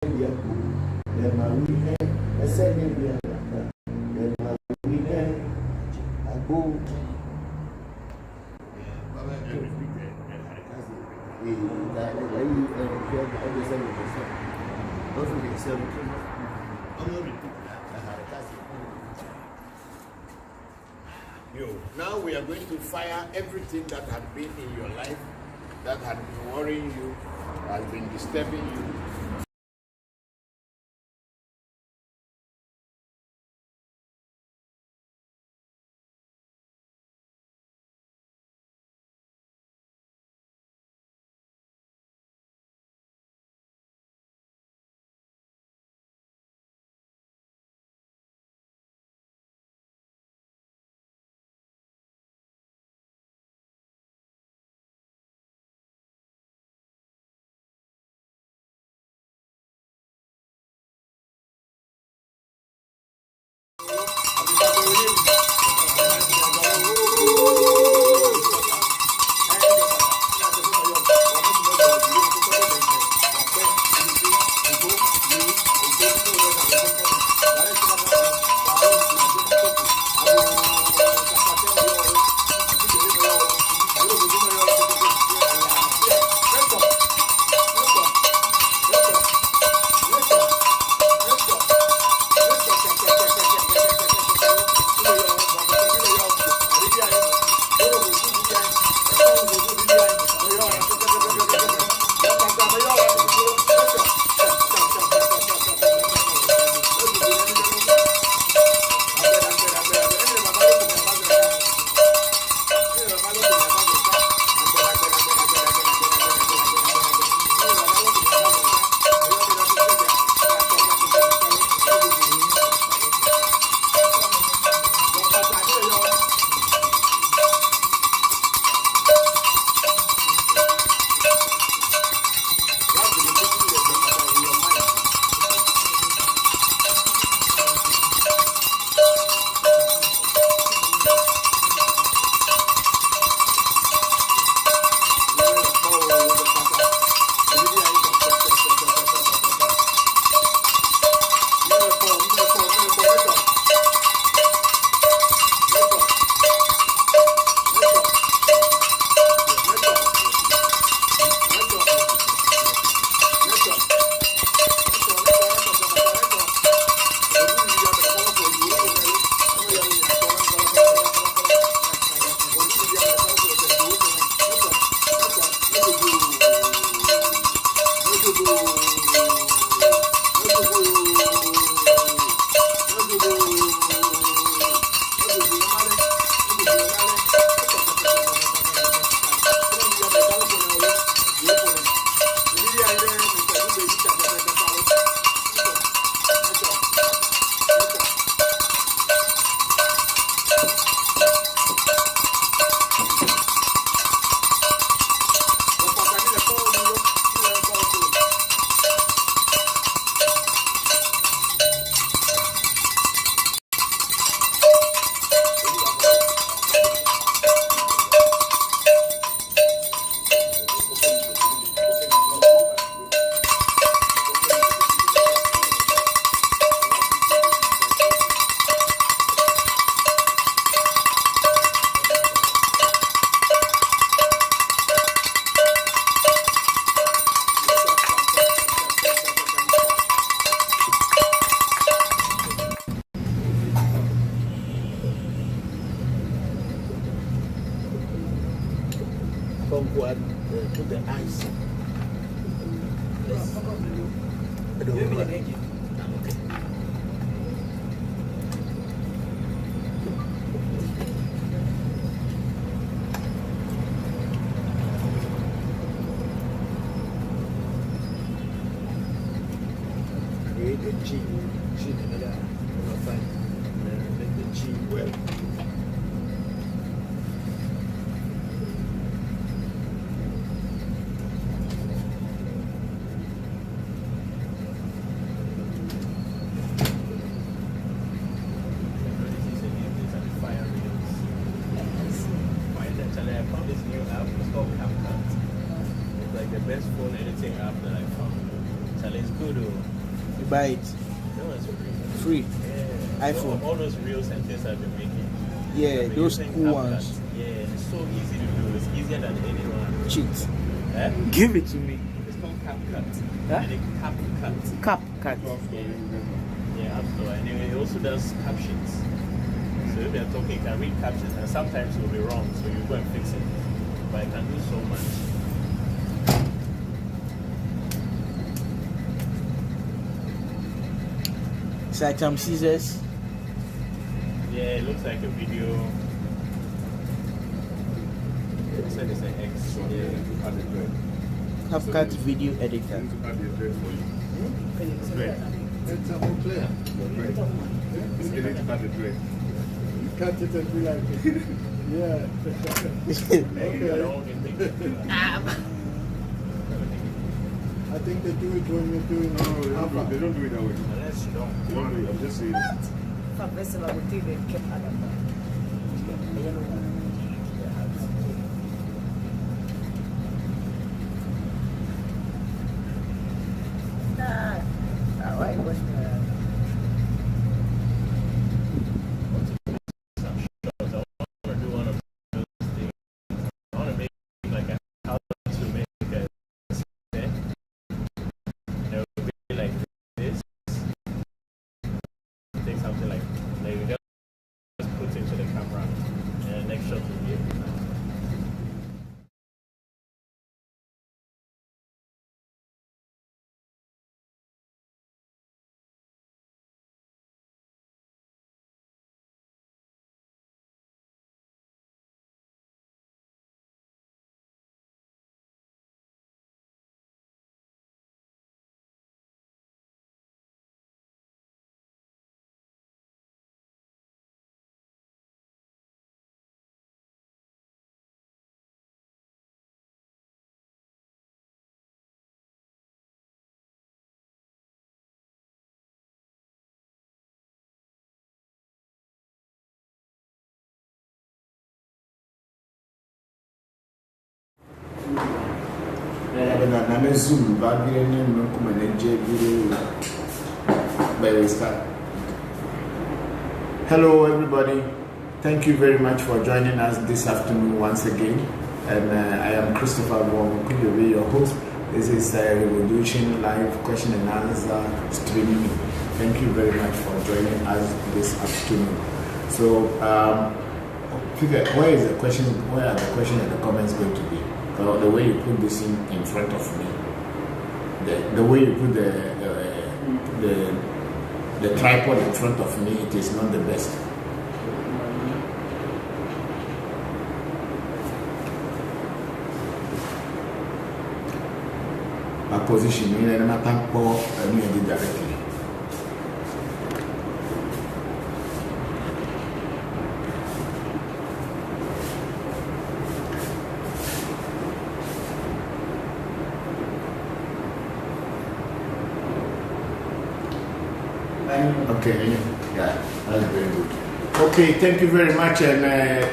Now we are going to fire everything that had been in your life, that had been worrying you, has been disturbing you. Put the ice. Create a G. G in the make the G well. Best phone editing app that I found. So it's good. buy it? No, it's Free. Yeah. iPhone. All those reels and things I've been making. Yeah, those cool ones. Yeah, it's so easy to do. It's easier than anyone. Cheat. Eh? Give it to me. It's called CapCut. Huh? CapCut. CapCut. Yeah, App Store. And it also does captions. So if you're talking, you can read captions, and sometimes it will be wrong, so you go and fix it. But it can do so much. It's like some scissors. Yeah, it looks like a video. It said it's an X. CapCut video editor. It's great. It's clear. It's getting to cut the dread. Cut it and be like, yeah. I think they do it when you're doing No, they don't do it that way. Unless you don't. They don't do it. I'm just saying. Zoom, hello everybody, thank you very much for joining us this afternoon once again, and I am Christopher Wong, could be your host. This is Revolution Live question and answer streaming. Thank you very much for joining us this afternoon. So where is the question, where are the questions and the comments going to be? The way you put this in front of me, the way you put the tripod in front of me, it is not the best. My position, you know, I'm not directly. Okay, yeah, that's very good. Okay, thank you very much, and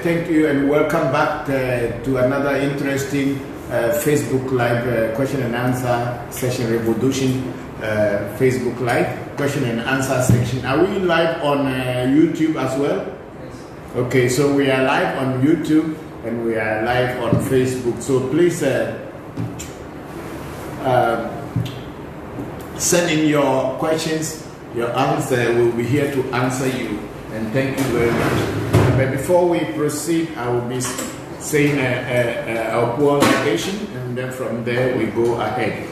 thank you and welcome back to another interesting Facebook Live question and answer session, Revolution Facebook Live question and answer section. Are we live on YouTube as well? Yes. Okay, so we are live on YouTube and we are live on Facebook. So please send in your questions. Your answer will be here to answer you, and thank you very much. But before we proceed, I will be saying our poor location, and then from there we go ahead.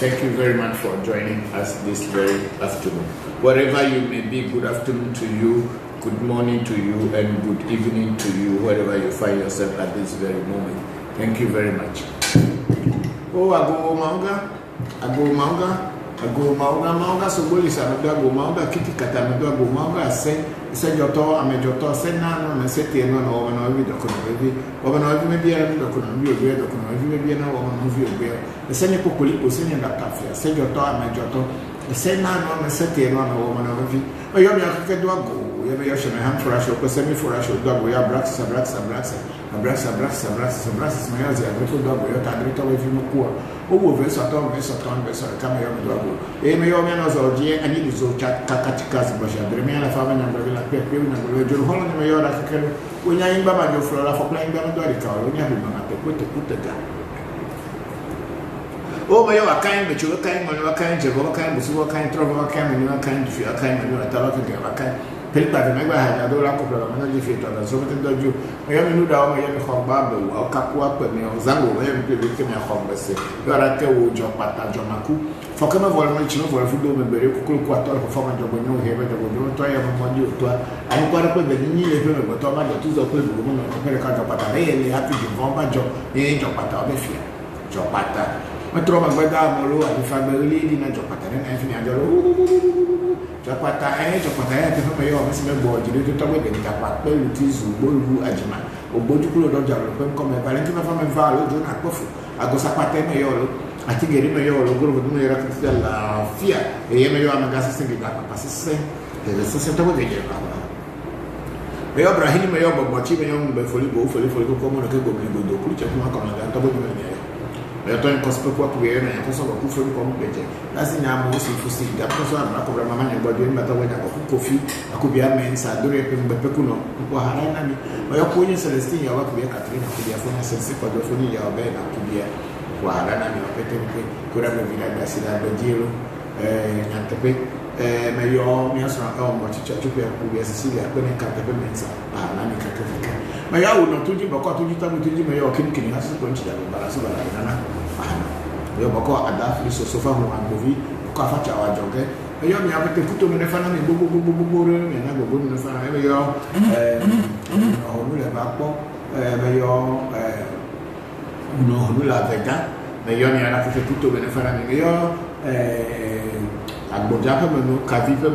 Thank you very much for joining us this very afternoon. Wherever you may be, good afternoon to you, good morning to you, and good evening to you, wherever you find yourself at this very moment. Thank you very much. Oh, Ago Manga, Ago Manga. Ago Mauga Sobolis, Ago Mauga, Kitty Catamago, Mauga, say Joto, Amejoto, say Nano, and say Tiano, or every document, or maybe a document, maybe an woman of you bear. The Senate Populi was in that cafe, say Joto, Amejoto, the same Nano, and say Tiano, or woman of you. Oh, you're not going to go. we have a ham for us, or semi for us, dog, we are braxis, my house, a little dog, we are a little with him poor. Oh, vessel, come here, dog. A mayomenos or G, and it is so cacatikas, but the remainder of family and regular people, and the whole of the mayor, when I am Bama, your flora for playing Bama, when you have a put the gun. Oh, my kind, but you are kind, when you are kind, you are kind, you are kind, trouble, kind, you are kind, if you are kind, you are kind. Pick by the member had a dollar couple of minutes if you told us something that you have no doubt. I have a home bubble or capu up with me or Zango, every became a home. You are at the wood, John Pata, John Maku. For come of one, you know, for a food, and very cool quarter performance of no haven, the wood, try a module to and what I put the new living, but Thomas, the two of the woman of America, Pata, really happy to form a job, the age of Pata, the fear. John Pata. My trauma by Damolo, and if I believe in a job, and Anthony and Japata, Japata, the mayor of Mr. Board, you need to talk with the Japat, Bellutis, Bolu, Ajima, or Bojukulo, Dodger, come and Valentina from a value, don't have coffee. I go Sapate Mayolo, I think a mayor will go with the fear, a mayor Amagas in the Passes, the Society of the Year. Mayor Brahim Mayor, but Chimayon, Befoli, for common, go, Kucha, and Tobo. I don't cosplay what we are and also a coffee completed. That's in our most interesting. That was one of my man and body, but when I got coffee, I could be a man's adoring, but Pecuno, Puharani. My opinion, Celestine, I could be a Catherine, could be a phone, sensitive for the phone, your bed, I could be a Puharani, could have been like Bassida, Bagiro, and Tepe. May your meals from home, what you could be a Cecilia, when I cut the payments. Nani Catholic. My own not to give a cotton to you, may your king has to punch that, but as well. Your Boko Adaf is so far one movie, Kafacha or Joke. May you have to put to the family, and I will go to the family. May your Bapo, may your Hula Vega, may your have to put to the family. May your Agbojapa, Kavipa,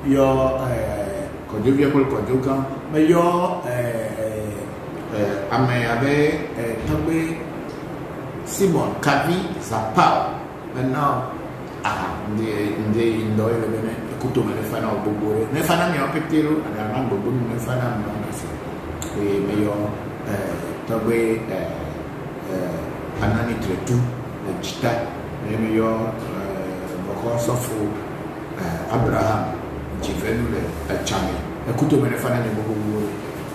your Kojuka, may your Amayabe, Toby, Simon, Kavi, Zapao, and now, the Indoor, the Kutum and the Fana Bobo, Nefana Petero, and I remember Boom and Fana, we may your Toby Anani Tretu, the Chita, may your Bokos of Abraham, Jivenu, a Chami, a Kutum and the Fana Bobo.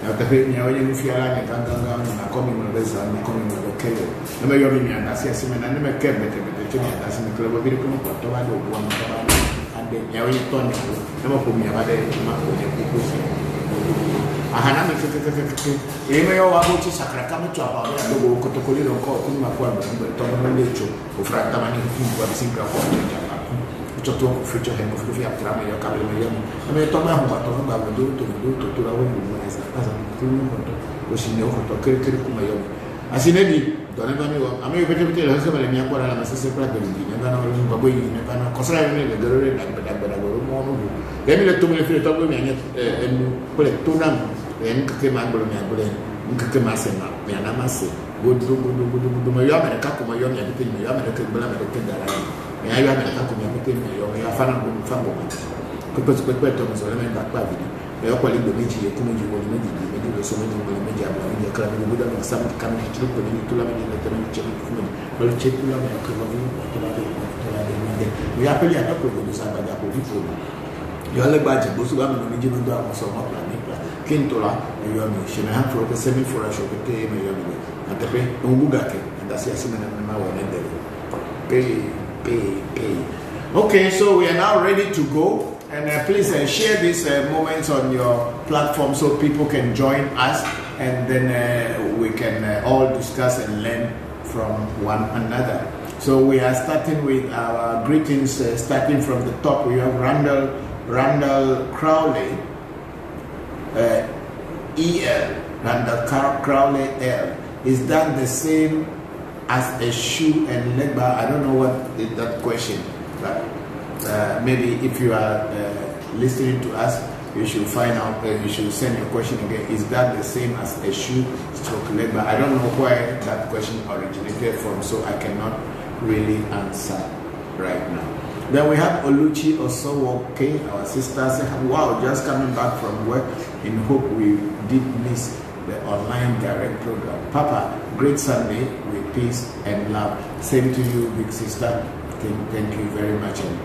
Now, the baby, you know, if you are like a Gangan, and a coming with this, and a coming with a cable. No matter what you are, I see a man, and never care better, but the children that's in the club of Video, and then you are turning, never put me about it. I had a email about Sacracam to about the Cotocoli or Kuma, but Tom of Fratamani, who was single for to future him of the After your cabinet. I mean, Thomas, what about the do to our woman as a clue, which you know how to kill. As in any, don't ever know. I mean, better tell her somebody, and I'm a sister, and then I'm going to consider the girl, but I will more. Let me let to me if you talk with me and put it to them. Then came my brother and Kamasema, Yanamasi, good, my young and a couple of my young and my young and a couple of the I have a couple of your fan of family. Because the Thomas or back by the Aquali, the Miji, Kumuji, or Miji, so many media, and the club would have some coming to look to Lamini, well, check to Lamini, we are pretty happy with the Sabbath people. You are like Baji, Bosuam, and Miji, and so on. Kintola, and you are she may have for a semi for a shop at the and the pay, no Bugaki, and that's yes, and pay. Okay, so we are now ready to go, and please share these moments on your platform so people can join us, and then we can all discuss and learn from one another. So we are starting with our greetings, starting from the top. We have Randall Crowley, EL, Randall Crowley L. Is that the same as a shoe and leg bar? I don't know what is that question, but maybe if you are listening to us, you should find out, you should send your question again. Is that the same as a shoe stroke leg bar? I don't know where that question originated from, so I cannot really answer right now. Then we have Oluchi Osowoke, our sister, say, wow, just coming back from work. In hope we did miss the online direct program. Papa, great Sunday with peace and love. Same to you, big sister. Thank you very much, and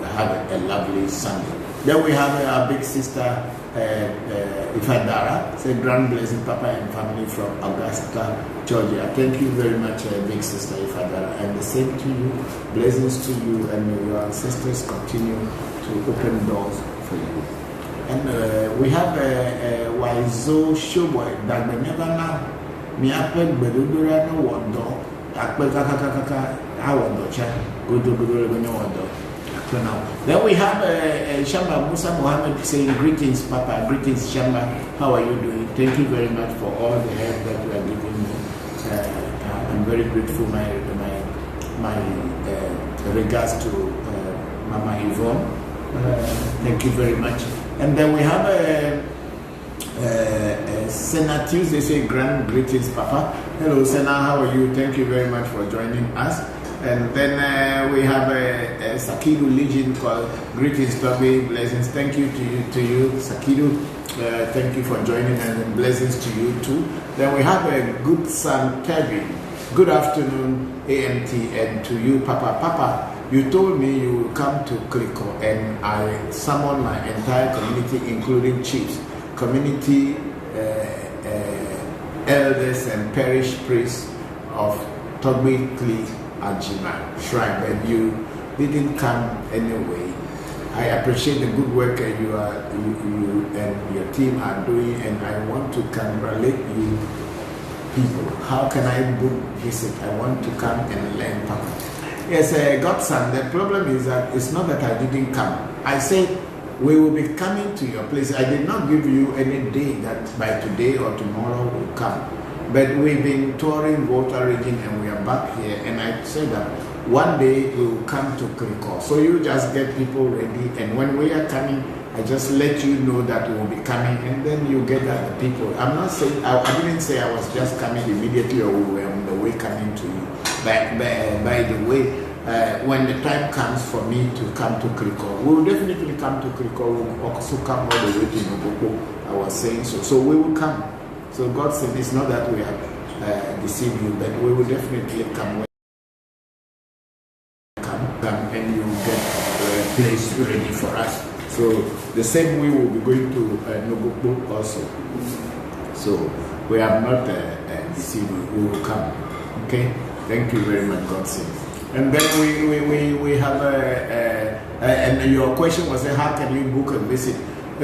have a lovely Sunday. Then we have our big sister, Ifadara, say grand blessing, Papa and family from Augusta, Georgia. Thank you very much, big sister Ifadara, and the same to you. Blessings to you, and may your ancestors continue to open doors for you. And we have Waizo Showboy that we never know. Me happen, but do no wonder. Then we have Shamba Musa Mohammed saying, greetings, Papa. Greetings, Shamba. How are you doing? Thank you very much for all the help that you are giving me. I'm very grateful. My regards to Mama Yvonne. Thank you very much. And then we have Senna Tuesday say grand greetings, Papa. Hello, Senna, how are you? Thank you very much for joining us. And then we have Sakidu Legion called greetings, Toby, blessings. Thank you to you, Sakidu. Thank you for joining, and blessings to you too. Then we have a good son, Kevin. Good afternoon, AMT, and to you, Papa. Papa, you told me you will come to Kriko, and I summoned my entire community, including chiefs, community elders, and parish priests of Togbe Kli Ajima Shrine, but you didn't come anyway. I appreciate the good work you and your team are doing, and I want to congratulate you people. How can I book visit? I want to come and learn, Papa. Yes, Godson, the problem is that it's not that I didn't come. I said we will be coming to your place. I did not give you any day that by today or tomorrow we'll come. But we've been touring Volta region, and we are back here, and I said that one day we will come to Kriko. So you just get people ready, and when we are coming, I just let you know that we will be coming, and then you get other people. I'm not saying, I didn't say I was just coming immediately or we were on the way coming to you. By the way, when the time comes for me to come to Kriko, we will definitely come to Kriko. We will also come all the way to Nogopo. I was saying so. So we will come. So God said it's not that we have deceived you, but we will definitely come. Come and you will get a place ready for us. So the same way we'll be going to Nogopo also. So we have not deceived you. We will come. Okay. Thank you very much, God save. And then we have and your question was how can you book a visit?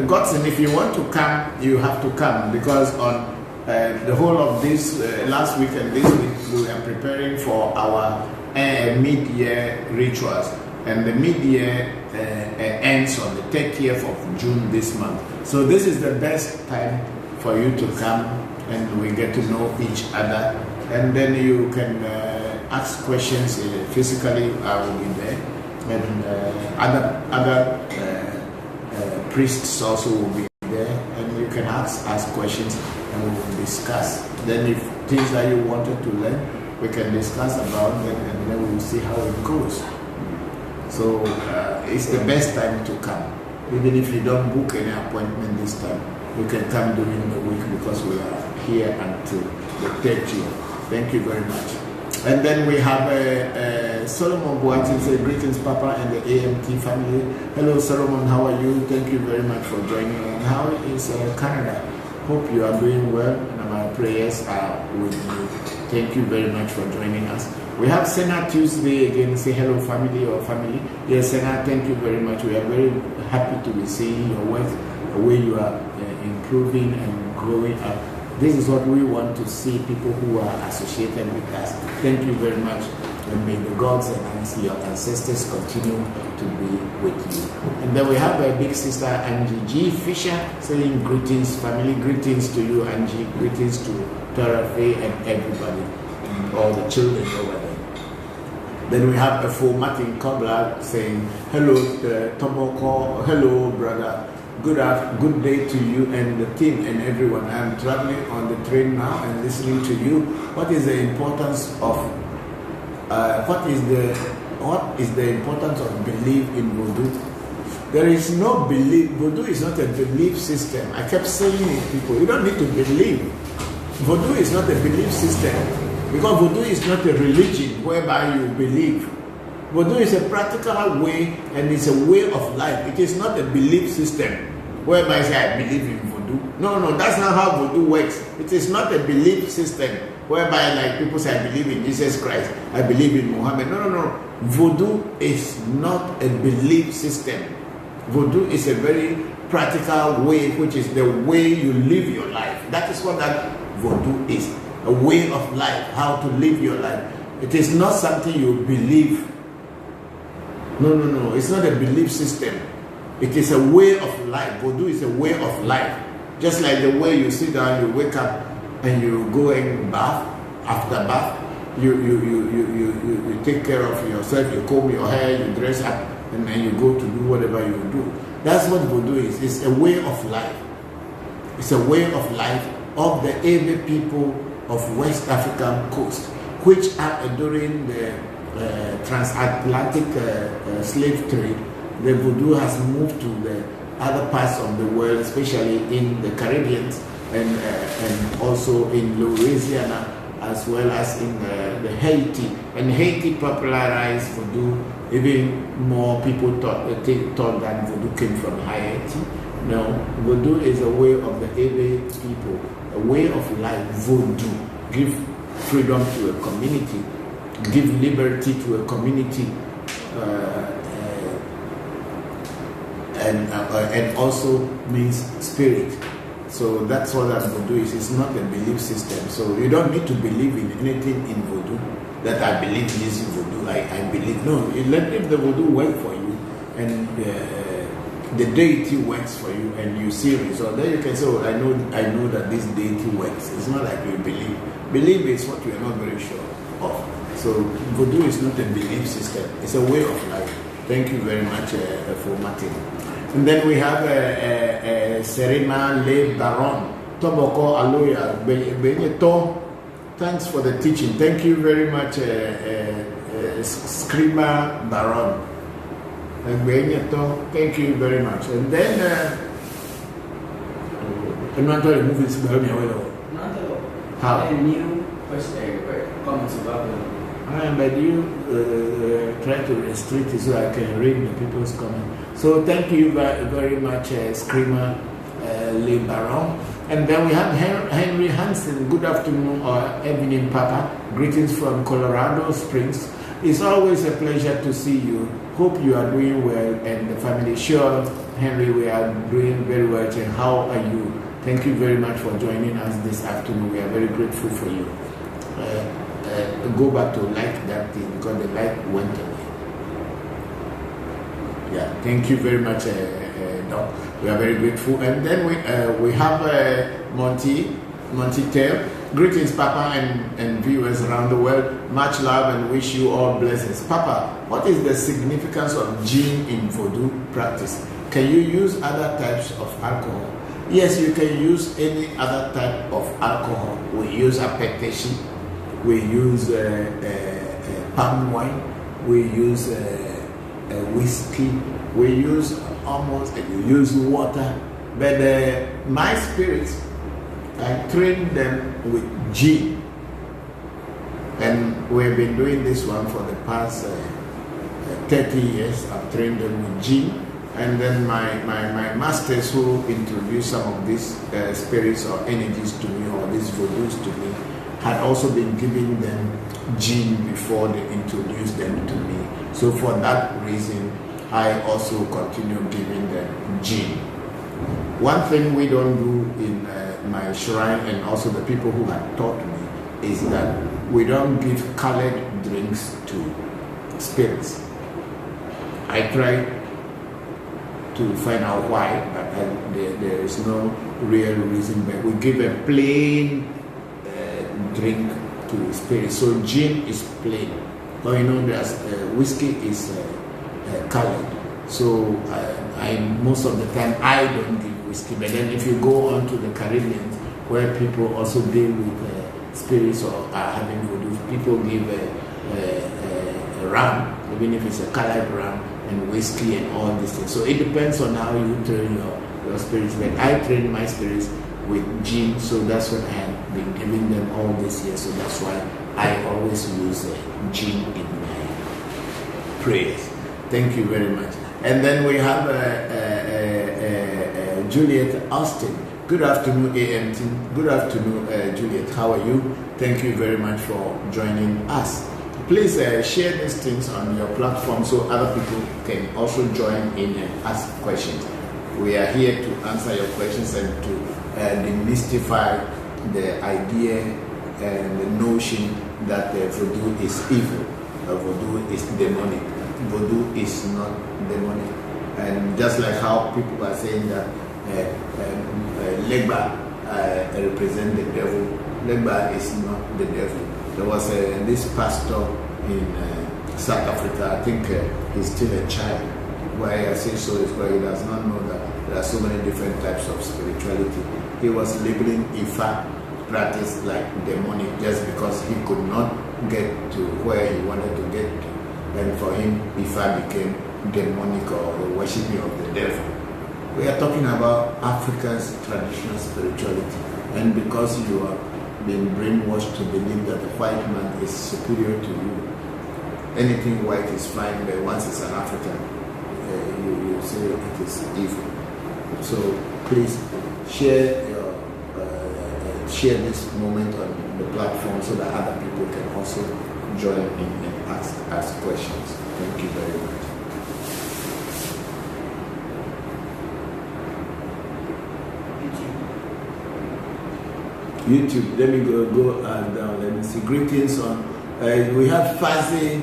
Godson, if you want to come, you have to come, because on the whole of this last week and this week we are preparing for our mid-year rituals, and the mid-year ends on the 30th of June this month. So this is the best time for you to come, and we get to know each other, and then you can ask questions physically. I will be there, and other priests also will be there, and you can ask questions, and we will discuss. Then if things that you wanted to learn, we can discuss about them, and then we will see how it goes. So it's the best time to come. Even if you don't book any appointment this time, you can come during the week, because we are here until the 30th. Thank you very much. And then we have Solomon Boatin say, greetings, Papa, and the AMT family. Hello, Solomon, how are you? Thank you very much for joining. And how is Canada? Hope you are doing well, and my prayers are with you. Thank you very much for joining us. We have Senna Tuesday again. Say hello, family or family. Yes, Senna, thank you very much. We are very happy to be seeing your work, the way you are improving and growing up. This is what we want to see, people who are associated with us. Thank you very much. And may the gods and your ancestors continue to be with you. And then we have a big sister, Angie G. Fisher, saying greetings, family. Greetings to you, Angie. Greetings to Tara Faye and everybody, and all the children over there. Then we have a full Martin Kobler saying, hello, Tomoko. Hello, brother. Good day to you and the team and everyone. I am traveling on the train now and listening to you. What is the importance of, what is the what is the importance of belief in voodoo? There is no belief. Voodoo is not a belief system. I kept saying it, people. You don't need to believe. Voodoo is not a belief system. Because voodoo is not a religion whereby you believe. Voodoo is a practical way and it's a way of life. It is not a belief system whereby I say I believe in voodoo. No, that's not how voodoo works. It is not a belief system whereby like people say I believe in Jesus Christ, I believe in Muhammad. No. Voodoo is not a belief system. Voodoo is a very practical way, which is the way you live your life. That is what that voodoo is. A way of life, how to live your life. It is not something you believe. No. It's not a belief system. It is a way of life. Voodoo is a way of life. Just like the way you sit down, you wake up and you go and bath. After bath, you take care of yourself, you comb your hair, you dress up, and then you go to do whatever you do. That's what voodoo is. It's a way of life. It's a way of life of the Ewe people of West African coast, which during the transatlantic slave trade, the voodoo has moved to the other parts of the world, especially in the Caribbean and also in Louisiana, as well as in the Haiti. And Haiti popularized voodoo. Even more people thought that voodoo came from Haiti. No, voodoo is a way of the Ewe people, a way of life. Voodoo give freedom to a community, give liberty to a community, and also means spirit. So that's what that voodoo is. It's not a belief system. So you don't need to believe in anything in voodoo. That I believe in this voodoo. I believe. No, let the voodoo work for you, and the deity works for you, and you see results. Then you can say, "Oh, I know that this deity works." It's not like you believe. Belief is what you are not very sure of. So voodoo is not a belief system. It's a way of life. Thank you very much for Martin. And then we have Serena Le Baron. Toboko Aloya Benyeto. Thanks for the teaching. Thank you very much, Screamer Baron. Benyeto. Thank you very much. And then how? New comments about But you try to restrict it so I can read the people's comments. So thank you very much, Screamer Le Baron. And then we have Henry Hansen. Good afternoon or evening, Papa. Greetings from Colorado Springs. It's always a pleasure to see you. Hope you are doing well and the family. Sure, Henry, we are doing very well. And how are you? Thank you very much for joining us this afternoon. We are very grateful for you. Go back to like that thing because the light went away. Yeah, thank you very much, Doc. We are very grateful. And then we have Monty Tail. Greetings, Papa, and viewers around the world. Much love and wish you all blessings. Papa, what is the significance of gin in voodoo practice? Can you use other types of alcohol? Yes, you can use any other type of alcohol. We use apetashi. We use palm wine. We use whiskey. We use water. But my spirits, I train them with gin. And we've been doing this one for the past 30 years. I've trained them with gin. And then my masters who introduced some of these spirits or energies to me, or these voodoos to me, had also been giving them gin before they introduced them to me. So for that reason, I also continue giving them gin. One thing we don't do in my shrine, and also the people who had taught me, is that we don't give colored drinks to spirits. I try to find out why, but there is no real reason. But we give a plain drink to spirits. So gin is plain. But you know, there's whiskey is colored. So most of the time I don't give whiskey. But then if you go on to the Caribbean, where people also deal with spirits or are having voodoo, people give ram, even if it's a colored ram, and whiskey and all these things. So it depends on how you train your spirits. But I train my spirits with gin, so that's what I have been giving them all this year. So that's why I always use gin in my prayers. Thank you very much. And then we have Juliet Austin. Good afternoon, AM team. Good afternoon, Juliet. How are you? Thank you very much for joining us. Please share these things on your platform so other people can also join in and ask questions. We are here to answer your questions and to demystify the idea and the notion that voodoo is evil, voodoo is demonic. Voodoo is not demonic. And just like how people are saying that Legba represents the devil, Legba is not the devil. There was this pastor in South Africa, I think he's still a child. Why I say so is because he does not know that there are so many different types of spirituality. He was labeling Ifa practice like demonic just because he could not get to where he wanted to get to. And for him, Ifa became demonic or the worshiping of the devil. We are talking about Africa's traditional spirituality. And because you are being brainwashed to believe that the white man is superior to you, anything white is fine, but once it's an African, you say it is evil. So please share share this moment on the platform so that other people can also join in and ask questions. Thank you very much. YouTube, let me go down. Let me see. Greetings on. We have Faze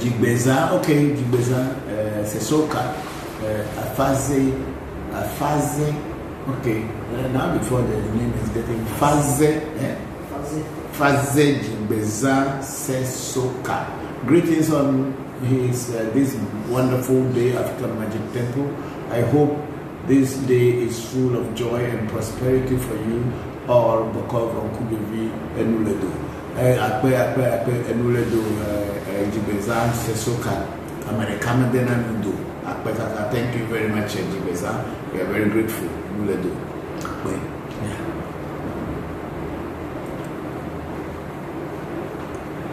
Jigbeza. Okay, Jigbeza Sesoka. Faze. Okay. Now before the name is getting Faze. Faze Jigbeza Sesoka. Greetings on his this wonderful day after Magic Temple. I hope this day is full of joy and prosperity for you. Or because of Kubevi Enuledo. Enuledo Jibeza Sesoka, American Denanudo. Thank you very much, Jibeza. We are very grateful, Enuledo.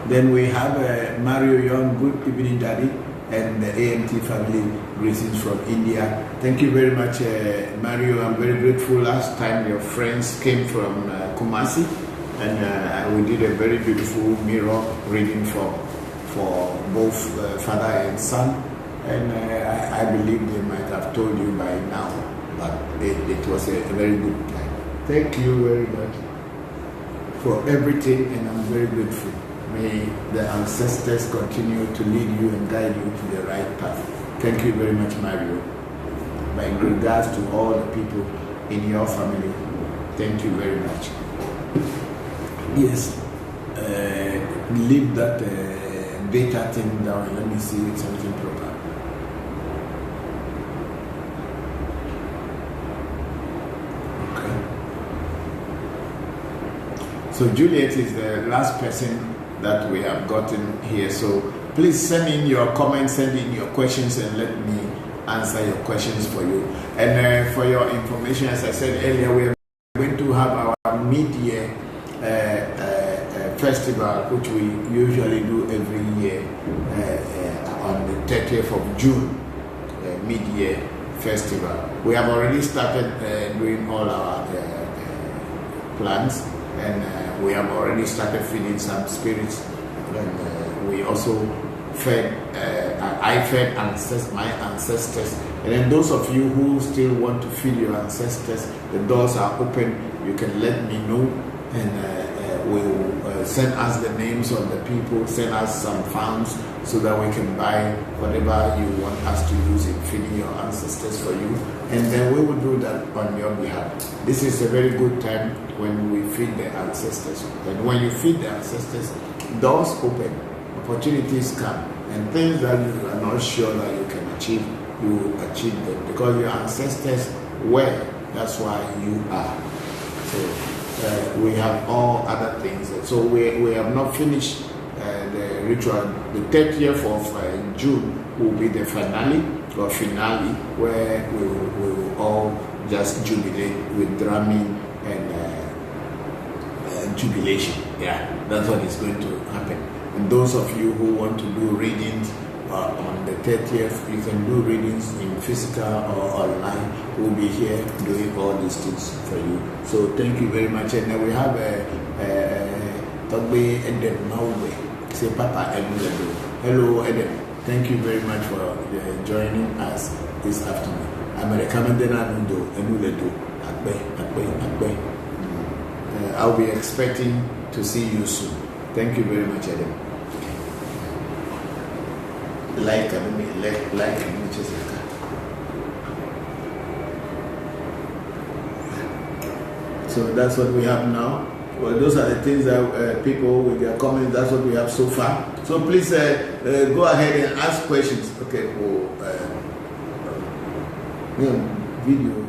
Then we have Mario Young. Good evening, Daddy, and the AMT family. Greetings from India. Thank you very much, Mario. I'm very grateful. Last time your friends came from Kumasi, and we did a very beautiful mirror reading for both father and son. And I believe they might have told you by now, but it was a very good time. Thank you very much for everything, and I'm very grateful. May the ancestors continue to lead you and guide you to the right path. Thank you very much, Mario. My regards to all the people in your family. Thank you very much. Yes, leave that data thing down. Let me see something proper. Okay. So Juliet is the last person that we have gotten here. So please send in your comments, send in your questions, and let me answer your questions for you. And for your information, as I said earlier, we are going to have our mid-year festival, which we usually do every year on the 30th of June, mid-year festival. We have already started doing all our plans, and we have already started feeding some spirits, and we also fed, I fed my ancestors. And then those of you who still want to feed your ancestors, the doors are open. You can let me know, and we'll send us the names of the people, send us some funds so that we can buy whatever you want us to use in feeding your ancestors for you. And then we will do that on your behalf. This is a very good time when we feed the ancestors. And when you feed the ancestors, doors open, opportunities come, and things that you are not sure that you can achieve, you will achieve them because your ancestors were. That's why you are. So we have all other things. So we have not finished the ritual. The 30th of June will be the finale, where we will all just jubilate with drumming and jubilation. Yeah, that's what is going to happen. And those of you who want to do readings on the 30th, you can do readings in physical or online. We'll be here doing all these things for you. So thank you very much. And then we have Togbe Edem Mawe. Say Papa Edem. Hello Edem. Thank you very much for joining us this afternoon. I'm a recommended Enuledo. Akbe. I'll be expecting to see you soon. Thank you very much, Edem. Like which is a cat. So that's what we have now. Well, those are the things that people with their comments, that's what we have so far. So please go ahead and ask questions. Okay, video.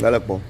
Galapo.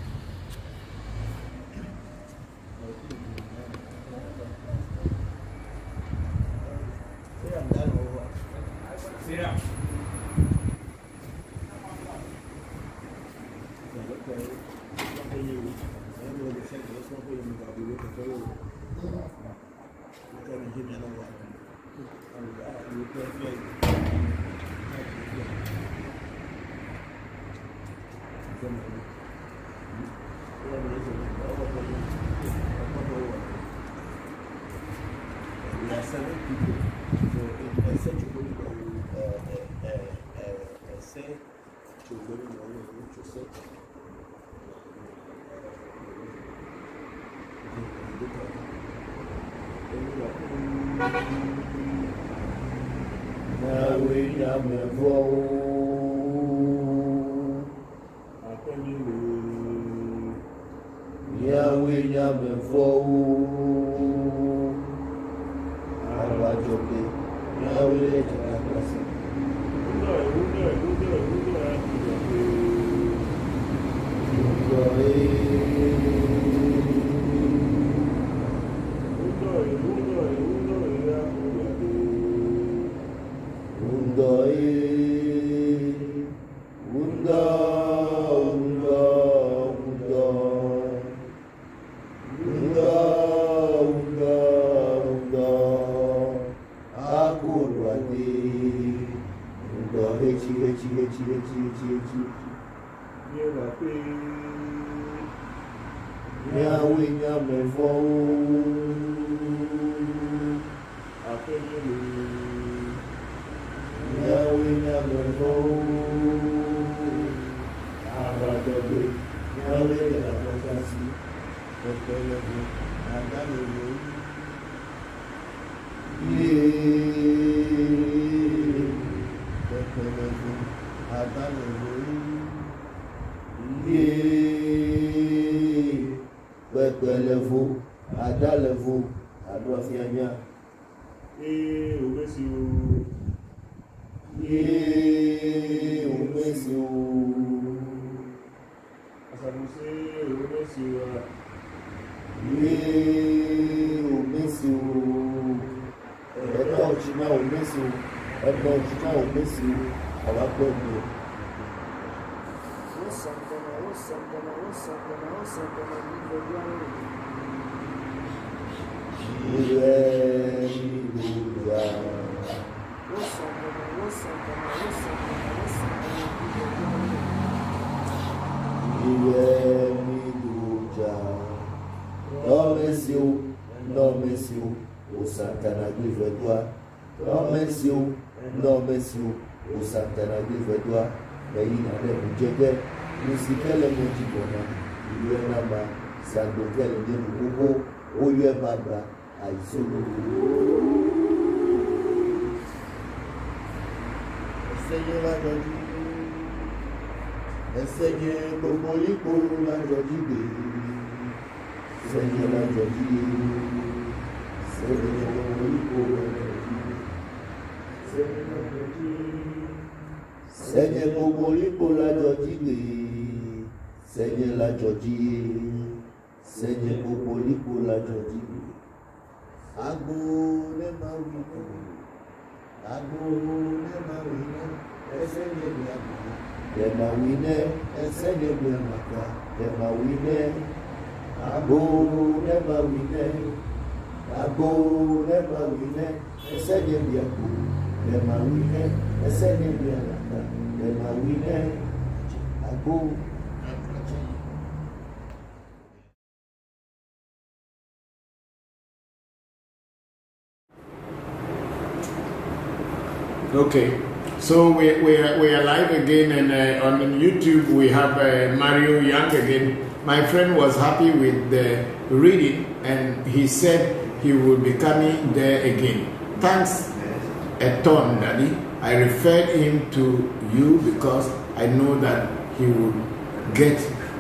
Yahweh Nyamefo Apeyemi Yahweh Nyamefo Abadobe Yahweh Nyamefo Pepelebu Adalebu Pepelebu Adalebu Pepelevu, Adalevu, Adofianya. Umesiu. Umesiu. Asamuse, umesiu. Umesiu. China, umesiu. China, umesiu. Alakwendo. Musikele mojibona, iwe namba, sandokele nyebuko, oye baba, aizolo. Esenye la jodi, esenye kokoliko la jodi be, esenye la jodi, esenye kokoliko la jodi, esenye la jodi, esenye kokoliko la jodi be. Seigneur la Georgie, Seigneur Popolipo la Georgie, Ago ne mawine, Seigneur mawine, Seigneur mawine, mawine, Ago ne mawine, Seigneur mawine, Seigneur mawine, Ago. Okay, so we are live again, and on YouTube we have Mario Young again. My friend was happy with the reading, and he said he will be coming there again. Thanks a ton, Daddy. I referred him to you because I know that he will get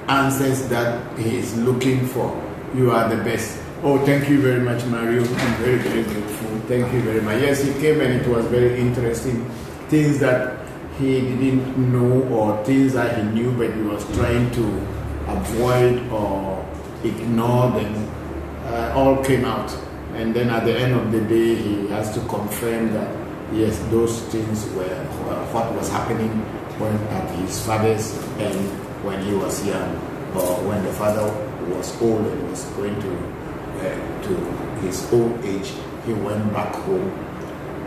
answers that he is looking for. You are the best. Oh, thank you very much, Mario. I'm very, very grateful. Thank you very much. Yes, he came and it was very interesting. Things that he didn't know or things that he knew but he was trying to avoid or ignore them all came out. And then at the end of the day, he has to confirm that, yes, those things were what was happening when at his father's end when he was young, or when the father was old and was going to his old age. He went back home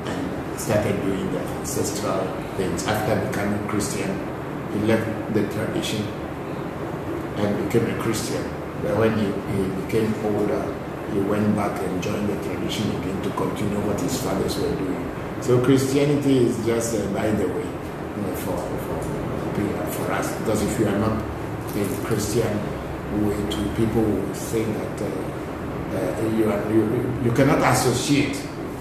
and started doing the ancestral things. After becoming Christian, he left the tradition and became a Christian. But when he became older, he went back and joined the tradition again to continue what his fathers were doing. So Christianity is just by the way, for us, because if you are not a Christian way to people will say that you cannot associate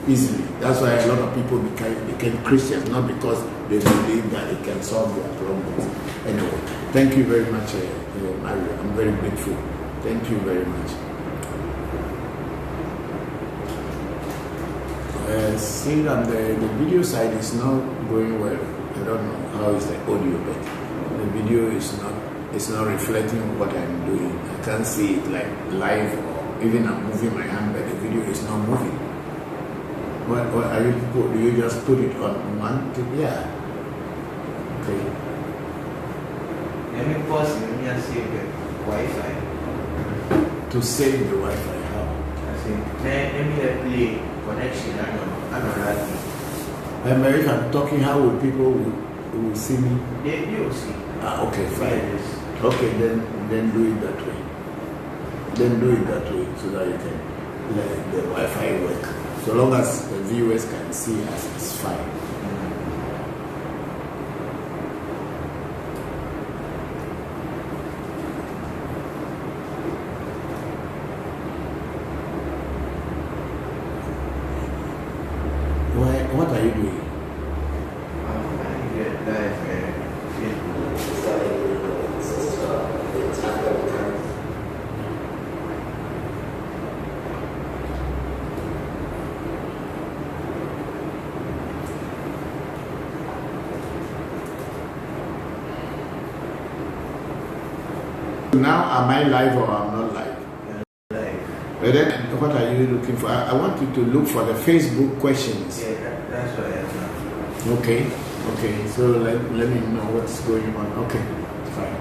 easily. That's why a lot of people became Christians, not because they believe that it can solve their problems. Anyway, thank you very much, Mario. I'm very grateful. Thank you very much. See that the video side is not going well. I don't know how is the audio, but the video is not reflecting what I'm doing. I can't see it like live, or even I'm moving my hand, but the video is not moving. What are you? Do you just put it on one? Yeah. Okay. Let me pause and let me save the Wi-Fi. To save the Wi-Fi, how? I say, let me play connection. I don't know that. If I'm talking, how will people will see me? They will see. Okay, fine. Yes. Okay, then do it that way. Then do it that way so that you can let the Wi-Fi work. So long as the viewers can see us, it's fine. What are you doing? I get live Now, am I live or I'm not live? live. But then, what are you looking for? I want you to look for the Facebook questions. Yeah, that's what I am. Okay, so let me know what's going on. Okay, fine.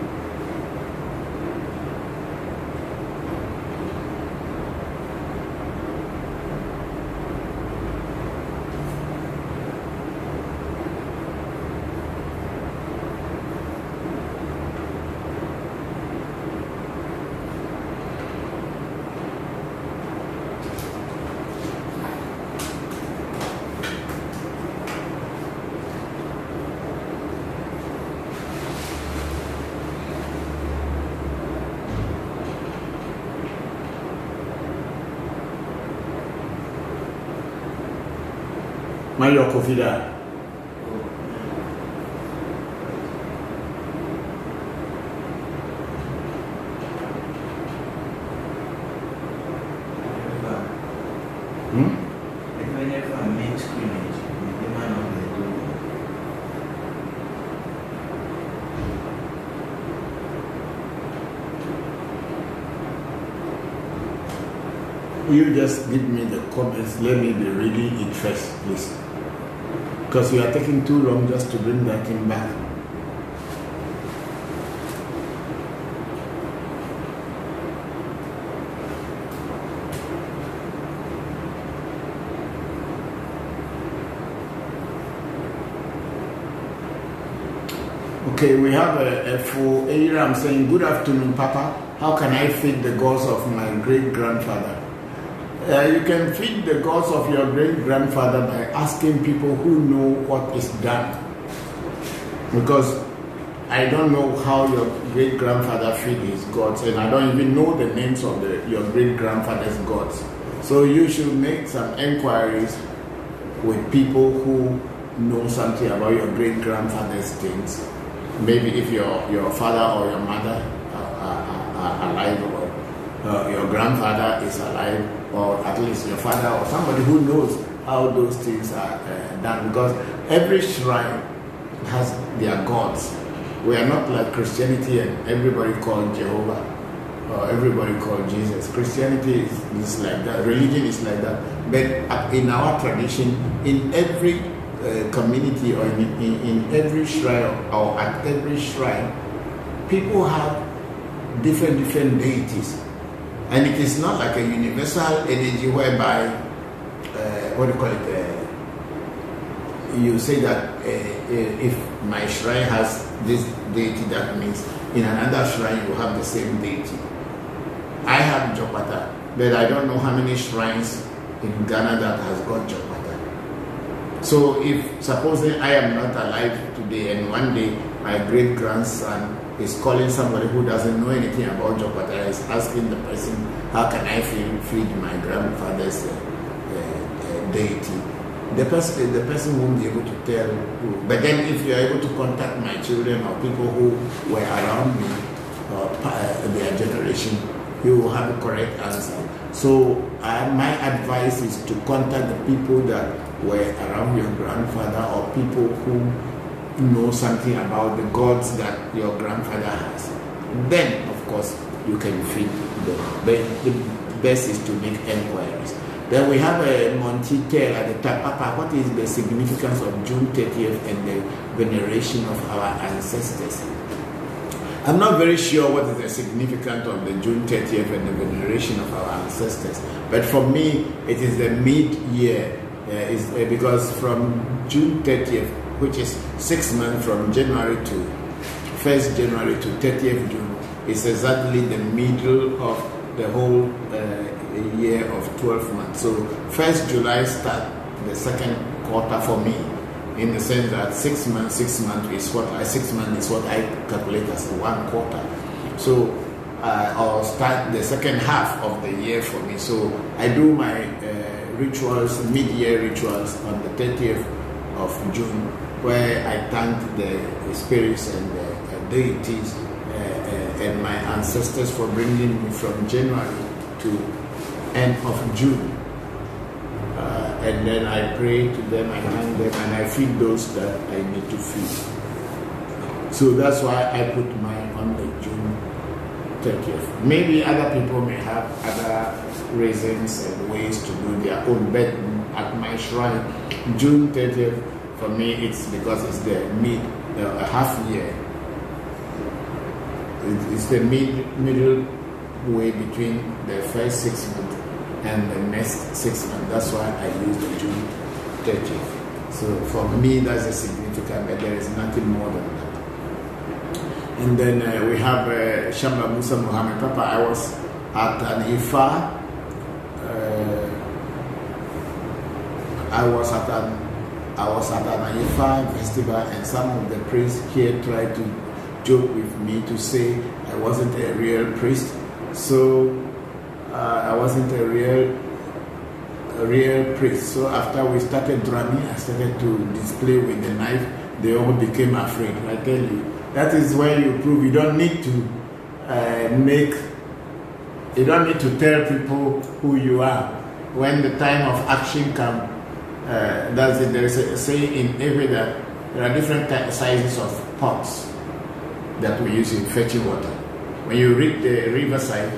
Mario Kofida. If I never make scrimmage, the man of the door. You just give me the comments. Let me be reading it first, please. Because we are taking too long just to bring that thing back. Okay, we have a full Aram saying, "Good afternoon, Papa. How can I feed the gods of my great-grandfather?" You can feed the gods of your great-grandfather by asking people who know what is done. Because I don't know how your great-grandfather feed his gods, and I don't even know the names of your great-grandfather's gods. So you should make some inquiries with people who know something about your great-grandfather's things. Maybe if your father or your mother are alive, or your grandfather is alive, or at least your father or somebody who knows how those things are done. Because every shrine has their gods. We are not like Christianity and everybody called Jehovah or everybody called Jesus. Christianity is like that. Religion is like that. But in our tradition, in every community or in every shrine or at every shrine, people have different deities. And it is not like a universal energy whereby, what do you call it? You say that if my shrine has this deity, that means in another shrine you have the same deity. I have Jopata, but I don't know how many shrines in Ghana that has got Jopata. So if supposing I am not alive today and one day my great-grandson is calling somebody who doesn't know anything about Jopata, is asking the person, how can I feed my grandfather's deity? The person won't be able to tell who. But then if you are able to contact my children or people who were around me or their generation, you will have a correct answer. So my advice is to contact the people that were around your grandfather or people who know something about the gods that your grandfather has. Then, of course, you can feed them. But the best is to make inquiries. Then we have a Montitel at the top. Papa, what is the significance of June 30th and the veneration of our ancestors? I'm not very sure what is the significance of the June 30th and the veneration of our ancestors. But for me, it is the mid-year. Because from June 30th which is 6 months from January to 1st January to 30th June, is exactly the middle of the whole year of 12 months. So 1st July start the second quarter for me, in the sense that 6 months is what I calculate as 1 quarter. So I'll start the second half of the year for me. So I do my rituals, mid-year rituals on the 30th of June, where I thank the spirits and the deities and my ancestors for bringing me from January to end of June. And then I pray to them, I thank them, and I feed those that I need to feed. So that's why I put mine on the June 30th. Maybe other people may have other reasons and ways to do their own, but at my shrine, June 30th, for me, it's because it's the half year. It's the middle way between the first 6 months and the next 6 months. That's why I use the June 30th. So for me, that's a significant, but there is nothing more than that. And then we have Shamba Musa Muhammad Papa. I was at an Ifa. I was at an Ifa festival, and some of the priests here tried to joke with me to say I wasn't a real priest. So I wasn't a real priest. So after we started drumming, I started to display with the knife. They all became afraid. I tell you, that is where you prove you don't need to tell people who you are. When the time of action comes, that's it. There is a saying in Ewe that there are different sizes of pots that we use in fetching water. When you reach the riverside,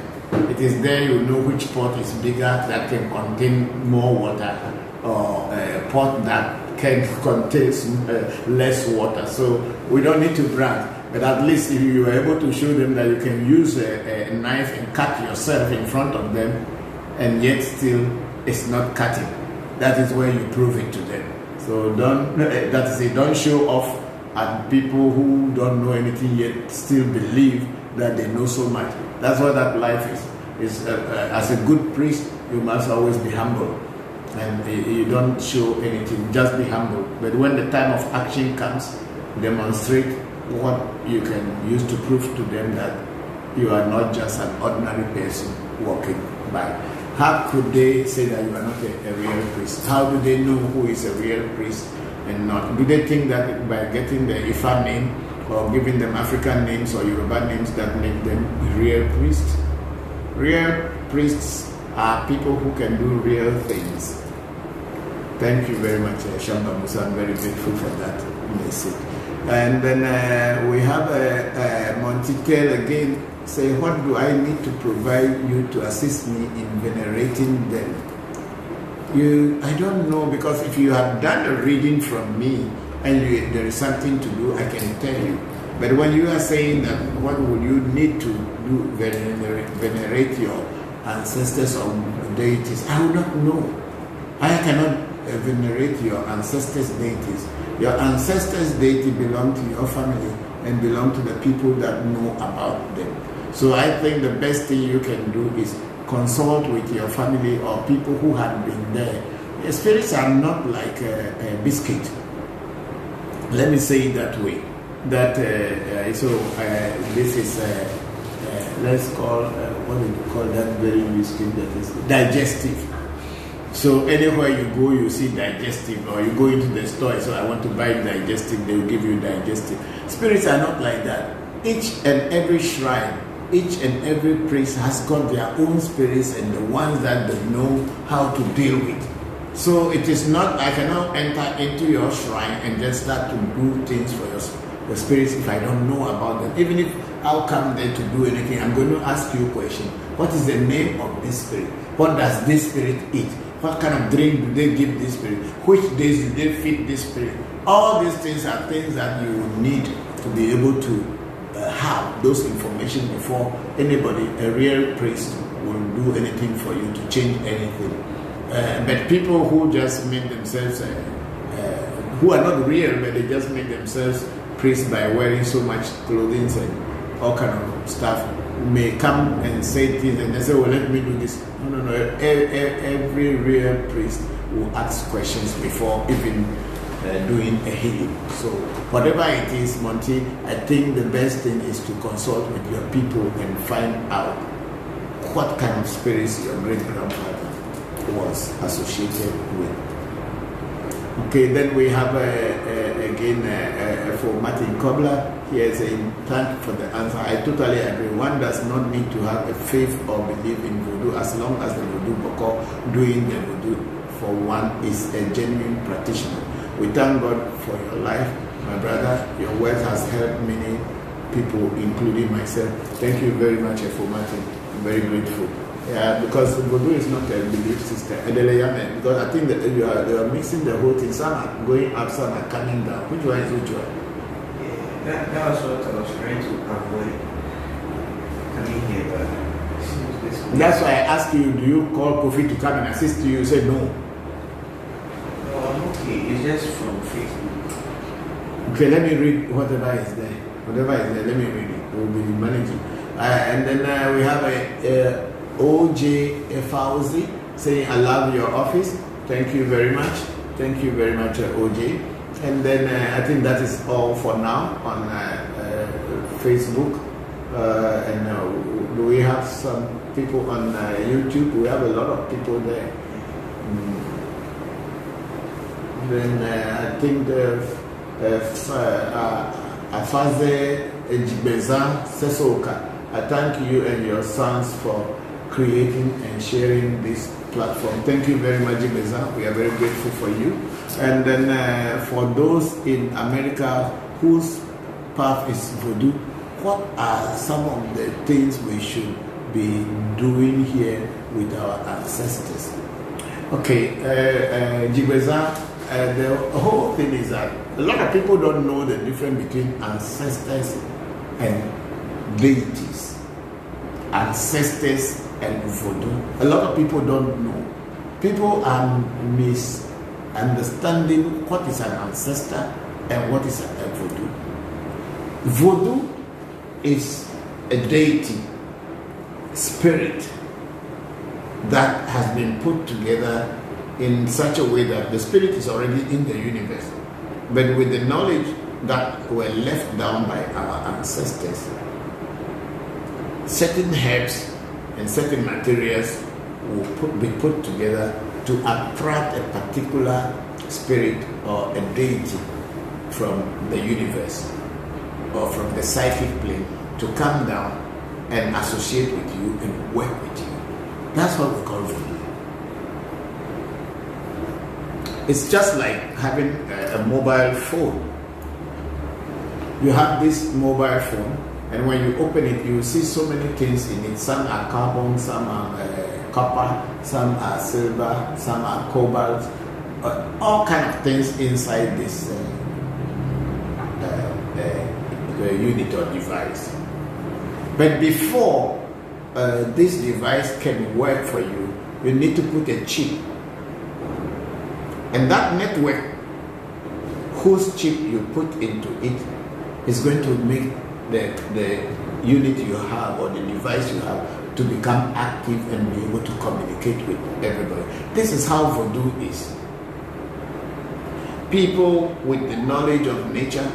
it is there you know which pot is bigger, that can contain more water, or a pot that can contain less water. So we don't need to brag, but at least if you are able to show them that you can use a knife and cut yourself in front of them, and yet still it's not cutting, that is where you prove it to them. So don't show off at people who don't know anything yet still believe that they know so much. That's what that life is. As a good priest, you must always be humble, and you don't show anything, just be humble. But when the time of action comes, demonstrate what you can use to prove to them that you are not just an ordinary person walking by. How could they say that you are not a real priest? How do they know who is a real priest and not? Do they think that by getting the Ifa name or giving them African names or Yoruba names that make them real priests? Real priests are people who can do real things. Thank you very much, Shamba Musa. I'm very grateful for that message. And then we have Montikel again saying, what do I need to provide you to assist me in venerating them? I don't know, because if you have done a reading from me and there is something to do, I can tell you. But when you are saying that, what would you need to do, venerate your ancestors or deities? I would not know. I cannot venerate your ancestors' deities. Your ancestors' deity belong to your family and belong to the people that know about them. So I think the best thing you can do is consult with your family or people who have been there. The spirits are not like a biscuit. Let me say it that way. That this is let's call what do you call that very biscuit that is digestive. So anywhere you go, you see digestive, or you go into the store, so I want to buy digestive, they will give you digestive. Spirits are not like that. Each and every shrine, each and every priest has got their own spirits and the ones that they know how to deal with. So it is not, I cannot enter into your shrine and just start to do things for your spirits if I don't know about them. Even if I'll come there to do anything, I'm going to ask you a question. What is the name of this spirit? What does this spirit eat? What kind of drink do they give this spirit? Which days do they feed this spirit? All these things are things that you need to be able to have those information before anybody, a real priest, will do anything for you to change anything. But people who just make themselves who are not real, but they just make themselves priests by wearing so much clothing and all kind of stuff, may come and say things and they say, well, let me do this. No. Every real priest will ask questions before even doing a healing. So whatever it is, Monty, I think the best thing is to consult with your people and find out what kind of spirits your great-grandfather was associated with. Okay, then we have again for Martin Kobler. He is saying, thank you for the answer. I totally agree. One does not need to have a faith or belief in voodoo as long as the voodoo boko doing the voodoo for one is a genuine practitioner. We thank God for your life, my brother. Your words has helped many people, including myself. Thank you very much for Martin. I'm very grateful. Yeah, because voodoo is not a belief system. Because I think that you are mixing the whole thing. Some are going up, some are coming down. Which one is which one? Yeah, that was what I was trying to avoid coming here, but since this. That's why I asked you, do you call Kofi to come and assist you? You said no. No, I'm okay. It's just from Facebook. Okay, let me read whatever is there. Whatever is there, let me read it. We'll be managing. And then we have a OJ Fauzi saying, I love your office. Thank you very much. Thank you very much, OJ. And then I think that is all for now on Facebook. And we have some people on YouTube. We have a lot of people there. Then I think Afaze Ejibeza Sesoka, I thank you and your sons for creating and sharing this platform. Thank you very much, Ejibeza. We are very grateful for you. And then for those in America whose path is voodoo, what are some of the things we should be doing here with our ancestors? Okay, Jibeza, the whole thing is that a lot of people don't know the difference between ancestors and deities. Ancestors and voodoo. A lot of people don't know. People are misunderstanding what is an ancestor and what is a voodoo. Voodoo is a deity, spirit that has been put together in such a way that the spirit is already in the universe. But with the knowledge that were left down by our ancestors, certain herbs and certain materials will be put together to attract a particular spirit or a deity from the universe or from the psychic plane to come down and associate with you and work with you. That's what we call voodoo. It's just like having a mobile phone. You have this mobile phone, and when you open it, you see so many things in it. Some are carbon, some are copper, some are silver, some are cobalt, all kind of things inside this unit or device. But before this device can work for you, you need to put a chip. And that network, whose chip you put into it, is going to make the unit you have or the device you have to become active and be able to communicate with everybody. This is how voodoo is. People with the knowledge of nature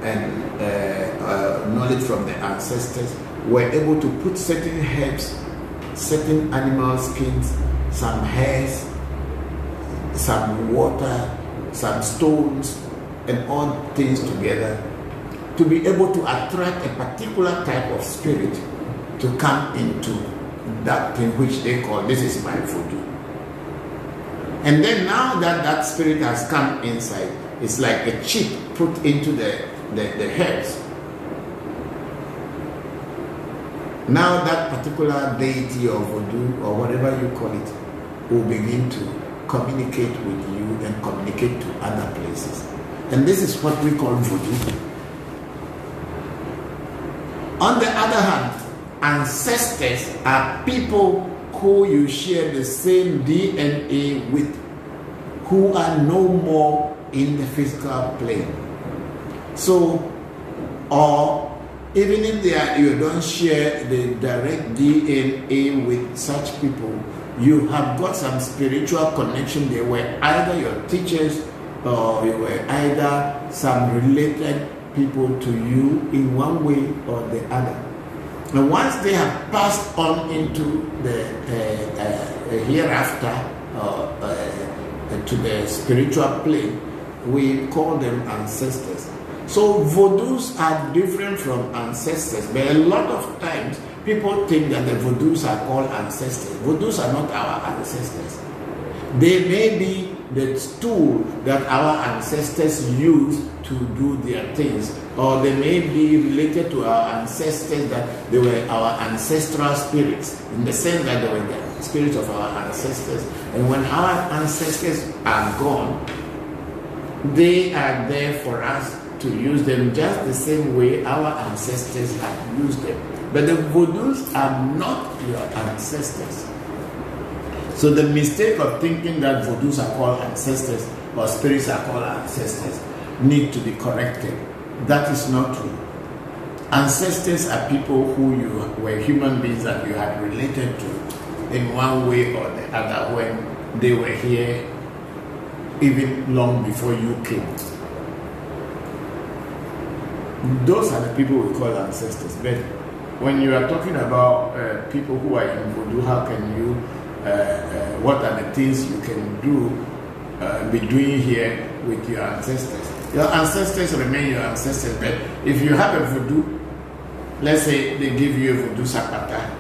and knowledge from the ancestors were able to put certain herbs, certain animal skins, some hairs, some water, some stones, and all things together to be able to attract a particular type of spirit to come into that thing which they call, this is my voodoo. And then now that that spirit has come inside, it's like a chip put into the herbs. Now that particular deity or voodoo or whatever you call it will begin to communicate with you and communicate to other places. And this is what we call voodoo. On the other hand, ancestors are people who you share the same DNA with, who are no more in the physical plane. So, or even if you don't share the direct DNA with such people, you have got some spiritual connection. They were either your teachers or you were either some related people to you in one way or the other. And once they have passed on into the hereafter, to the spiritual plane, we call them ancestors. So voodoos are different from ancestors, but a lot of times people think that the voodoos are called ancestors. Voodoos are not our ancestors. They may be the tool that our ancestors used to do their things, or they may be related to our ancestors, that they were our ancestral spirits, in the sense that they were the spirits of our ancestors. And when our ancestors are gone, they are there for us to use them just the same way our ancestors have used them. But the voodoos are not your ancestors. So the mistake of thinking that voodoos are called ancestors or spirits are called ancestors need to be corrected. That is not true. Ancestors are people who you were human beings that you had related to in one way or the other when they were here even long before you came. Those are the people we call ancestors. But when you are talking about people who are in voodoo, how can you, what are the things you can do, be doing here with your ancestors? Your ancestors remain your ancestors, but if you have a voodoo, let's say they give you a voodoo sapata,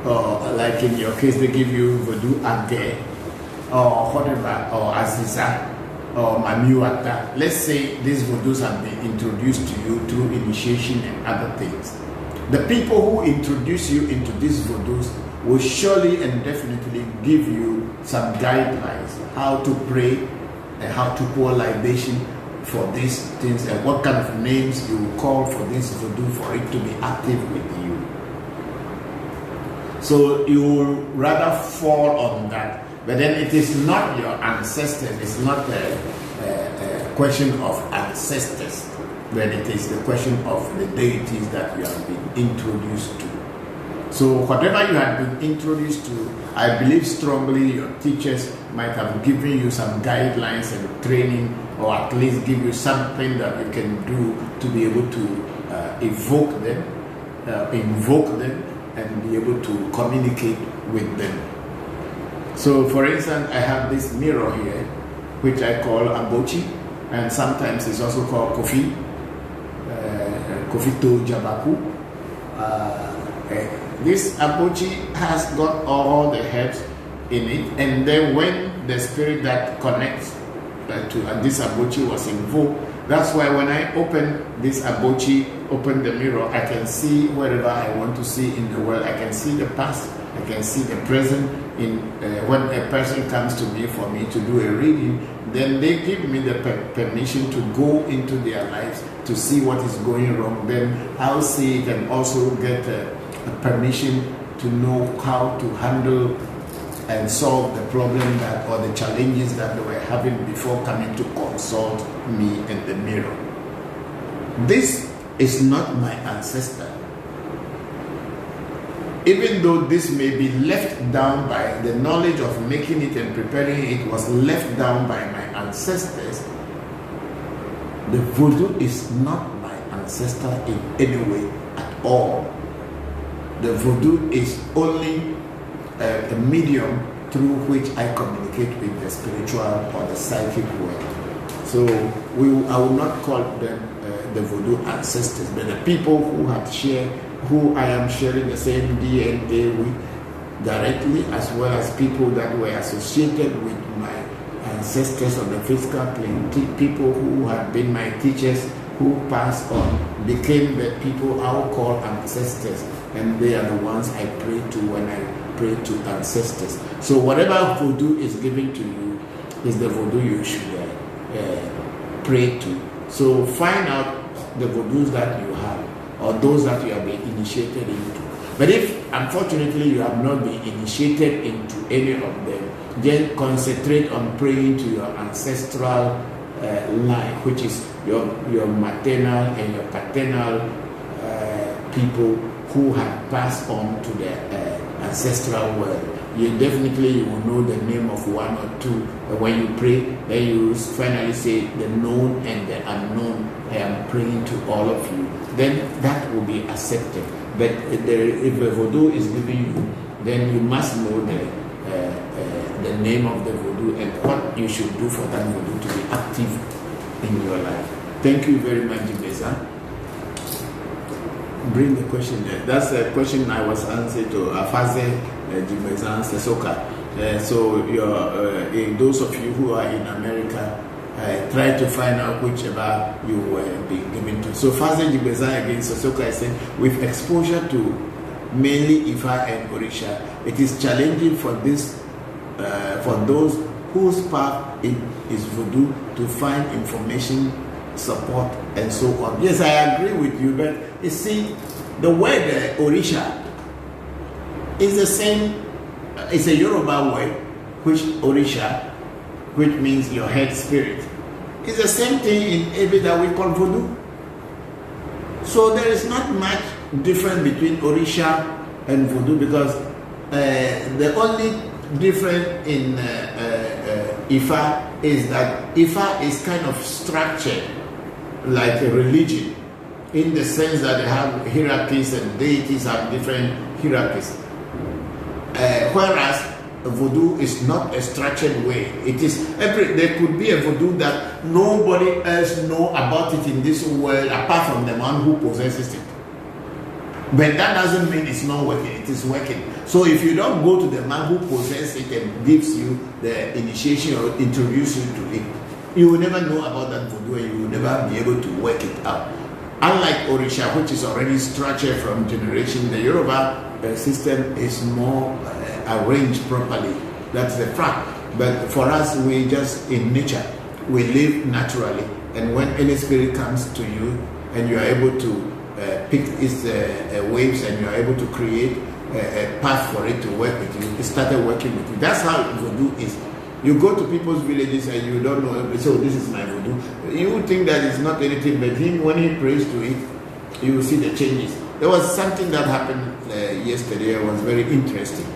or like in your case, they give you voodoo age, or whatever, or aziza, or mamiwata. Let's say these voodoos have been introduced to you through initiation and other things. The people who introduce you into these voodoos will surely and definitely give you some guidelines how to pray and how to pour libation for these things and what kind of names you will call for this voodoo for it to be active with you. So you will rather fall on that. But then it is not your ancestors, it's not a question of ancestors, but it is the question of the deities that you have been introduced to. So whatever you have been introduced to, I believe strongly your teachers might have given you some guidelines and training, or at least give you something that you can do to be able to invoke them, and be able to communicate with them. So, for instance, I have this mirror here, which I call Abochi, and sometimes it's also called Kofi, Kofito Jabaku. This Abochi has got all the herbs in it, and then when the spirit that connects to this Abochi was invoked, that's why when I open this Abochi, open the mirror, I can see whatever I want to see in the world. I can see the past, I can see the present. When a person comes to me for me to do a reading, then they give me the permission to go into their lives to see what is going wrong. Then I'll see it and also get a permission to know how to handle and solve the problem that, or the challenges that they were having before coming to consult me in the mirror. This is not my ancestor. Even though this may be left down by the knowledge of making it and preparing it was left down by my ancestors, the voodoo is not my ancestor in any way at all. The voodoo is only a medium through which I communicate with the spiritual or the psychic world. So I will not call them the voodoo ancestors, but the people who have shared, who I am sharing the same DNA with directly, as well as people that were associated with my ancestors on the physical plane, people who have been my teachers, who passed on, became the people I will call ancestors, and they are the ones I pray to when I pray to ancestors. So whatever voodoo is given to you is the voodoo you should pray to. So find out the voodoos that you have, or those that you have been initiated into. But if unfortunately you have not been initiated into any of them, then concentrate on praying to your ancestral line, which is your maternal and your paternal people who have passed on to the ancestral world. You definitely will know the name of one or two. When you pray, then you finally say the known and the unknown. I am praying to all of you. Then that will be accepted. But if the voodoo is giving you, then you must know the name of the voodoo and what you should do for that voodoo to be active in your life. Thank you very much, Jibeza. Bring the question there. That's a question I was answering to Afaze Jibeza Sesoka. So those of you who are in America, try to find out whichever you were being given to. So Faze Jibeza again, Sesoka is saying, with exposure to mainly Ifa and Orisha, it is challenging for those whose path is voodoo to find information, support, and so on. Yes, I agree with you, but you see, the word Orisha is the same. It's a Yoruba word, which Orisha, which means your head spirit. It's the same thing in Ebe that we call voodoo. So there is not much difference between Orisha and voodoo, because the only difference in Ifa is that Ifa is kind of structured like a religion, in the sense that they have hierarchies and deities have different hierarchies. Whereas voodoo is not a structured way. It is there could be a voodoo that nobody else know about it in this world apart from the man who possesses it. But that doesn't mean it's not working. It is working. So if you don't go to the man who possesses it and gives you the initiation or introduce you to it, you will never know about that voodoo and you will never be able to work it out. Unlike Orisha, which is already structured from generation, the Yoruba system is more arranged properly. That's the fact. But for us, we just in nature, we live naturally. And when any spirit comes to you and you are able to pick its waves and you are able to create a path for it to work with you, it started working with you. That's how voodoo is. You go to people's villages and you don't know, so this is my voodoo. You would think that it's not anything, but when he prays to it, you will see the changes. There was something that happened yesterday. It was very interesting.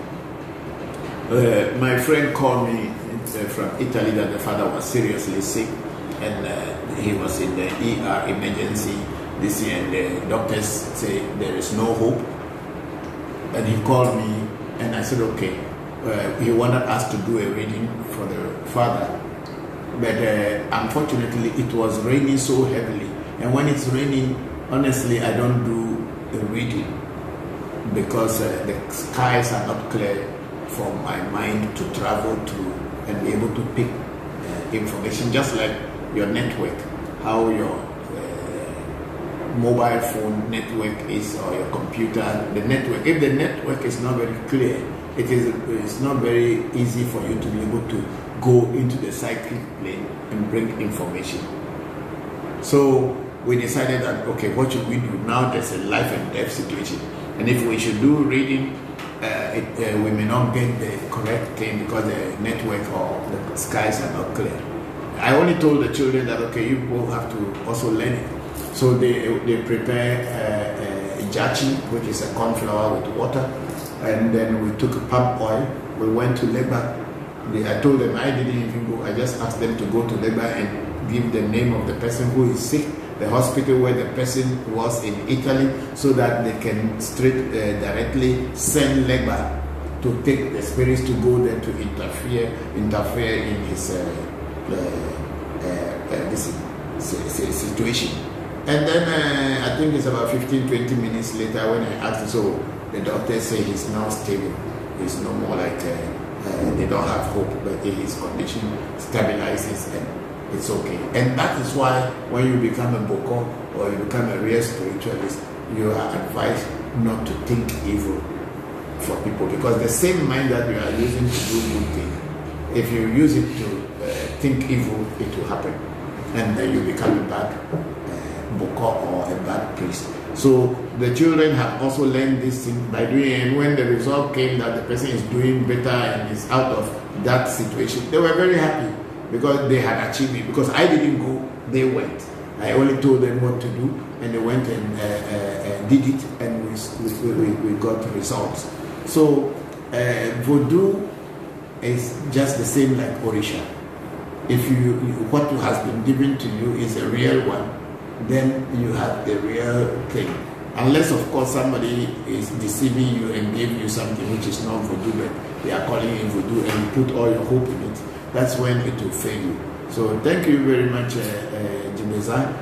My friend called me from Italy that the father was seriously sick and he was in the ER emergency this year, and the doctors say there is no hope. And he called me and I said, okay. He wanted us to do a reading for the father, but unfortunately it was raining so heavily, and when it's raining, honestly I don't do a reading because the skies are not clear for my mind to travel to and be able to pick information, just like your network, how your mobile phone network is, or your computer, the network. If the network is not very clear, it's not very easy for you to be able to go into the psychic plane and bring information. So we decided that, okay, what should we do? Now there's a life and death situation. And if we should do reading, we may not get the correct thing because the network or the skies are not clear. I only told the children that, okay, you will have to also learn it. So they prepare ijachi, which is a corn flour with water. And then we took palm oil. We went to Leba. I told them I didn't even go. I just asked them to go to Leba and give the name of the person who is sick, the hospital where the person was in Italy, so that they can directly send Leba to take the spirits to go there to interfere in his situation. And then I think it's about 15-20 minutes later when I asked, so the doctors say he's now stable. He's no more like, they don't have hope, but his condition stabilizes and it's okay. And that is why when you become a Boko or you become a real spiritualist, you are advised not to think evil for people, because the same mind that you are using to do good thing, if you use it to think evil, it will happen. And then you become a bad Boko or a bad priest. So the children have also learned this thing by doing it, and when the result came that the person is doing better and is out of that situation, they were very happy. because they had achieved it. Because I didn't go, they went. I only told them what to do, and they went and did it, and we got results. So voodoo is just the same like Orisha. If what has been given to you is a real one, then you have the real thing. Unless, of course, somebody is deceiving you and gave you something which is not voodoo, but they are calling it voodoo, and you put all your hope in it, that's when it will fail you. So thank you very much, Jibeza.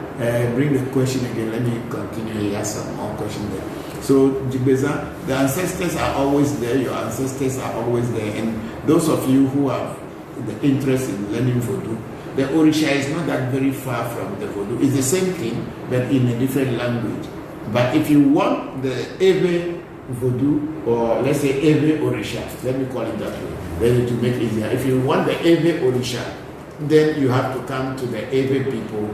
Bring the question again. Let me continue. He has some more question there. So Jibeza, the ancestors are always there. Your ancestors are always there. And those of you who have the interest in learning voodoo, the Orisha is not that very far from the voodoo. It's the same thing, but in a different language. But if you want the Eve voodoo, or let's say Eve Orisha, let me call it that way, then to make it easier. If you want the Eve Orisha, then you have to come to the Eve people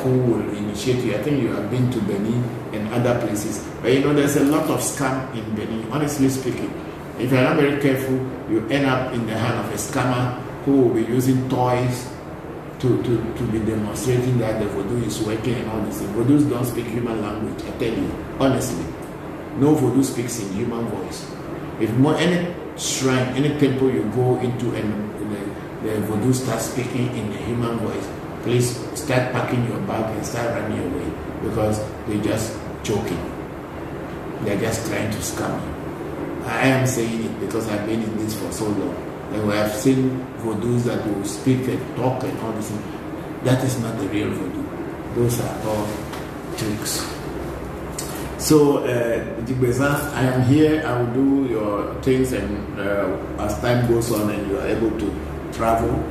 who will initiate you. I think you have been to Benin and other places. But you know, there's a lot of scam in Benin, honestly speaking. If you're not very careful, you end up in the hand of a scammer who will be using toys to be demonstrating that the voodoo is working and all this. Voodoos don't speak human language, I tell you, honestly. No voodoo speaks in human voice. If any shrine, any temple you go into and the voodoo starts speaking in a human voice, please start packing your bag and start running away, because they're just joking. They're just trying to scam you. I am saying it because I've been in this for so long. And we have seen voodoos that will speak and talk and all this. That is not the real voodoo. Those are all tricks. So, Jibeza, I am here. I will do your things, and as time goes on and you are able to travel,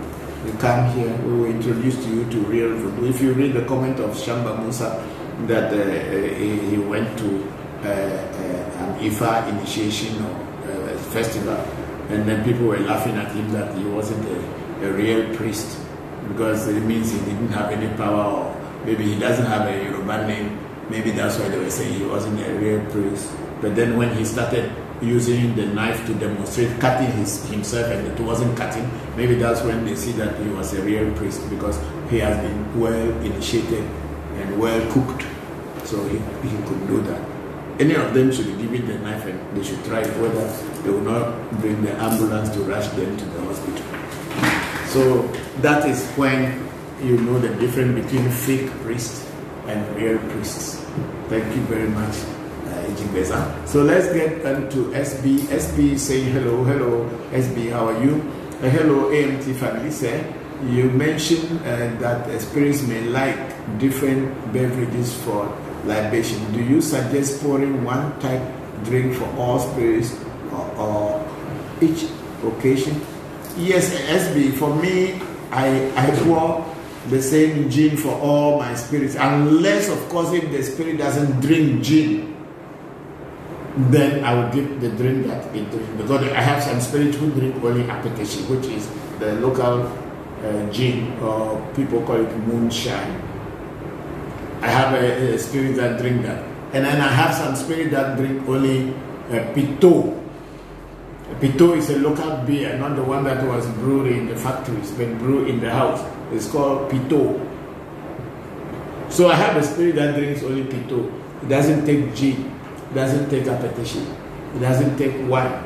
you come here, we will introduce to you to real voodoo. If you read the comment of Shamba Musa that he went to an Ifa initiation or festival, and then people were laughing at him that he wasn't a real priest, because it means he didn't have any power, or maybe he doesn't have a Yoruba name. Maybe that's why they were saying he wasn't a real priest. But then when he started using the knife to demonstrate cutting himself and it wasn't cutting, maybe that's when they see that he was a real priest, because he has been well initiated and well cooked, so he could do that. Any of them should be given the knife and they should try whether they will not bring the ambulance to rush them to the hospital. So that is when you know the difference between fake priests and real priests. Thank you very much, Jibeza. So let's get to SB. SB is saying hello. Hello, SB, how are you? Hello, AMT family. Sir, you mentioned that spirits may like different beverages for libation. Do you suggest pouring one type drink for all spirits or each occasion? Yes, SB, for me, I pour the same gin for all my spirits, unless, of course, if the spirit doesn't drink gin, then I will give the drink that it drinks. Because I have some spirits who drink only apetition, which is the local gin, or people call it moonshine. I have a spirit that drink that. And then I have some spirit that drink only Pito. Pito is a local beer, not the one that was brewed in the factories, but brewed in the house. It's called Pito. So I have a spirit that drinks only Pito. It doesn't take gin, it doesn't take appetition, it doesn't take wine.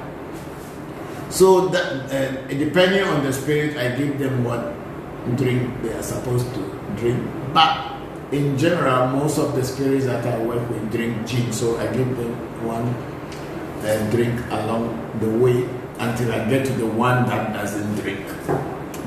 So that, depending on the spirit, I give them what drink they are supposed to drink. But in general, most of the spirits that I work with drink gin, so I give them one drink along the way until I get to the one that doesn't drink.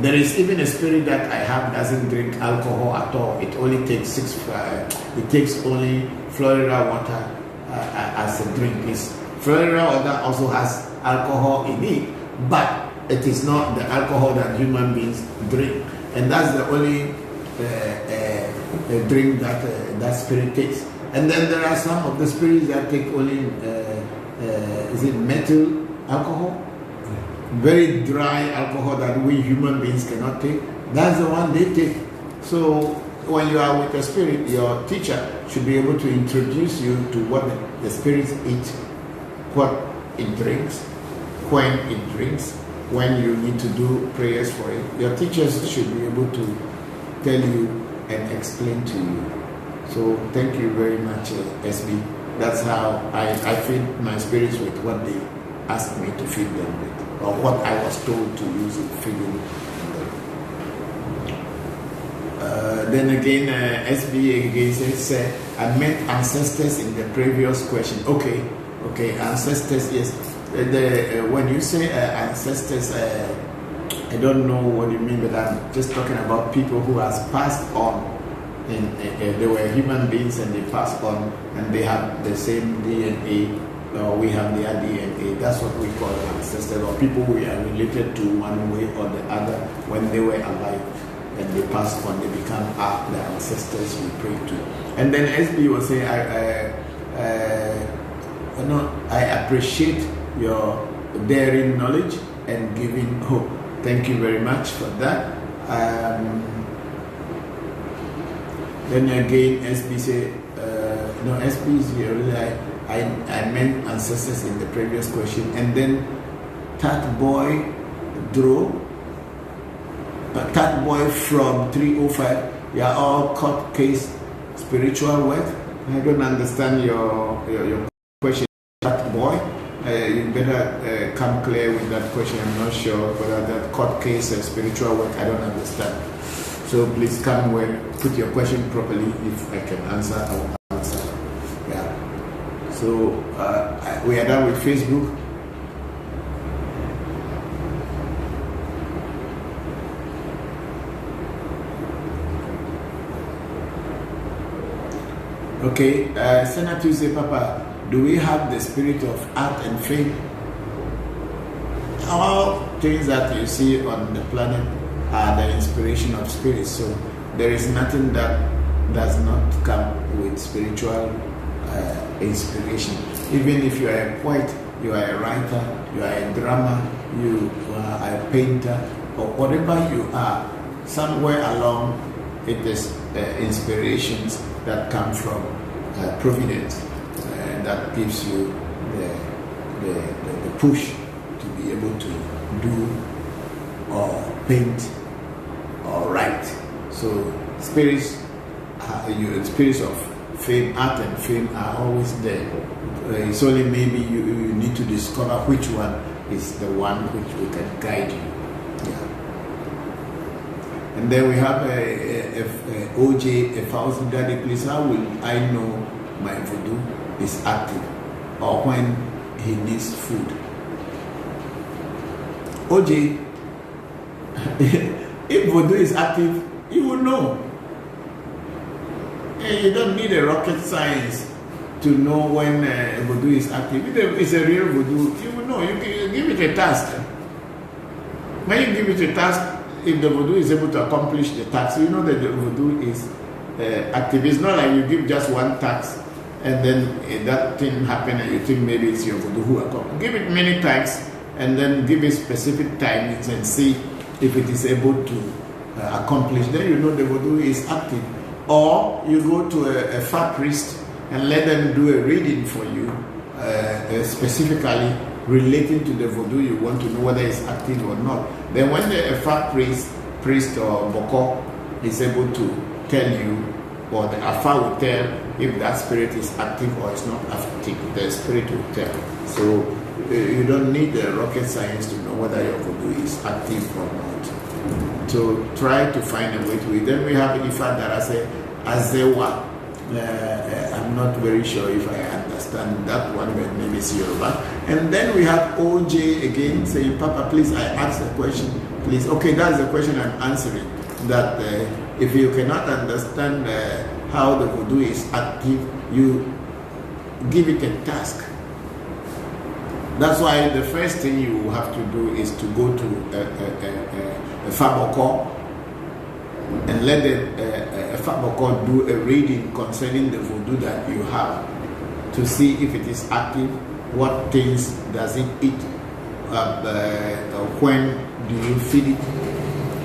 There is even a spirit that I have doesn't drink alcohol at all. It only takes it takes only Florida water as a drink. Florida water also has alcohol in it, but it is not the alcohol that human beings drink, and that's the only drink that that spirit takes. And then there are some of the spirits that take only is it methyl alcohol? Very dry alcohol that we human beings cannot take. That's the one they take. So when you are with a spirit, your teacher should be able to introduce you to what the spirits eat, what it drinks, when it drinks, when you need to do prayers for it. Your teachers should be able to tell you and explain to you. So thank you very much, SB. That's how I feed my spirits with what they asked me to feed them with, or what I was told to use in feeding them. Then again, SB again says, I meant ancestors in the previous question. Okay, ancestors, yes. When you say ancestors, I don't know what you mean, but I'm just talking about people who has passed on. They were human beings and they passed on, and they have the same DNA, or we have their DNA. That's what we call ancestors, or people we are related to one way or the other when they were alive. And they passed on, they become the ancestors we pray to. And then SB will say, I appreciate your daring knowledge and giving hope. Thank you very much for that. Then again, SB say, SB is really, I meant ancestors in the previous question. And then Tat Boy from 305, you are all court case spiritual work. I don't understand your question, Tat Boy. You better come clear with that question. I'm not sure whether that court case is spiritual work. I don't understand. So please come put your question properly. If I can answer, I will answer. Yeah. So we are done with Facebook. Okay, Senator Tuesday, Papa, do we have the spirit of art and fame? All things that you see on the planet are the inspiration of spirits. So there is nothing that does not come with spiritual inspiration. Even if you are a poet, you are a writer, you are a drummer, you are a painter, or whatever you are, somewhere along it is inspirations that come from providence that gives you the push to be able to do or paint or write. So spirits of fame, art and fame are always there. It's only maybe you need to discover which one is the one which will can guide you. And then we have OJ 1000 Daddy, please, how will I know my voodoo is active or when he needs food? OJ, if voodoo is active, you will know. You don't need a rocket science to know when voodoo is active. If it's a real voodoo, you will know. You give it a task. When you give it a task, if the voodoo is able to accomplish the task, you know that the voodoo is active. It's not like you give just one task and then that thing happen and you think maybe it's your voodoo who accomplished. Give it many tasks and then give it specific timings and see if it is able to accomplish. Then you know the voodoo is active. Or you go to a far priest and let them do a reading for you, specifically relating to the voodoo. You want to know whether it's active or not. Then when the Afa priest or Boko is able to tell you, or the Afa will tell if that spirit is active or it's not active, the spirit will tell. So you don't need the rocket science to know whether your voodoo is active or not. So try to find a way to it. Then we have Ifa Darase Azewa. I'm not very sure if I understand that one, but maybe it's Yoruba. And then we have OJ again saying, Papa, please, I asked a question, please. Okay, that's the question I'm answering. That if you cannot understand how the voodoo is active, you give it a task. That's why the first thing you have to do is to go to a Faboko and let the Faboko do a reading concerning the voodoo that you have to see if it is active, what things does it eat, when do you feed it.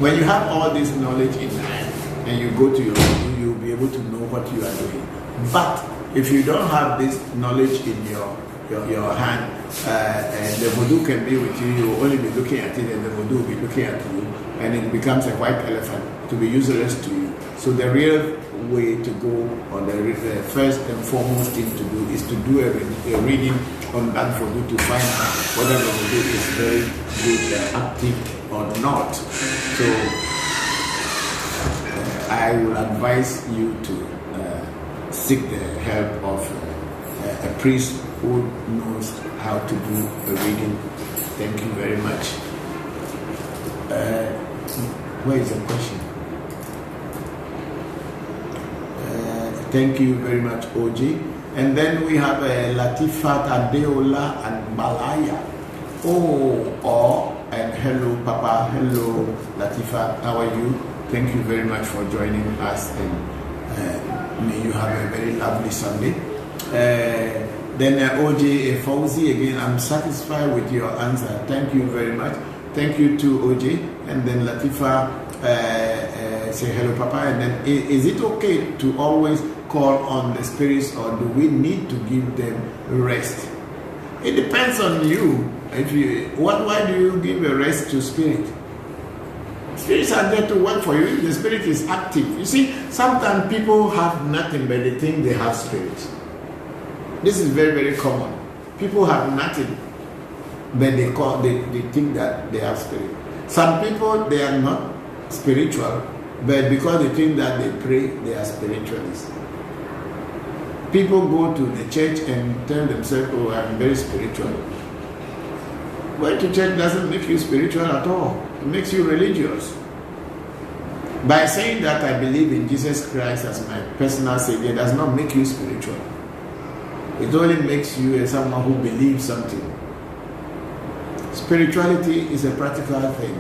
When you have all this knowledge in hand and you go to your voodoo, you'll be able to know what you are doing. But if you don't have this knowledge in your your hand, and the voodoo can be with you. You will only be looking at it, and the voodoo will be looking at you, and it becomes a white elephant to be useless to you. So the real way to go, or the first and foremost thing to do, is to do a reading on that voodoo to find out whether the voodoo is very good, active or not. So I will advise you to seek the help of a priest who knows how to do a reading. Thank you very much. Where is the question? Thank you very much, OG. And then we have Latifat Adeola and Malaya. And hello, Papa. Hello, Latifat. How are you? Thank you very much for joining us, and may you have a very lovely Sunday. Then OJ Fauzi, again, I'm satisfied with your answer. Thank you very much. Thank you to OJ. And then Latifa, say hello, Papa. And then, is it okay to always call on the spirits, or do we need to give them rest? It depends on you. Why do you give a rest to spirit? Spirits are there to work for you. The spirit is active. You see, sometimes people have nothing, but they think they have spirits. This is very, very common. People have nothing, but they think that they have spirit. Some people, they are not spiritual, but because they think that they pray, they are spiritualists. People go to the church and tell themselves, oh, I'm very spiritual. Going to church doesn't make you spiritual at all. It makes you religious. By saying that I believe in Jesus Christ as my personal Savior does not make you spiritual. It only makes you someone who believes something. Spirituality is a practical thing.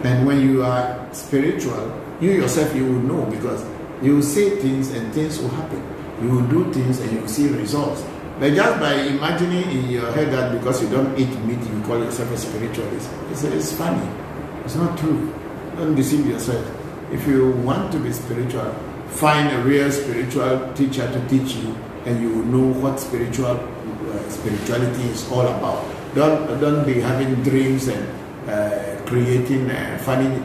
And when you are spiritual, you yourself, you will know, because you will say things and things will happen. You will do things and you will see results. But just by imagining in your head that because you don't eat meat, you call yourself a spiritualist, it's funny. It's not true. Don't deceive yourself. If you want to be spiritual, find a real spiritual teacher to teach you, and you will know what spirituality is all about. Don't be having dreams and creating funny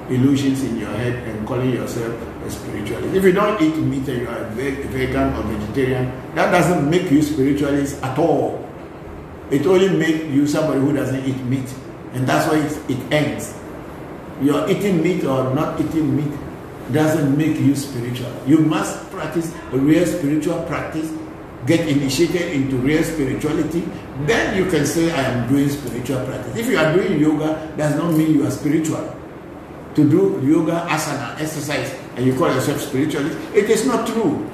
illusions in your head and calling yourself a spiritualist. If you don't eat meat and you are vegan or vegetarian, that doesn't make you spiritualist at all. It only makes you somebody who doesn't eat meat, and that's why it ends. You're eating meat or not eating meat doesn't make you spiritual. You must practice a real spiritual practice, get initiated into real spirituality, then you can say I am doing spiritual practice. If you are doing yoga, does not mean you are spiritual. To do yoga, asana, exercise, and you call yourself spiritualist, it is not true.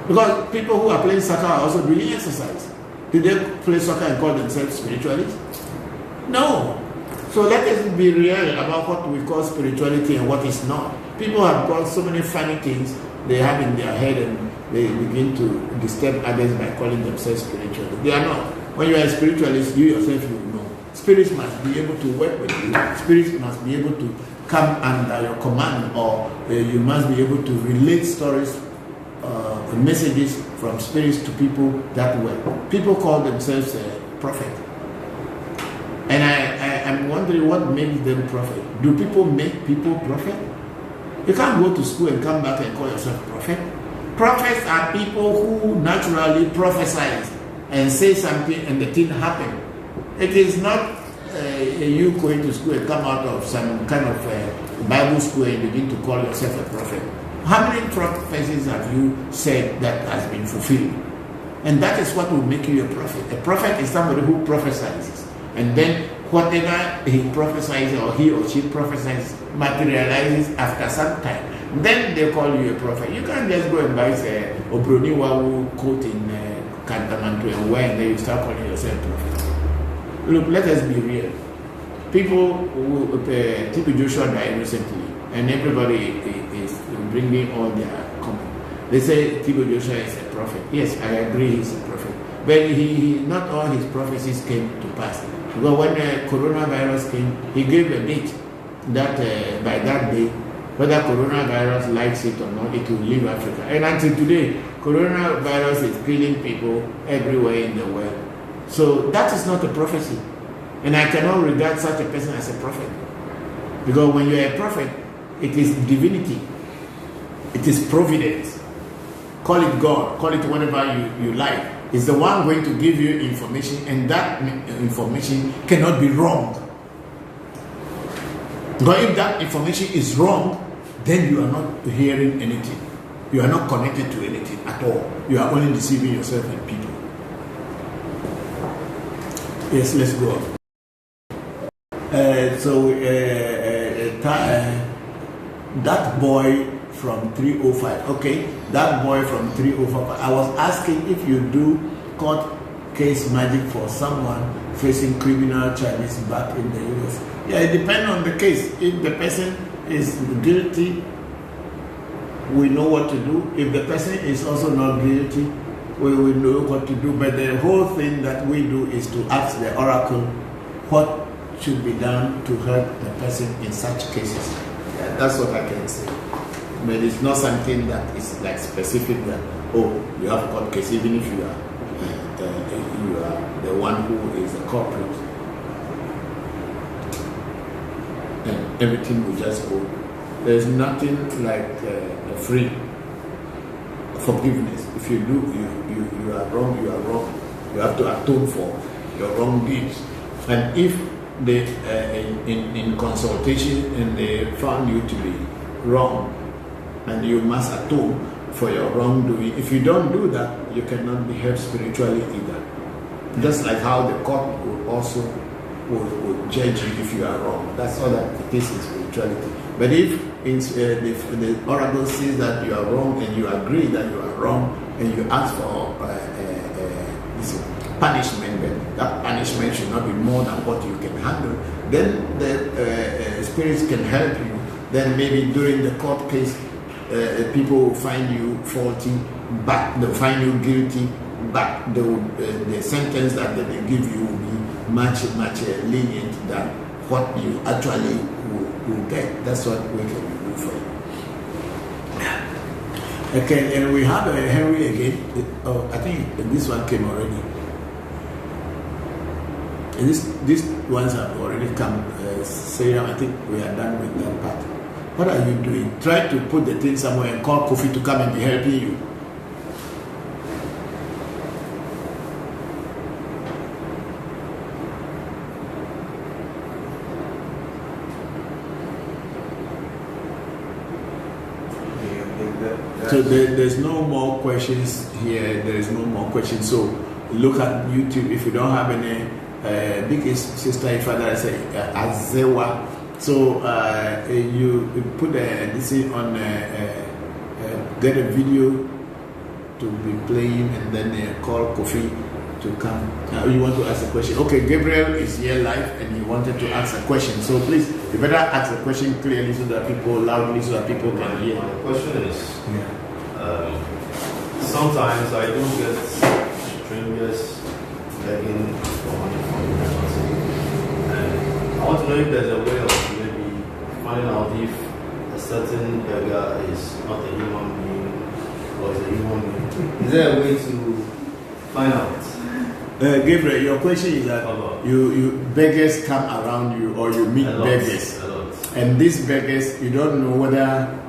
Because people who are playing soccer are also doing exercise. Do they play soccer and call themselves spiritualists? No. So let us be real about what we call spirituality and what is not. People have got so many funny things they have in their head, and they begin to disturb others by calling themselves spiritualists. They are not. When you are a spiritualist, you yourself will know. Spirits must be able to work with you. Spirits must be able to come under your command, or you must be able to relate stories, messages from spirits to people that way. People call themselves a prophet. And I'm wondering what makes them prophet. Do people make people prophet? You can't go to school and come back and call yourself prophet. Prophets are people who naturally prophesy and say something and the thing happen. It is not you going to school and come out of some kind of Bible school and begin to call yourself a prophet. How many prophecies have you said that has been fulfilled? And that is what will make you a prophet. A prophet is somebody who prophesies. And then whatever he prophesies or he or she prophesies materializes after some time. Then they call you a prophet. You can't just go and buy a Obroni Wawu coat in Kantamantu and wear, and then you start calling yourself a prophet. Look, let us be real. People who, T.B. Joshua died recently, and everybody is bringing all their comment. They say T.B. Joshua is a prophet. Yes, I agree he's a prophet. But not all his prophecies came to pass. Because when the coronavirus came, he gave a date that by that day, whether coronavirus likes it or not, it will leave Africa. And until today, coronavirus is killing people everywhere in the world. So that is not a prophecy. And I cannot regard such a person as a prophet. Because when you are a prophet, it is divinity. It is providence. Call it God, call it whatever you like. It's the one going to give you information, and that information cannot be wrong. Because if that information is wrong, then you are not hearing anything. You are not connected to anything at all. You are only deceiving yourself and people. Yes, let's go on. That boy from 305. Okay, that boy from 305. I was asking if you do court case magic for someone facing criminal charges back in the US. Yeah, it depends on the case. If the person is guilty, we know what to do. If the person is also not guilty, we will know what to do. But the whole thing that we do is to ask the oracle what should be done to help the person in such cases. Yeah, that's what I can say. But it's not something that is like specific that, oh, you have a court case, even if you are the one who is a culprit. And everything will just go. There's nothing like a free forgiveness. If you do, you are wrong, you are wrong. You have to atone for your wrong deeds. And if they, in consultation, and they found you to be wrong, and you must atone for your wrongdoing. If you don't do that, you cannot be helped spiritually either. Just like how the court will also will judge you if you are wrong. That's all that it is in spirituality. But if the oracle says that you are wrong and you agree that you are wrong and you ask for punishment, then that punishment should not be more than what you can handle, then the spirits can help you. Then maybe during the court case, people will find you faulty, but they'll find you guilty, but the sentence that they give you will be much lenient than what you actually will get. That's what we can do for you. Okay, and we have Henry again. Oh, I think this one came already. And these ones have already come. Sarah, I think we are done with that part. What are you doing? Try to put the thing somewhere and call Kofi to come and be helping you. So there's no more questions here. There is no more questions. So look at YouTube. If you don't have any, big sister, if I say Azewa. So you put this on, get a video to be playing, and then call Kofi to come. You want to ask a question? Okay, Gabriel is here live, and he wanted to ask a question. So please, you better ask the question clearly so that people loudly, so that people can hear. My question is, sometimes I do get strangers begging for money from me. And I want to know if there's a way of maybe finding out if a certain beggar is not a human being or is a human being. Is there a way to find out? Gabriel, your question is that you beggars come around you, or you meet beggars, and these beggars, you don't know whether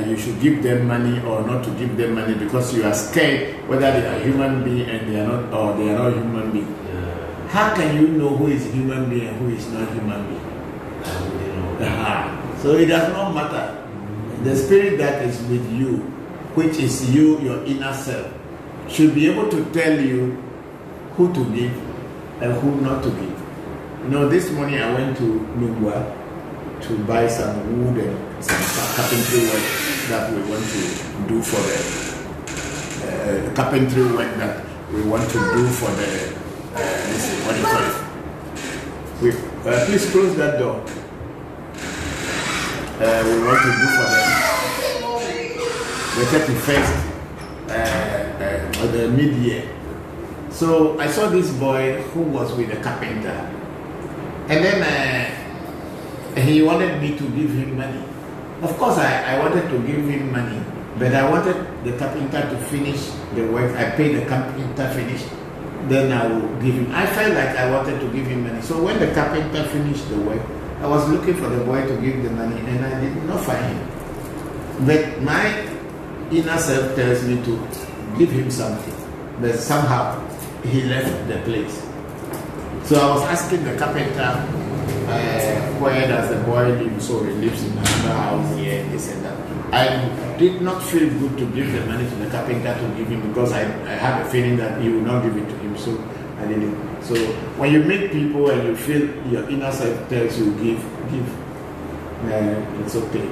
you should give them money or not to give them money because you are scared whether they are human being and they are not, or they are not human being. Yeah. How can you know who is human being and who is not human being? I really know. So it does not matter. The spirit that is with you, which is you, your inner self, should be able to tell you who to give and who not to give. You know, this morning I went to Nungwa to buy some wood and some carpentry work that we want to do for the carpentry work that we want to do for the what do you call it? Please close that door. We want to do for the 31st or the mid-year. So I saw this boy who was with a carpenter, and then he wanted me to give him money. Of course, I wanted to give him money, but I wanted the carpenter to finish the work. I paid the carpenter finish, then I will give him. I felt like I wanted to give him money. So when the carpenter finished the work, I was looking for the boy to give the money, and I did not find him. But my inner self tells me to give him something, but somehow he left the place. So I was asking the carpenter, where does the boy live? So he lives in another house here, this and that. I did not feel good to give the money to the carpenter to give him, because I have a feeling that he will not give it to him. So I didn't. So when you meet people and you feel your inner self tells you give, it's okay.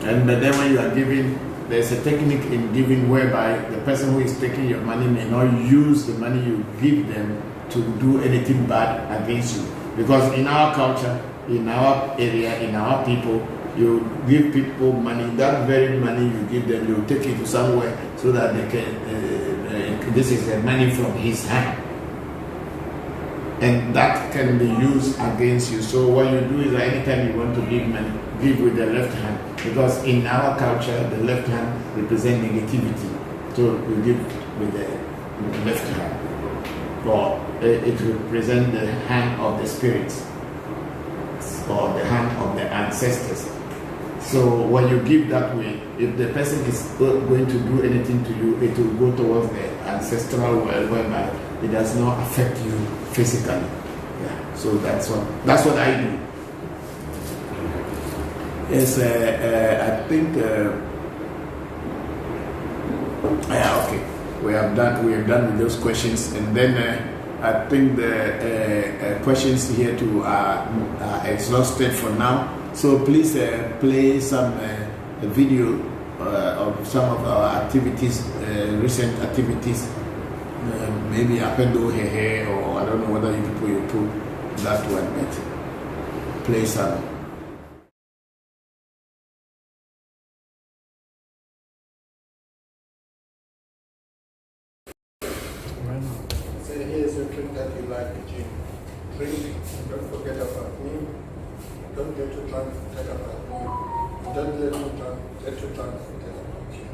And then when you are giving, there's a technique in giving whereby the person who is taking your money may not use the money you give them to do anything bad against you. Because in our culture, in our area, in our people, you give people money, that very money you give them, you take it to somewhere so that they can, this is the money from his hand. And that can be used against you. So what you do is that anytime you want to give money, give with the left hand. Because in our culture, the left hand represents negativity. So you give with the left hand. Or it represents the hand of the spirits, or the hand of the ancestors. So when you give that way, if the person is going to do anything to you, it will go towards the ancestral world, whereby it does not affect you physically. Yeah. So that's what I do. Yes, I think. Okay. We have done with those questions, and then I think the questions here too are exhausted for now. So please play some video of some of our activities, recent activities. Maybe Apendo Hehe, or I don't know whether you people you put that one, but play some. Here's a drink that you like, Jim. Drink, don't forget about me. Don't get too drunk, forget about me. Don't get too drunk, forget about you.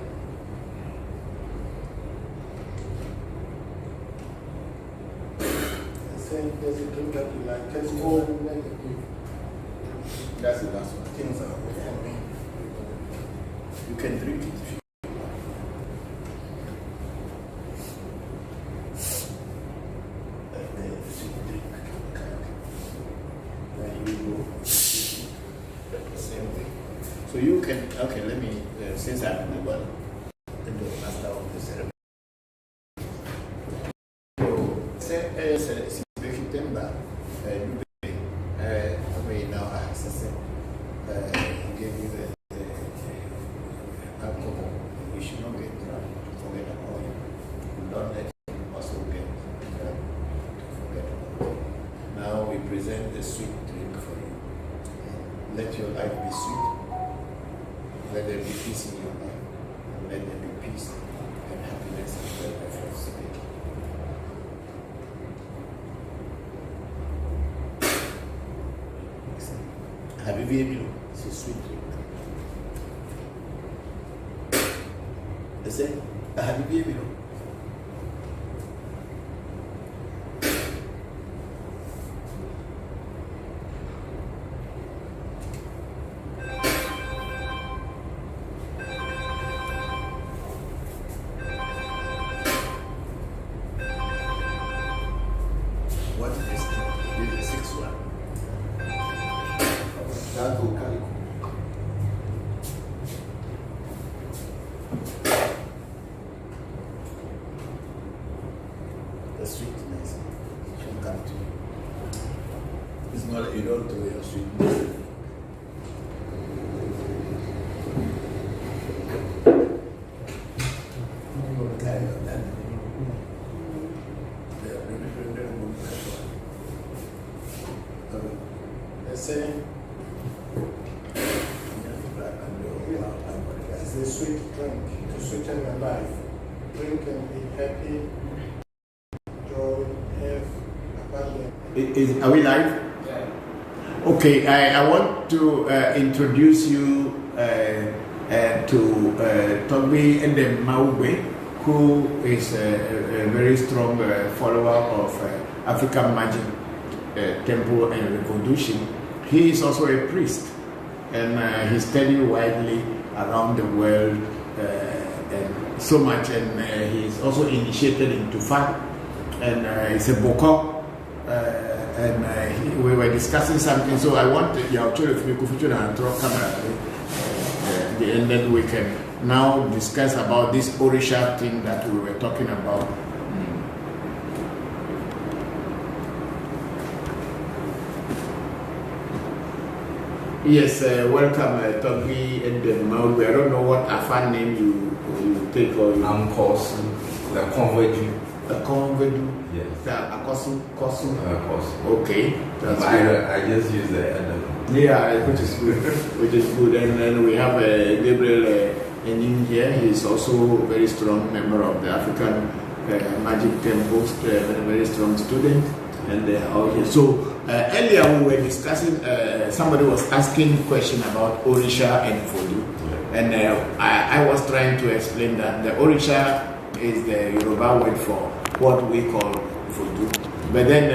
Say there's a drink that you like, just more negative. That's the last one. Things are away from me. You can drink it if you. So you can, okay, let me, since I'm the one, the master of the ceremony. So, it's making them back. Now I gave you the alcohol. You should not get drunk to forget about you. Don't let him also get drunk to forget about you. Now we present the sweet drink for you. Let your life be sweet. Let there be peace in your life. And let there be peace and happiness in your life of spirit. Have you been it's a sweet drink? They say, have you been What is this? This is the sixth one. That will carry. The sweetness should come to you. It's not that you don't do your sweetness. Say, it's a sweet drink to sweeten your life. Drink and be happy, joy, have abundance. Are we live? Yeah. Okay, I want to introduce you Togbi Endemaugbe, who is a very strong follower of African magic, temple and revolution. He is also a priest, and he studied widely around the world and so much, and he is also initiated into Tufa, and he's a Boko, and we were discussing something, so I want your children and throw camera, and then we can now discuss about this Orisha thing that we were talking about. Yes, welcome, Togbi and Maugbe. I don't know what Afan name you take or you. I'm Kosu, the Convedu. The Convedu? Yes. The Akosu? Kosu? Kosu. Okay. That's good. I just use the Adam. Yeah, which is good. Which is good. And then we have Gabriel in here. He is also a very strong member of the African Magic Temples, a very strong student. And they are all here. So earlier we were discussing, somebody was asking a question about Orisha and Voodoo. And I was trying to explain that the Orisha is the Yoruba word for what we call Voodoo. But then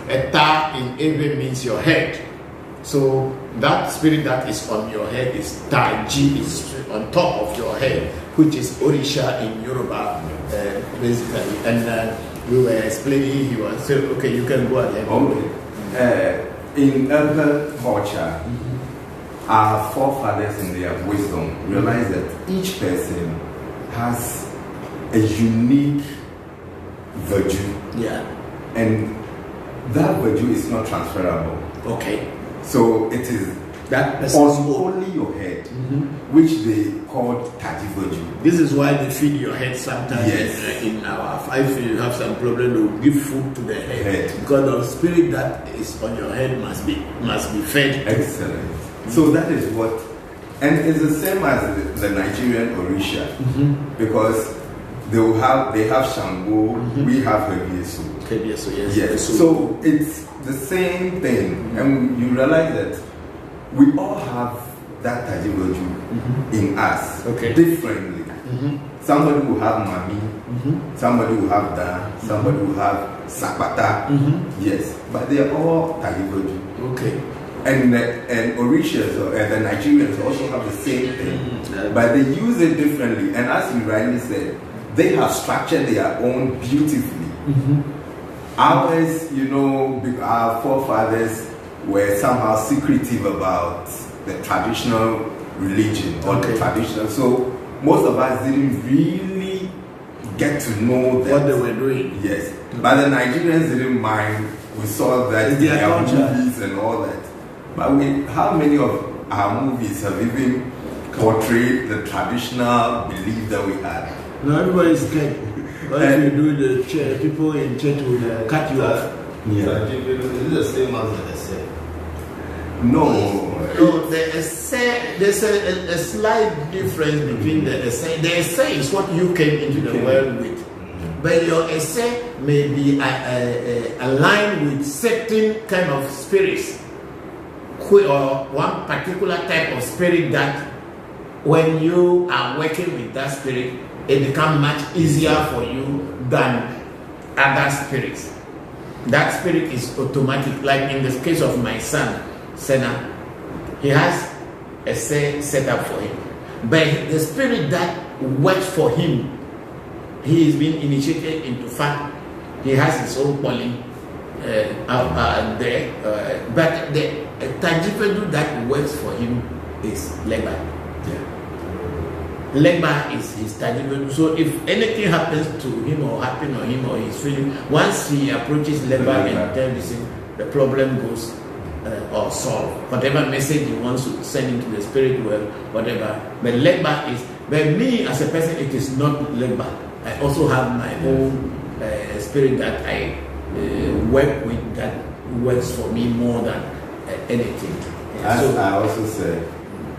a ta in Ewe means your head. So that spirit that is on your head is Taji, is on top of your head, which is Orisha in Yoruba, basically. And we were explaining, he was saying, okay, you can go ahead. Okay. In urban culture, our forefathers in their wisdom realized that each person has a unique virtue. Yeah. And that virtue is not transferable. Okay. So it is that on only your head, which they call Taji virtue. This is why they feed your head sometimes. Yes. In our, if you have some problem, they will give food to the head. Because the spirit that is on your head must be fed. Excellent. So that is what, and it's the same as the Nigerian Orisha, because they have Shango, we have Hebiesu. Yes. Yes. So it's the same thing, and you realize that we all have that Taji virtue in us, differently. Somebody will have Mami, somebody will have Da, somebody will have Sapata. Yes, but they are all Taji virtue. Okay. And Orishas and the Nigerians also have the same thing, but they use it differently. And as you rightly said, they have structured their own beautifully. Ours, our forefathers were somehow secretive about the traditional religion or the traditional. So most of us didn't really get to know that. What they were doing. Yes. But the Nigerians didn't mind. We saw that in their movies and all that. But how many of our movies have even portrayed the traditional belief that we had? No, everybody is scared. But if you do the church, people in church will cut you off. Is it the same as the essay? No. No, the essay, there's a slight difference between the essay. The essay is what you came into the world with. But your essay may be aligned with certain kind of spirits, or one particular type of spirit that when you are working with that spirit, it becomes much easier for you than other spirits. That spirit is automatic. Like in the case of my son, Senna, he has a set up for him. But the spirit that works for him, he is being initiated into fact. He has his own calling there. But the Tajipedu that works for him is Legba. Legba is his Tajipedu. So if anything happens to him or he's feeling, once he approaches Legba and tells him, the problem goes or solved. Whatever message he wants to send into the spirit world, whatever. But Legba is, but me as a person, it is not Legba. I also have my own spirit that I work with that works for me more than anything. As I also said,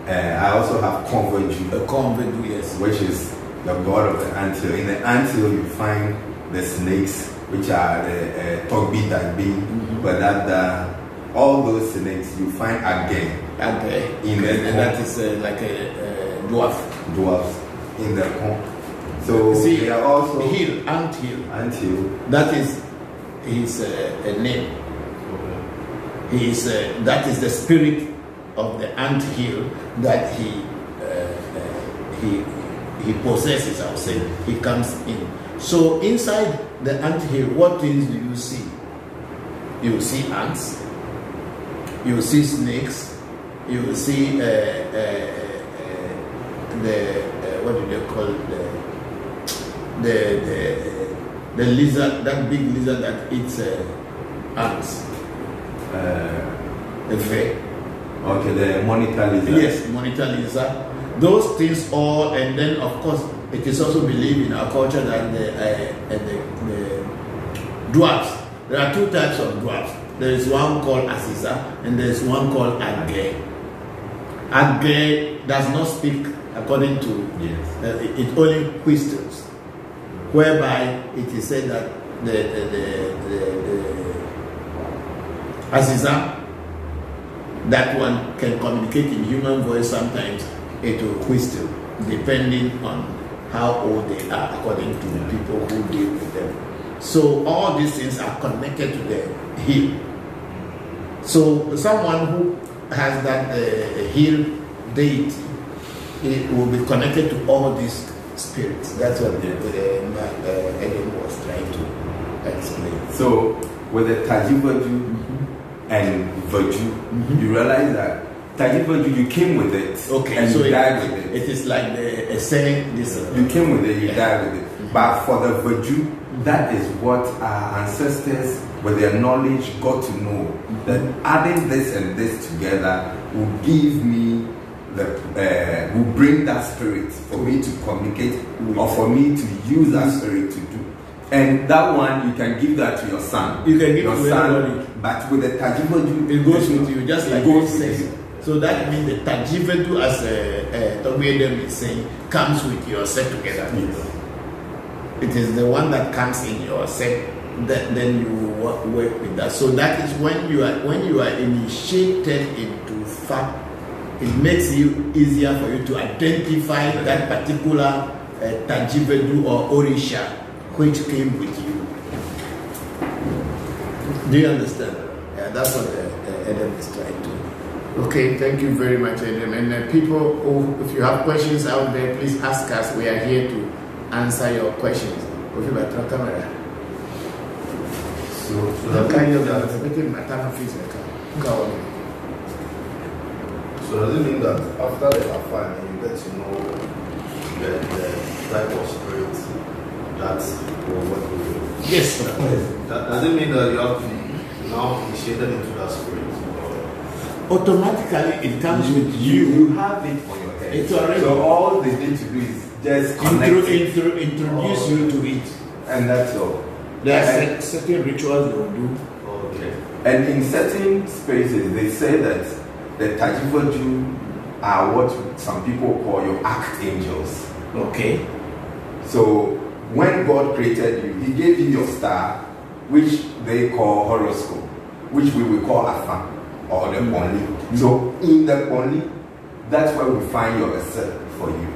I also have Convedu. A Convedu, yes. Which is the god of the anthill. In the anthill, you find the snakes, which are the Togbi Dagbi, Badada, all those snakes. You find again in the and that is like a dwarfs in the corn. So see, they are also ant hill. anthill. That is his a name. He is that is the spirit of the ant hill that he possesses. I would say he comes in. So inside the ant hill, what things do you see? You will see ants. You will see snakes. You will see what do they call the lizard, that big lizard that eats ants. The fay. Okay, the monitor lizard. Yes, monitor lizard. Those things all, and then of course it is also believed in our culture that the dwarfs. There are two types of dwarfs. There is one called Aziza and there is one called Agge. Agge does not speak according to it only questions, whereby it is said that the Aziza, that one can communicate in human voice. Sometimes it will question, depending on how old they are, according to the people who deal with them. So all these things are connected to the hill. So someone who has that hill deity, it will be connected to all these spirits. That's what Eden was trying to explain. So with the Tajivaju and Vaju, you realize that Tajivaju, you came with it, and so you died with it. It is like a saying this. You came with it, you died with it. But for the Vaju, that is what our ancestors, with their knowledge, got to know. That adding this and this together will give me will bring that spirit for me to communicate or for me to use that spirit to do. And that one, you can give that to your son. You can give your to son, anybody. but with the Tajivedu, It goes with you, just like goes it says. with you. So that means the Tajivedu, as Togwedem is saying, comes with your set together. It is the one that comes in your set, that then you work with that. So that is when you are initiated into fact, it makes it easier for you to identify that particular Tajivedu or Orisha which came with you. Do you understand? Yeah, that's what Adam is trying to. Okay, thank you very much, Adam. And people, if you have questions out there, please ask us. We are here to answer your questions. Camera. So does it mean that after the affair, you get to know the type of spirit that will work with you? Yes. Does it mean that you have to now initiated into that spirit? Automatically, it comes with you. You have it on your head. It's already. So all they need to do is just connect it. Introduce you to it. And that's all. There are certain rituals they will do. Okay. And in certain spaces, they say that the Tajivedu are what some people call your archangels. Okay. So when God created you, He gave you your star, which they call horoscope, which we will call Afa or the Ponli. So in the Ponli, that's where we find your essay for you.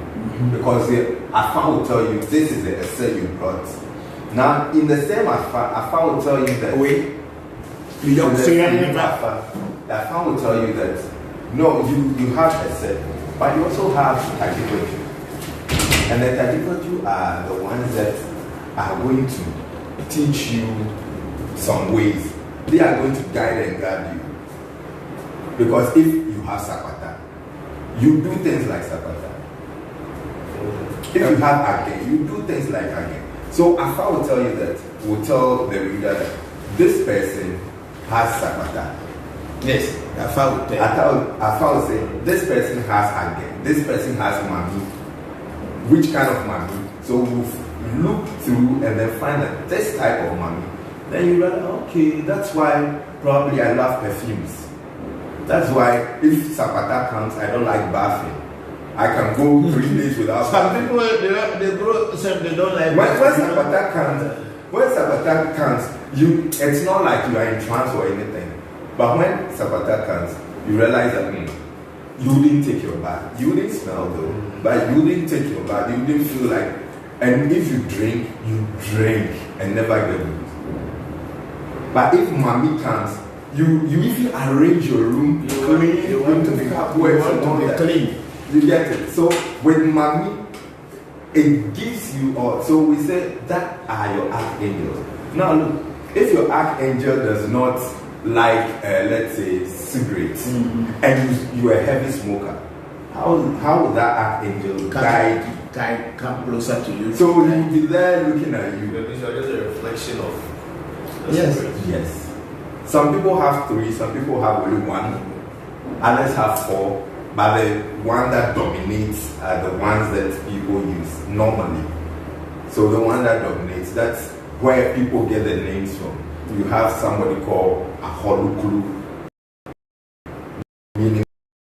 Because the Afa will tell you this is the essay you brought. Now, in the same Afa will tell you that. The Afa will tell you that no, you have essay, but you also have Tajivedu. And the Tajivedu are the ones that are going to teach you some ways. They are going to guide and guide you. Because if you have Sapata, you do things like Sapata. If you have Age, you do things like Age. So Afa will tell you that, will tell the reader that this person has Sapata. Yes, Afa will tell. Afa will say, this person has Age, this person has Mami. Which kind of Mami? So we'll look through and then find that this type of Mami. Then you realize, okay, that's why probably I love perfumes. That's why if Sapata comes, I don't like bathing. I can go 3 days without. Some people they grow, so they don't like. When Sabbath comes, it's not like you are in trance or anything. But when Sabbath comes, you realize that you didn't take your bath. You didn't smell though, but you didn't take your bath. You didn't feel like. And if you drink and never get good. But if mommy comes, you if you arrange your room clean, you want to be clean. You get it. So with mommy, it gives you all. So we say that are your archangels. Now look, if your archangel does not like, let's say, cigarettes, and you are a heavy smoker, how will that archangel guide come closer to you? So he will be there looking at you. Maybe you're just a reflection of the Yes, spirit. yes. Some people have 3, some people have only 1, others have 4, but the one that dominates are the ones that people use normally. So the one that dominates, that's where people get the names from. You have somebody called Aholukulu, meaning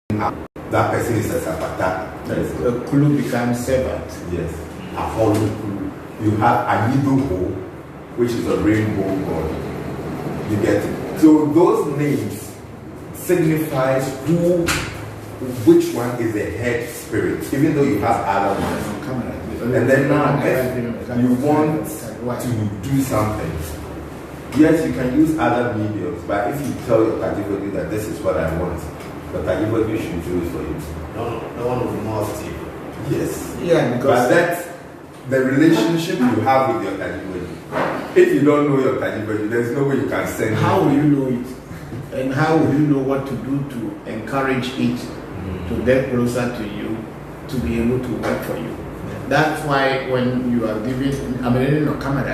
that person is a Zapata. A Kulu becomes servant. Yes, Aholukulu. You have Anidoho, which is a rainbow god. You get it? So those names signifies which one is the head spirit, even though you have other ones. And then now, if you want to do something, yes, you can use other mediums, but if you tell your Tajibodi that this is what I want, the Tajibodi should do it for you. No one will be more active. Yes. Yeah, because But that's the relationship you have with your Tajibodi. If you don't know your Tajibodi, there's no way you can send how it. will you know it? And how will you know what to do to encourage it to get closer to you, to be able to work for you? That's why when you are giving, I mean, no camera,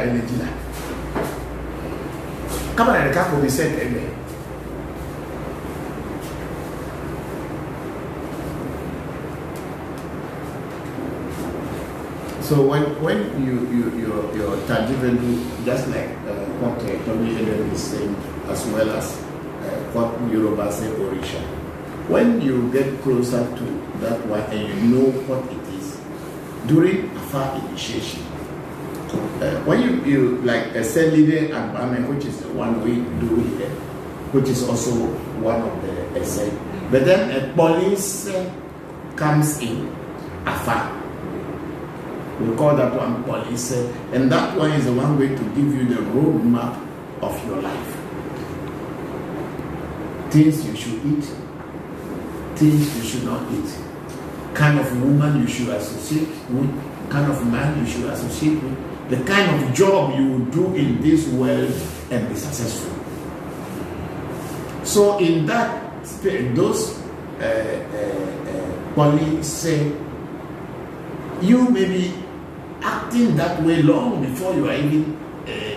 camera, the cap will be set anyway. So when your tangible, just like what Tommy Eden is saying, as well as what Yoruba say Orisha, when you get closer to that one and you know what it is, during Afa initiation, when you like a cell leader and Bame, which is the one we do here, which is also one of the essay, but then a police comes in Afa. We call that one police, and that one is the one way to give you the roadmap of your life. Things you should eat, things you should not eat, kind of woman you should associate with, kind of man you should associate with, the kind of job you will do in this world and be successful. So in that spirit, those police you may be acting that way long before you are even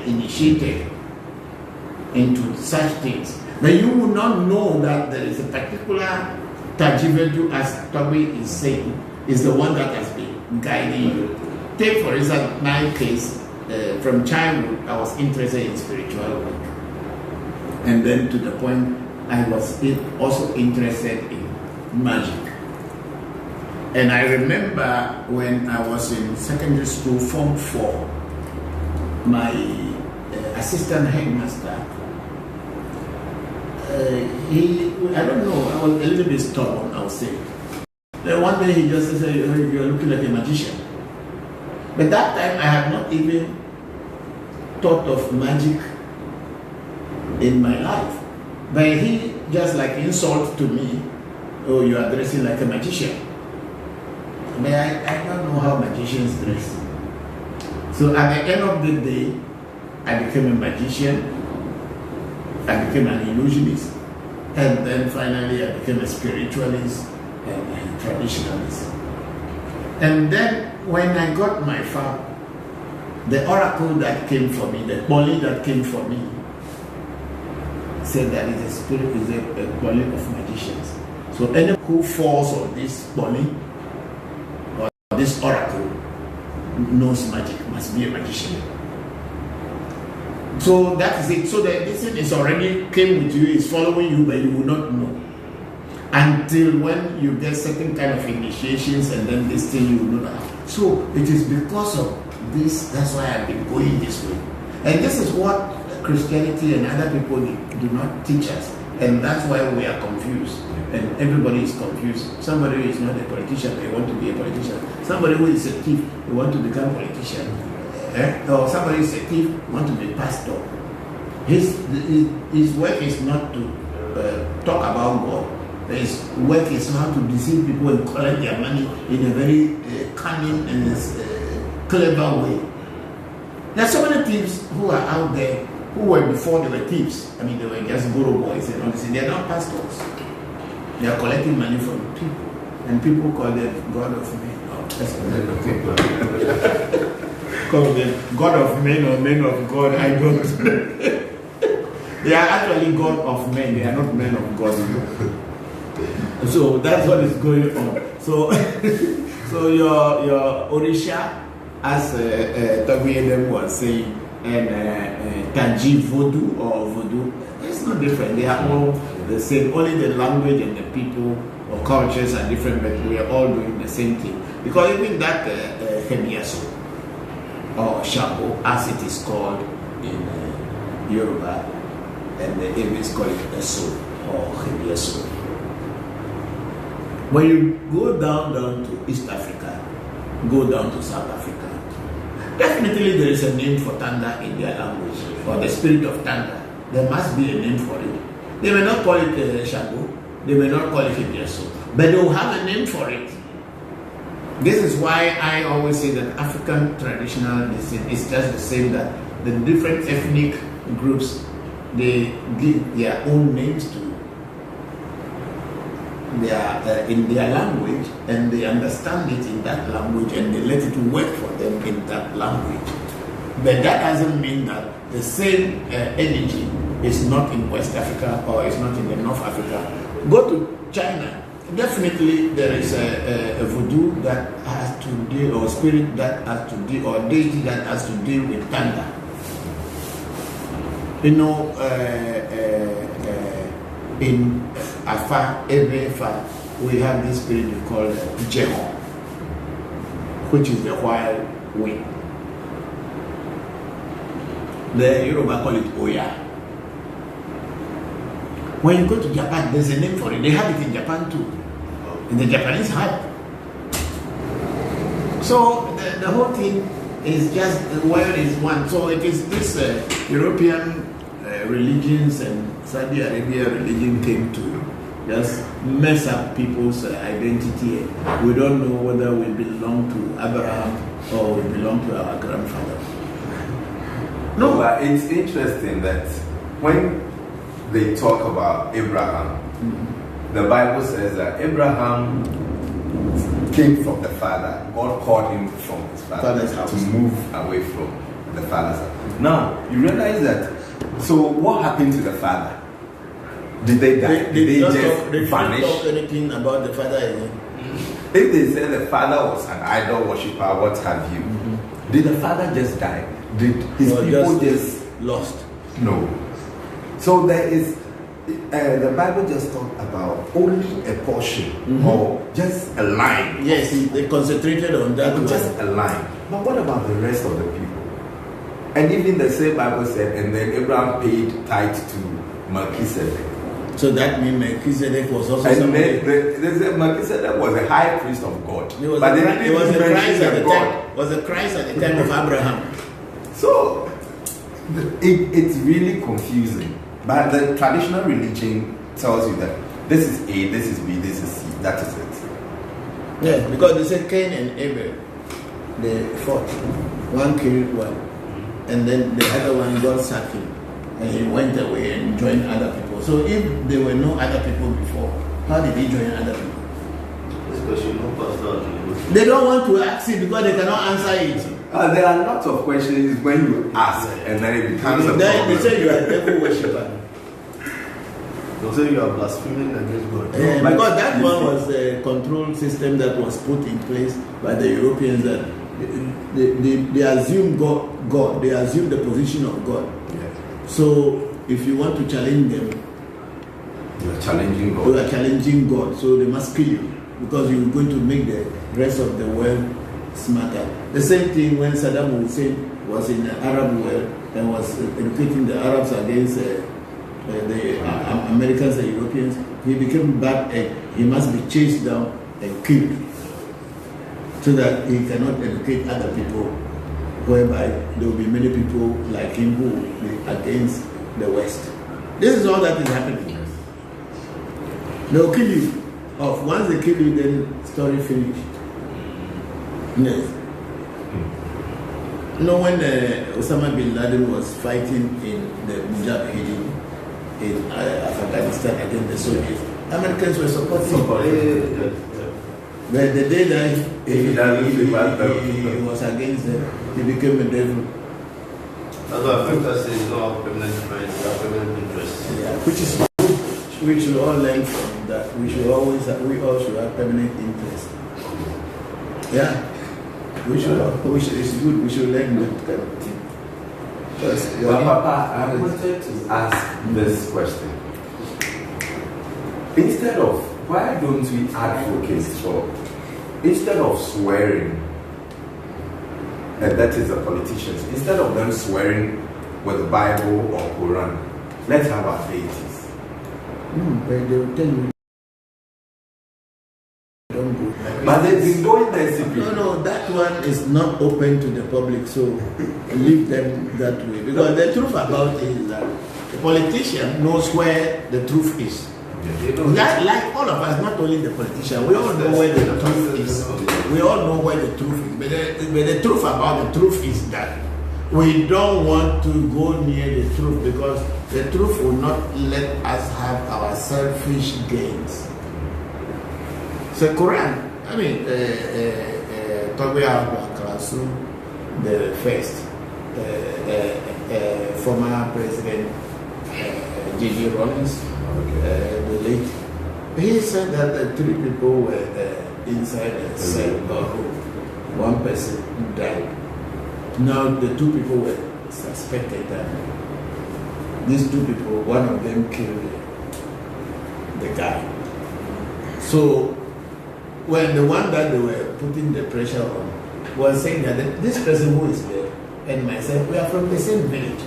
initiated into such things. But you will not know that there is a particular Tajivedu, as Toby is saying, is the one that has been guiding you. Take for instance my case, from childhood I was interested in spiritual work. And then to the point I was also interested in magic. And I remember when I was in secondary school, Form 4, my assistant headmaster, I don't know, I was a little bit stubborn, I would say. Then one day he just said, "You're looking like a magician." But that time I had not even thought of magic in my life. But he just like insult to me, "Oh, you are dressing like a magician." But I don't know how magicians dress. So at the end of the day, I became a magician, I became an illusionist, and then finally I became a spiritualist and a traditionalist. And then when I got my farm, the oracle that came for me, the Poli that came for me, said that it's a spirit, is a Poli of magicians. So anyone who falls on this Poli, this oracle, knows magic, must be a magician. So that is it. So this thing is already came with you, is following you, but you will not know. until when you get certain kind of initiations, and then this thing you know that. So it is because of this, that's why I've been going this way. And this is what Christianity and other people do not teach us. And that's why we are confused. And everybody is confused. Somebody who is not a politician, they want to be a politician. Somebody who is a thief, they want to become a politician. Or somebody is a thief, want to be pastor. His work is not to talk about God. His work is how to deceive people and collect their money in a very cunning and clever way. There are so many thieves who are out there who were before they were thieves. I mean, they were just guru boys and all this. They are not pastors. They are collecting money from people, and people call them God of men. Oh, that's call them God of men or men of God. I don't. They are actually God of men. They are not men of God. So that's what is going on. So, so your Orisha, as Taguyedem was saying, and Taji Voodoo or Voodoo, it's not different. They are all the same. Only the language and the people or cultures are different, but we are all doing the same thing. Because even that Hemiaso or Shambo, as it is called in Yoruba, and the English call it Eso or Hemiaso. When you go down to East Africa, go down to South Africa, definitely there is a name for thunder in their language, or the spirit of thunder. There must be a name for it. They may not call it Shango, they may not call it Hemiaso, but they will have a name for it. This is why I always say that African traditional medicine is just the same, that the different ethnic groups, they give their own names to in their language, and they understand it in that language, and they let it work for them in that language. But that doesn't mean that the same energy is not in West Africa or is not in the North Africa. Go to China. Definitely there is a voodoo that has to deal, or spirit that has to deal, or deity that has to deal with thunder. You know, in Afar, Ebefa, we have this spirit we call Jehon, which is the wild wind. The Yoruba call it Oya. When you go to Japan, there's a name for it. They have it in Japan too. And the Japanese have. So the whole thing is just the world is one. So it is this European religions and Saudi Arabia religion came to just mess up people's identity. We don't know whether we belong to Abraham or we belong to our grandfather. No, but it's interesting that when they talk about Abraham, the Bible says that Abraham came from the father. God called him from his father's house to move away from the father's house. Now, you realize that, so what happened to the father? Did they die? Did they just vanish? They didn't talk anything about the father again. If they say the father was an idol worshiper, what have you, did the father just die? Did his people just lost? No. So there is, the Bible just talked about only a portion or just a line. Yes, they concentrated on that. Just a line. But what about the rest of the people? And even the same Bible said, and then Abraham paid tithe to Melchizedek. So that means Melchizedek was also and somebody. They said Melchizedek was a high priest of God. It was but a Christ at the time. Was a Christ at the time of Abraham. So it's really confusing. But the traditional religion tells you that this is A, this is B, this is C. That is it. Yeah, because they said Cain and Abel, they fought. One killed one, and then the other one got sacked him, and he went away and joined other people. So if there were no other people before, how did he join other people? Especially no pastor. They don't want to ask it because they cannot answer it. There are lots of questions when you ask, and then it becomes a problem. They say you are a devil worshipper. They'll say you are blaspheming against God. Because that one was a control system that was put in place by the Europeans, that they assume God, they assume the position of God. Yes. So if you want to challenge them, You are challenging You God. are challenging God, so they must kill you because you're going to make the rest of the world smarter. The same thing when Saddam Hussein was in the Arab world and was educating the Arabs against the Americans and Europeans. He became bad egg. He must be chased down and killed so that he cannot educate other people, whereby there will be many people like him who will be against the West. This is all that is happening. They will kill you off. Once they kill you, then story finished. Yes. You know, when Osama bin Laden was fighting in the Mujahideen in Afghanistan against the Soviets, Americans were supporting. But the day that he was against them, he became a devil. That's why Africa says no have permanent friends, we have permanent interests. Yeah, which is good. We should all learn from that. We all should have permanent interest. Yeah, it's good. We should learn that kind of thing. Well, Papa, I wanted to ask this question. Instead of, why don't we advocate for, instead of swearing, and that is the politicians, instead of them swearing with the Bible or Quran, let's have our deities. But they will tell you. Don't go. But they've been going there secretly. No, that one is not open to the public, so leave them that way. Because the truth about it is that the politician knows where the truth is. Like all of us, not only the politician, we all know where the truth is. We all know where the truth is. But the truth about the truth is that we don't want to go near the truth because the truth will not let us have our selfish gains. So Quran, I mean, Toby Al-Qasim, the first former president, J.J. Rollins, the late, he said that the 3 people were inside a cell or room. 1 person died. Now the 2 people were suspected that these 2 people, one of them killed the guy. So when the one that they were putting the pressure on was saying that this person who is there and myself, we are from the same village.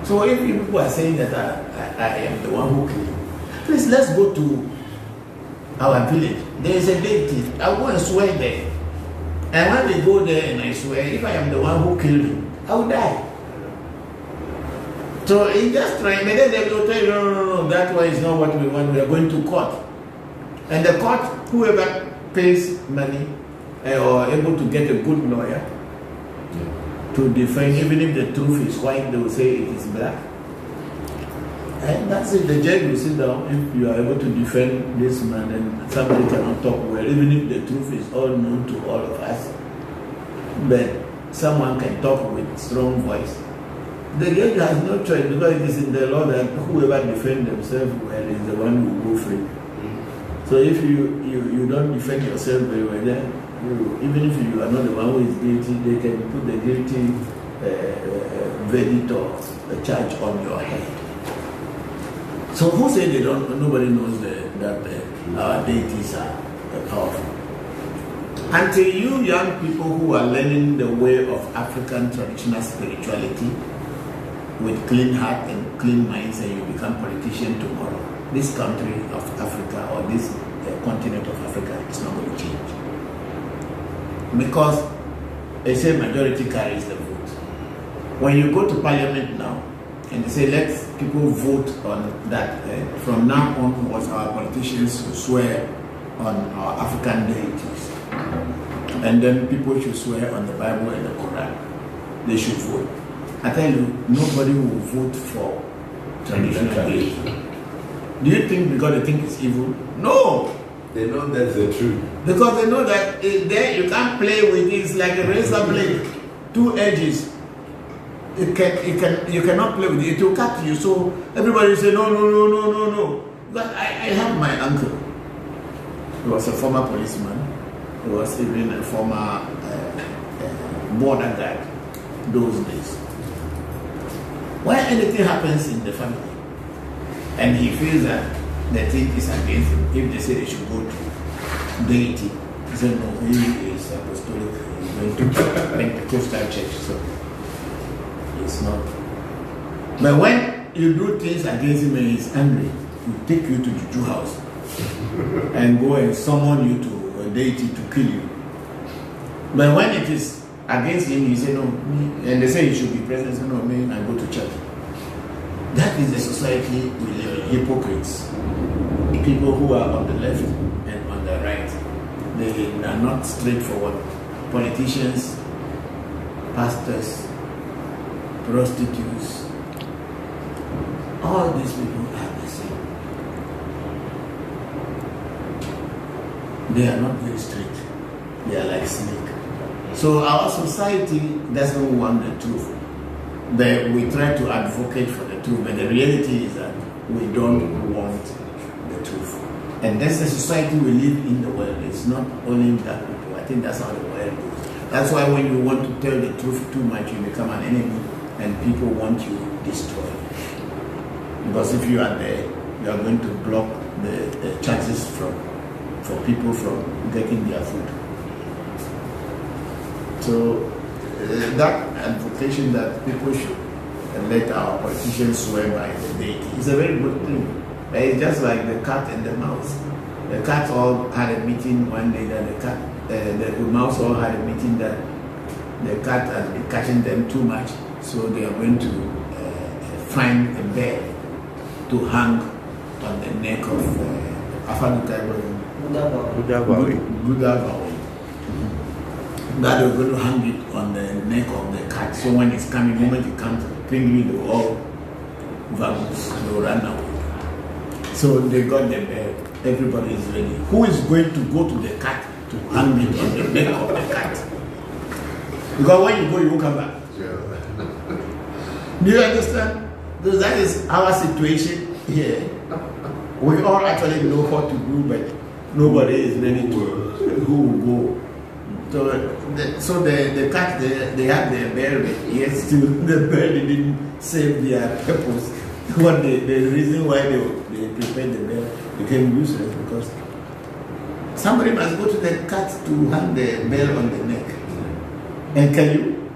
So if people are saying that I am the one who killed, please let's go to our village. There is a deity. I will go and swear there. And when we go there and I swear, if I am the one who killed him, I will die. So he just trying, and then they will tell you, no, that one is not what we want. We are going to court. And the court, whoever pays money or able to get a good lawyer to defend, even if the truth is white, they will say it is black. And that's it. The judge will sit down. If you are able to defend this man, and somebody cannot talk well, even if the truth is all known to all of us, but someone can talk with strong voice. The judge has no choice because it is in the law that whoever defends themselves well is the one who will go free. So if you don't defend yourself very well, then even if you are not the one who is guilty, they can put the guilty verdict or a charge on your head. So who said they don't? Nobody knows that our deities are powerful. Until you young people who are learning the way of African traditional spirituality with clean heart and clean minds, and you become politician tomorrow, this country of Africa or this continent of Africa is not going to change. Because they say majority carries the vote. When you go to parliament now and they say let people vote on that, from now on was our politicians who swear on our African deities. And then people should swear on the Bible and the Quran. They should vote. I tell you, nobody will vote for traditional deities. Do you think because they think it's evil? No! They know that's the truth. Because they know that there you can't play with it. It's like a razor blade, 2 edges. You cannot play with it. It will cut you. So everybody say no. But I have my uncle. He was a former policeman. He was even a former border guard those days. When anything happens in the family, and he feels that the thing is against him. If they say they should go to deity, he said no, he is apostolic, he's going to Pentecostal church, so it's not. But when you do things against him and he's angry, he will take you to the Jew house and go and summon you to a deity to kill you. But when it is against him, he say no, me, and they say he should be present, say no, me, I go to church. That is the society we live in, hypocrites. People who are on the left and on the right, they are not straightforward. Politicians, pastors, prostitutes, all these people are the same. They are not very straight. They are like snake. So our society doesn't want the truth. We try to advocate for the truth, but the reality is that we don't want the truth. And that's the society we live in the world. It's not only black people. I think that's how the world goes. That's why when you want to tell the truth too much, you become an enemy and people want you destroyed. Because if you are there, you are going to block the chances for people from getting their food. So that advocation that people should let our politicians swear by the deity is a very good thing. It's just like the cat and the mouse. The cat all had a meeting one day that the mouse all had a meeting that the cat has been catching them too much, so they are going to find a bear to hang on the neck of Buddha. That they're going to hang it on the neck of the cat. So when it's coming, the moment it comes, penguin will all vamoose, they'll run away. So they got the bear. Everybody is ready. Who is going to go to the cat to hang it on the neck of the cat? Because when you go, you won't come back. Do you understand? So that is our situation here. We all actually know what to do, but nobody is ready to who will go. So the cat, they had their bear, but yet still the bear didn't serve their purpose. What the reason why they prepared the bear became useless, because somebody must go to the cat to hang the bear on the neck. And can you?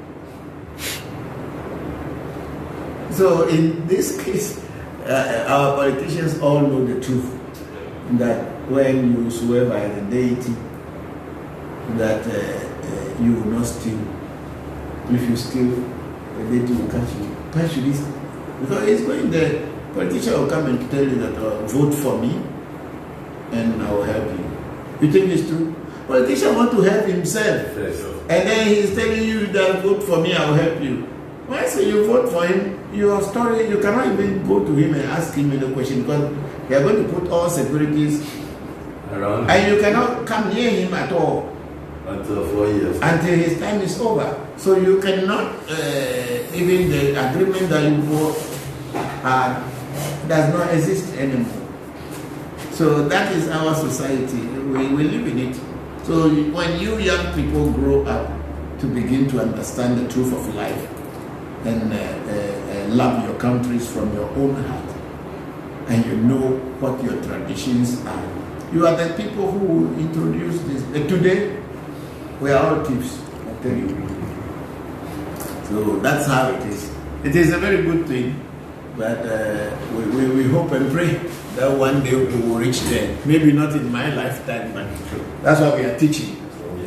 So in this case, our politicians all know the truth, that when you swear by the deity, that you will not steal. If you steal, the deity will catch you. Why should he steal? Because it's going, the politician will come and tell you that vote for me and I will help you. You think it's true? Politician want to help himself. And then he's telling you that vote for me, I will help you. Why say you vote for him? Your story, you cannot even go to him and ask him any question, because they are going to put all securities around, and you cannot come near him at all until 4 years. Until his time is over. So you cannot, even the agreement that you vote does not exist anymore. So that is our society. We live in it. So when you young people grow up to begin to understand the truth of life and love your countries from your own heart, and you know what your traditions are, you are the people who will introduce this. Today, we are all thieves, I tell you. So that's how it is. It is a very good thing, but we hope and pray that one day we will reach there. Maybe not in my lifetime, but that's why we are teaching,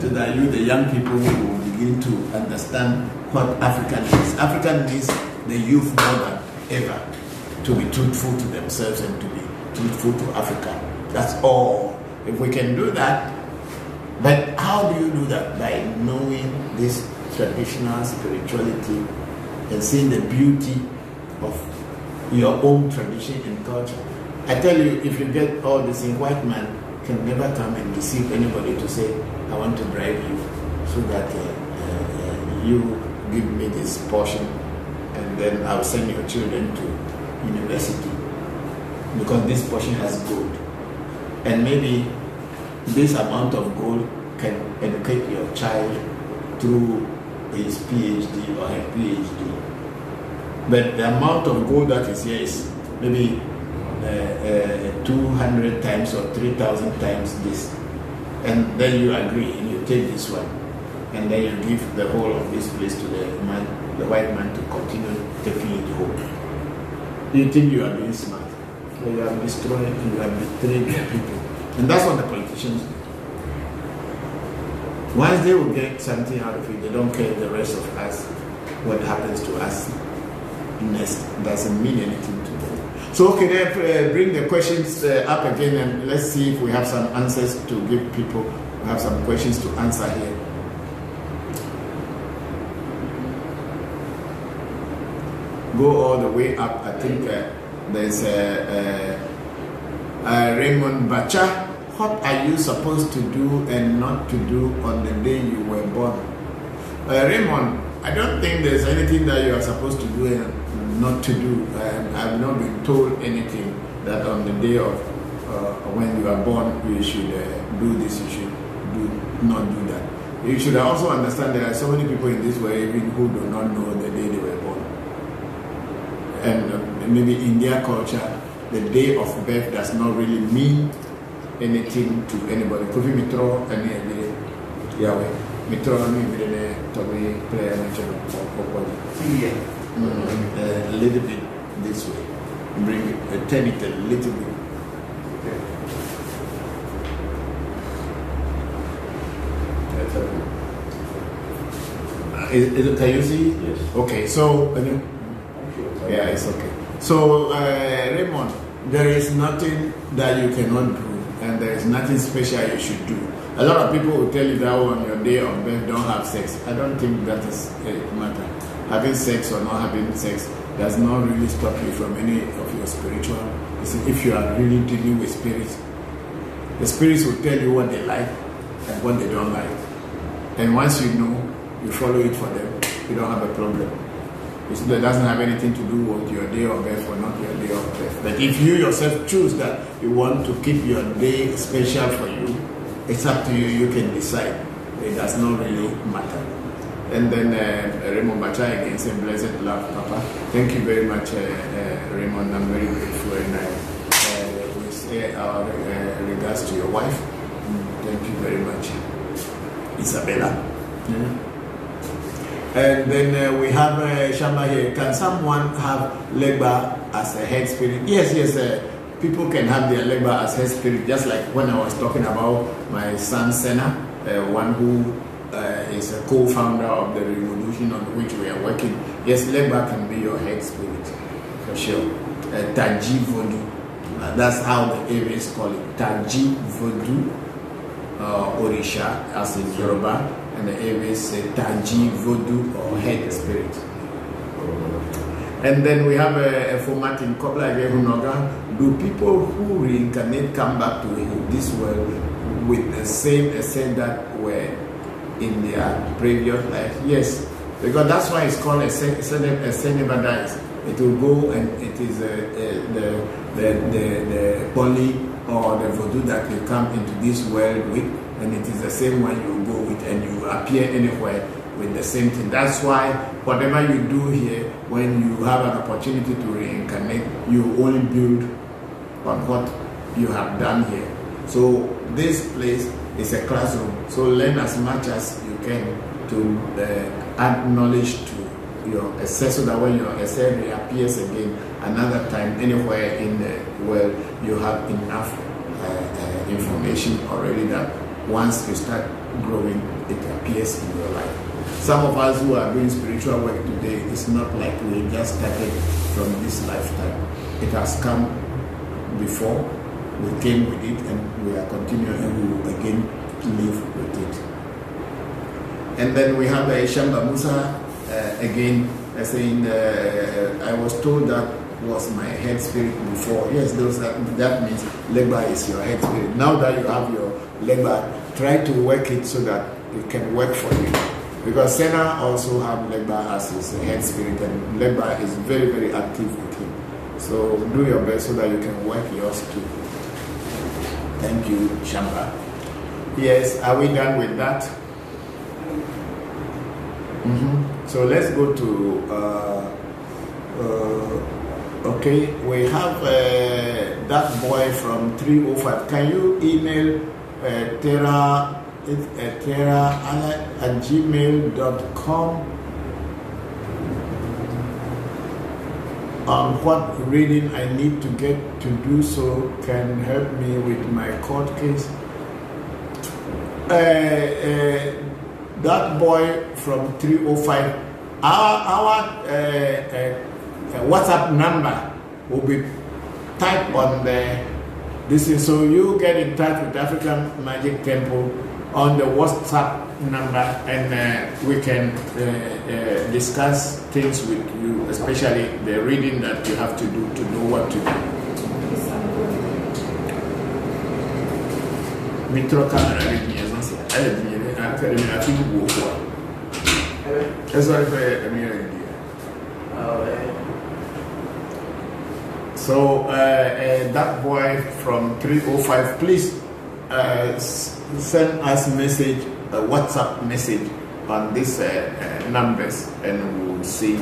so that you, the young people, will begin to understand what African is. African means the youth more than ever to be truthful to themselves and to be truthful to Africa. That's all. If we can do that, but how do you do that? By knowing this traditional spirituality and seeing the beauty of your own tradition and culture. I tell you, if you get all this in, white man can never come and deceive anybody to say, I want to bribe you so that you give me this portion and then I'll send your children to university because this portion has gold. And maybe this amount of gold can educate your child through his PhD or her PhD. But the amount of gold that is here is maybe 200 times or 3,000 times this. And then you agree and you take this one. And then you give the whole of this place to the man, the white man, to continue taking it home. You think you are being smart. But you have destroyed, you have betrayed your people. And that's what the politicians do. Once they will get something out of it, they don't care the rest of us, what happens to us next. Doesn't mean anything to them. So, okay, then bring the questions up again and let's see if we have some answers to give people. We have some questions to answer here. Go all the way up. I think there's Raymond Bacha. What are you supposed to do and not to do on the day you were born? Raymond, I don't think there's anything that you are supposed to do and not to do. I've not been told anything that on the day of when you are born you should do this, you should not do that. You should also understand there are so many people in this world even who do not know the day they were born. And maybe in their culture, the day of birth does not really mean anything to anybody. Kofi Mitro and Yahweh. Mitro and me, Toby, prayer and a little bit this way. Bring it, turn it a little bit. Can you see? Yes. Okay, so yeah, it's okay. So Raymond, there is nothing that you cannot do, and there is nothing special you should do. A lot of people will tell you that on your day of birth don't have sex. I don't think that is a matter. Having sex or not having sex does not really stop you from any of your spiritual. If you are really dealing with spirits, the spirits will tell you what they like and what they don't like. And once you know, you follow it for them, you don't have a problem. It doesn't have anything to do with your day of birth or not your day of birth. But if you yourself choose that you want to keep your day special for you, it's up to you. You can decide. It does not really matter. And then Raymond Bacha again saying, blessed love, Papa. Thank you very much, Raymond. I'm very grateful. And we say our regards to your wife. Thank you very much, Isabella. And then we have Shamba here. Can someone have Legba as a head spirit? Yes, people can have their Legba as head spirit, just like when I was talking about my son Senna, one who is a co-founder of the revolution on which we are working. Yes, Legba can be your head spirit, for sure. Taji Vodu. That's how the areas call it. Taji Vodu, Orisha, as in Yoruba. And the areas say Taji Vodu or head spirit. And then we have a format in Kobla Hunoga. Do people who reincarnate come back to this world with the same essence that were in their previous life? Yes, because that's why it's called a essence never dies. It will go and it is the poly or the voodoo that you come into this world with, and it is the same one you go with, and you appear anywhere with the same thing. That's why whatever you do here, when you have an opportunity to reincarnate, you only build on what you have done here. So this place is a classroom. So learn as much as you can to add knowledge to your essay, so that when your essay reappears again another time anywhere in the world, you have enough information already that once you start growing, it appears in your life. Some of us who are doing spiritual work today, it's not like we just started from this lifetime. It has come before, we came with it, and we are continuing, and we will again live with it. And then we have Shamba Musa again saying, I was told that was my head spirit before. Yes, that means Legba is your head spirit. Now that you have your Legba, try to work it so that it can work for you. Because Senna also have Legba as his head spirit, and Legba is very, very active with him. So do your best so that you can work yours too. Thank you, Shamba. Yes, are we done with that? So let's go to Okay, we have that boy from 305. Can you email terra@gmail.com on what reading I need to get to do so can help me with my court case? That boy from 305, our WhatsApp number will be typed on this is, so you get in touch with African Magic Temple on the WhatsApp number, and we can discuss things with you, especially the reading that you have to do to know what to do. So that boy from 305, please send us message, a WhatsApp message on these numbers, and we'll see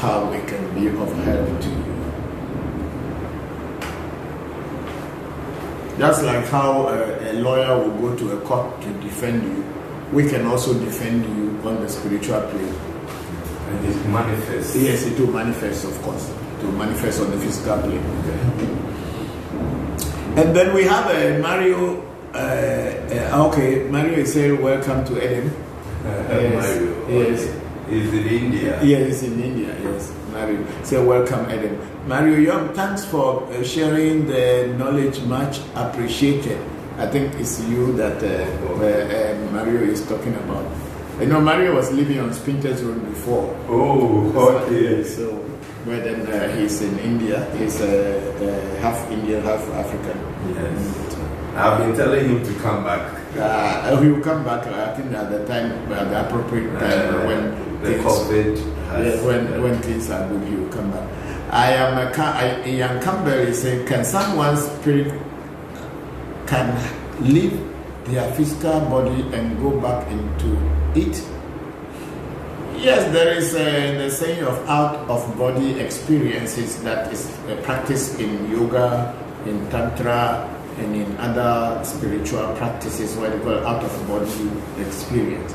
how we can be of help to you. Just like how a lawyer will go to a court to defend you, we can also defend you on the spiritual plane. And it manifests. Yes, it will manifest, of course. It will manifest on the physical plane. And then we have Mario. Okay, Mario is saying welcome to Eden. Mario. Yes. Is in India. Yes, it's in India. Yes, Mario. Say welcome, Eden. Mario Young, thanks for sharing the knowledge. Much appreciated. I think it's you that Mario is talking about. You know, Mario was living on Spintex Road before. Oh, okay. So, but then he's in India. He's half Indian, half African. Yes. I've been telling him to come back. He will come back, I think, at the time, at the appropriate time when the COVID has... when things are good, he will come back. I am Ian Campbell is saying, can someone's spirit can leave their physical body and go back into it? Yes, there is the saying of out-of-body experiences that is practiced in yoga, in tantra, and in other spiritual practices, what they call out-of-body experience.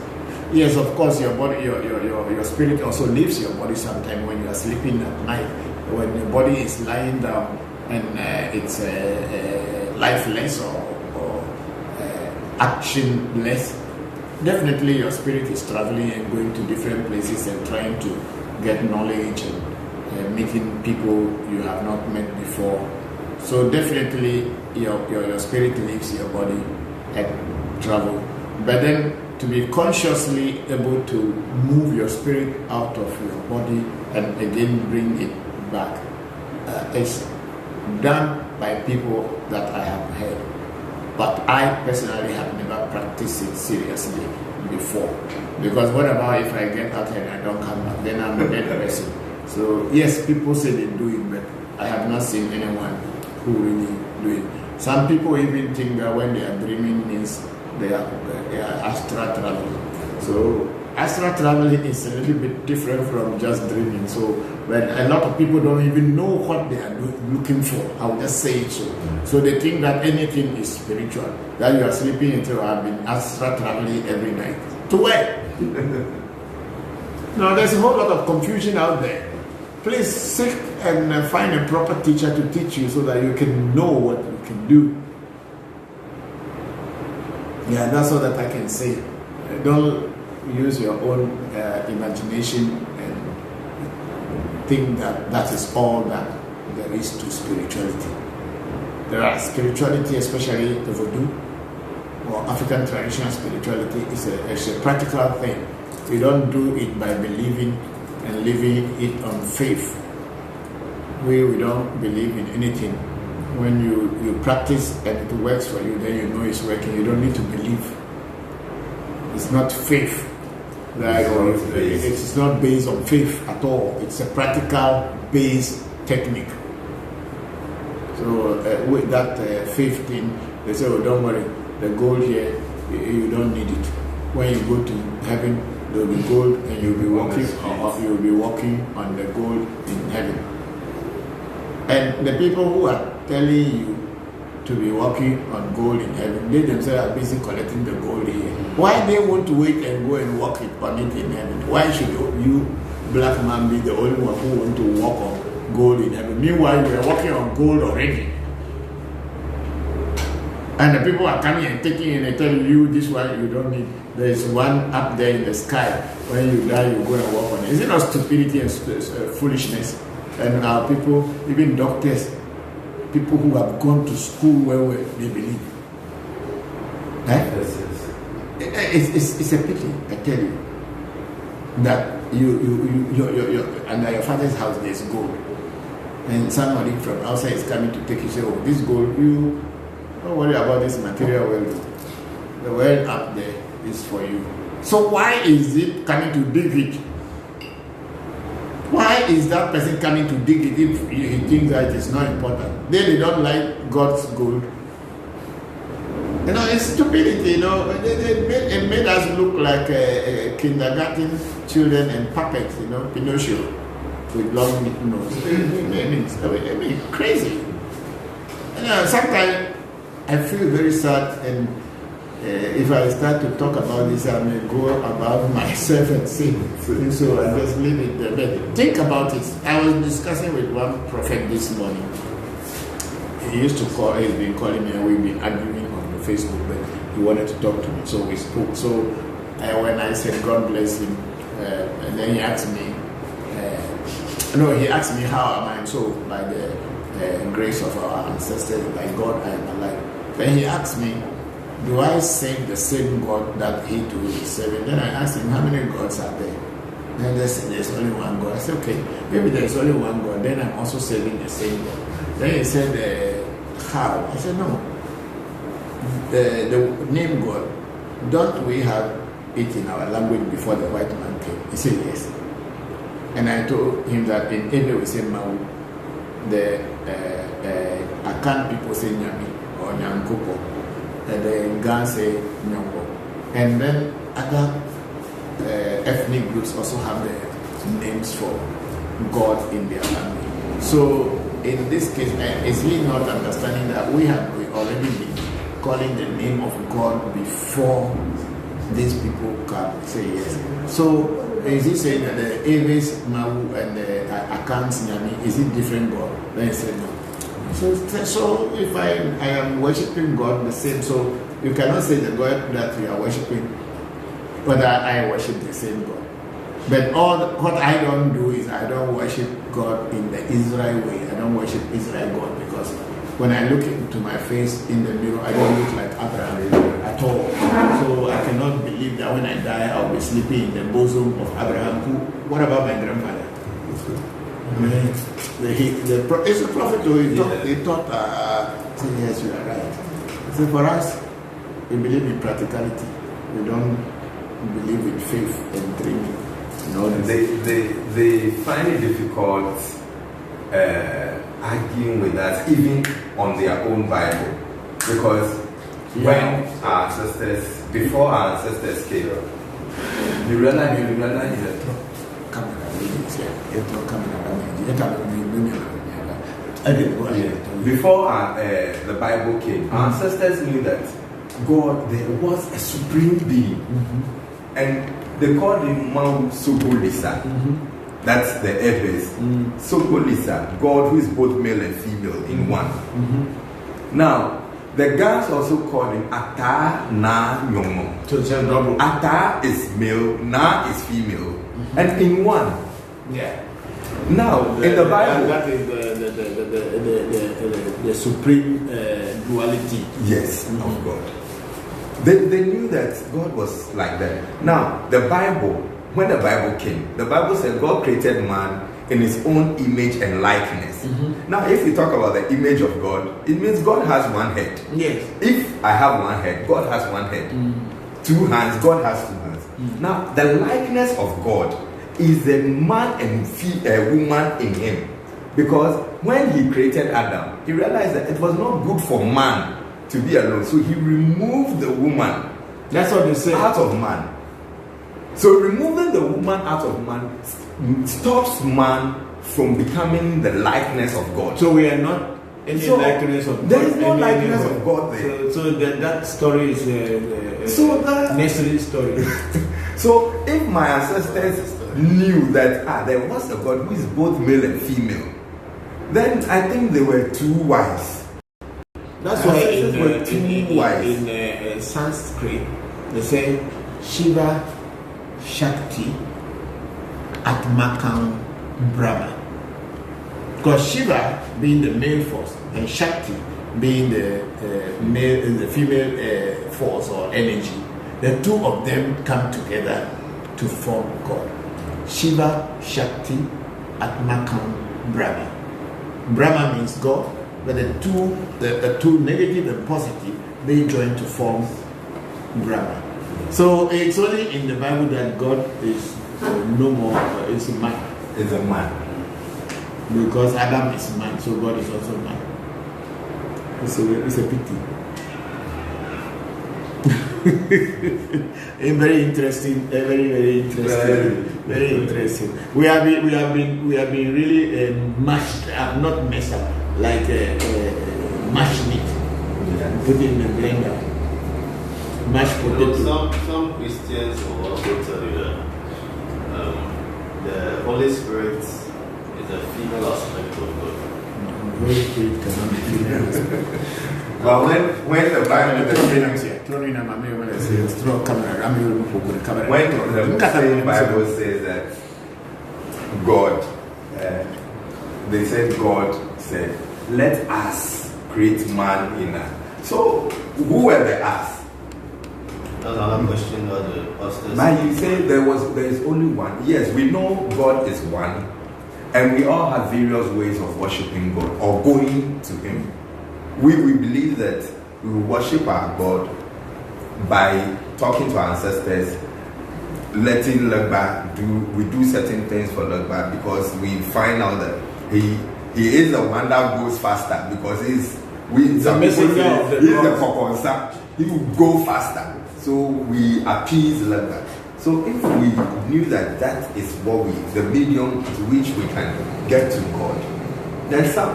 Yes, of course, your body, your spirit also leaves your body sometime when you are sleeping at night. When your body is lying down and it's lifeless or actionless, definitely your spirit is traveling and going to different places and trying to get knowledge and meeting people you have not met before. So definitely your spirit leaves your body and travel. But then to be consciously able to move your spirit out of your body and again bring it back is done by people that I have heard. But I personally have never practiced it seriously before. Because what about if I get out and I don't come back? Then I'm a dead person. So yes, people say they do it, but I have not seen anyone who really do it. Some people even think that when they are dreaming means they are astral traveling. So astral traveling is a little bit different from just dreaming. So when a lot of people don't even know what they are looking for, I'll just say it so. So they think that anything is spiritual, that you are sleeping until I've been astral traveling every night. To where? Now there's a whole lot of confusion out there. Please seek and find a proper teacher to teach you so that you can know what you can do. Yeah, that's all that I can say. Don't use your own imagination and think that that is all that there is to spirituality. There are spirituality, especially the Vodou or African traditional spirituality, is a practical thing. We don't do it by believing and living it on faith. We don't believe in anything. When you practice and it works for you, then you know it's working. You don't need to believe. It's not faith. It's not based on faith at all. It's a practical based technique. So with that faith thing, they say, oh, don't worry, the gold here, you don't need it. When you go to heaven, there will be gold, and you'll be walking on the gold in heaven. And the people who are telling you to be walking on gold in heaven, they themselves are busy collecting the gold here. Why they want to wait and go and walk on it in heaven? Why should you, black man, be the only one who want to walk on gold in heaven? Meanwhile, we are walking on gold already. And the people are coming and taking it and telling you this one you don't need. There is one up there in the sky. When you die, you go and walk on it. Is it not stupidity and foolishness? And our people, even doctors, people who have gone to school where they believe. It's a pity, I tell you, that you under your father's house there's gold. And somebody from outside is coming to take you, say, oh, this gold, you don't worry about this material world. The world up there is for you. So why is it coming to dig it? Why is that person coming to dig it if he thinks that it's not important? They don't like God's gold. You know, it's stupidity, you know. It made us look like kindergarten children and puppets, you know, Pinocchio with long nose. I mean, crazy. You know, sometimes I feel very sad, and if I start to talk about this, I may go about myself and sin. So I just leave it there. But think about it. I was discussing with one prophet this morning. He used to call, he's been calling me, and we've been arguing on the Facebook, but he wanted to talk to me. So we spoke. So when I said, God bless him, and then he asked me, he asked me how am I. So by the grace of our ancestors, by God, I am alive. Then he asked me, do I serve the same God that he too is serving? Then I asked him, how many gods are there? Then they said, there's only one God. I said, okay, maybe there's only one God, then I'm also serving the same God. Then he said, how? I said, no. The name God, don't we have it in our language before the white man came? He said, yes. And I told him that in Ebe we say Mau, the Akan people say Nyami or Nyankopo, and the Gan say Nyongo. And then other ethnic groups also have their names for God in their language. So in this case, is he not understanding that we already been calling the name of God before these people can say yes? So is he saying that the Aves, Mau, and the Akans, Nyami, is it different God? Then he said no. So if I am worshipping God the same, so you cannot say the God that you are worshipping, but I worship the same God. But what I don't do is I don't worship God in the Israel way. I don't worship Israel God, because when I look into my face in the mirror, I don't look like Abraham at all. So I cannot believe that when I die, I'll be sleeping in the bosom of Abraham. What about my grandfather? It's a prophet who he thought, yes, you are right. So for us, we believe in practicality. We don't believe in faith and dreaming. They find it difficult arguing with us, even on their own Bible, because when our ancestors, before our ancestors came, you realize that before the Bible came, our ancestors knew that God, there was a supreme being, and they called him Mount Sogolisa. That's the Ebes. Sogolisa, God who is both male and female in one. Now, the Gans also called him Ata Na Nyomo. So it's a double. Ata is male, Na is female, and in one. Yeah. Now, in the Bible, that is the supreme duality. Yes, of God. They knew that God was like that. Now, the Bible, when the Bible came, the Bible said God created man in his own image and likeness. Now, if you talk about the image of God, it means God has one head. Yes. If I have one head, God has one head. 2 hands, God has 2 hands. Now, the likeness of God is the man and woman in him. Because when he created Adam, he realized that it was not good for man to be alone. So he removed the woman. That's what they say. Out of man. So removing the woman out of man stops man from becoming the likeness of God. So we are not any So, likeness of God. there is no any- likeness anywhere. of God there. So that story is So that- necessary story. So if my ancestors knew that there was a God who is both male and female, then I think they were too wise. That's why Ancestors were too wise. in Sanskrit they say Shiva, Shakti, Atmakam, Brahma. Because Shiva being the male force and Shakti being the female force or energy, the two of them come together to form God. Shiva, Shakti, Atmakam, Brahma. Brahma means God, but the two negative and positive, they join to form Brahma. So it's only in the Bible that God is no more, is a man. Is a man. Because Adam is man, so God is also man. It's a pity. Very interesting, very interesting, very interesting. We have been really mashed up, not messed up, like mashed meat, put in the blender, mashed You know, potato. some Christians will also tell you that the Holy Spirit is a female aspect of God. Holy Spirit cannot be female. But when the Bible When the same Bible says that God, they said God said, "Let us create man in us." So who were the us? That's another question that the pastors. Now you say there is only one. Yes, we know God is one, and we all have various ways of worshiping God or going to Him. We believe that we worship our God by talking to our ancestors, letting Legba do certain things for Legba because we find out that he is the one that goes faster because he's the messenger of the Kokonsa. He will go faster. So we appease Legba. So if we knew that is what the medium to which we can get to God, then some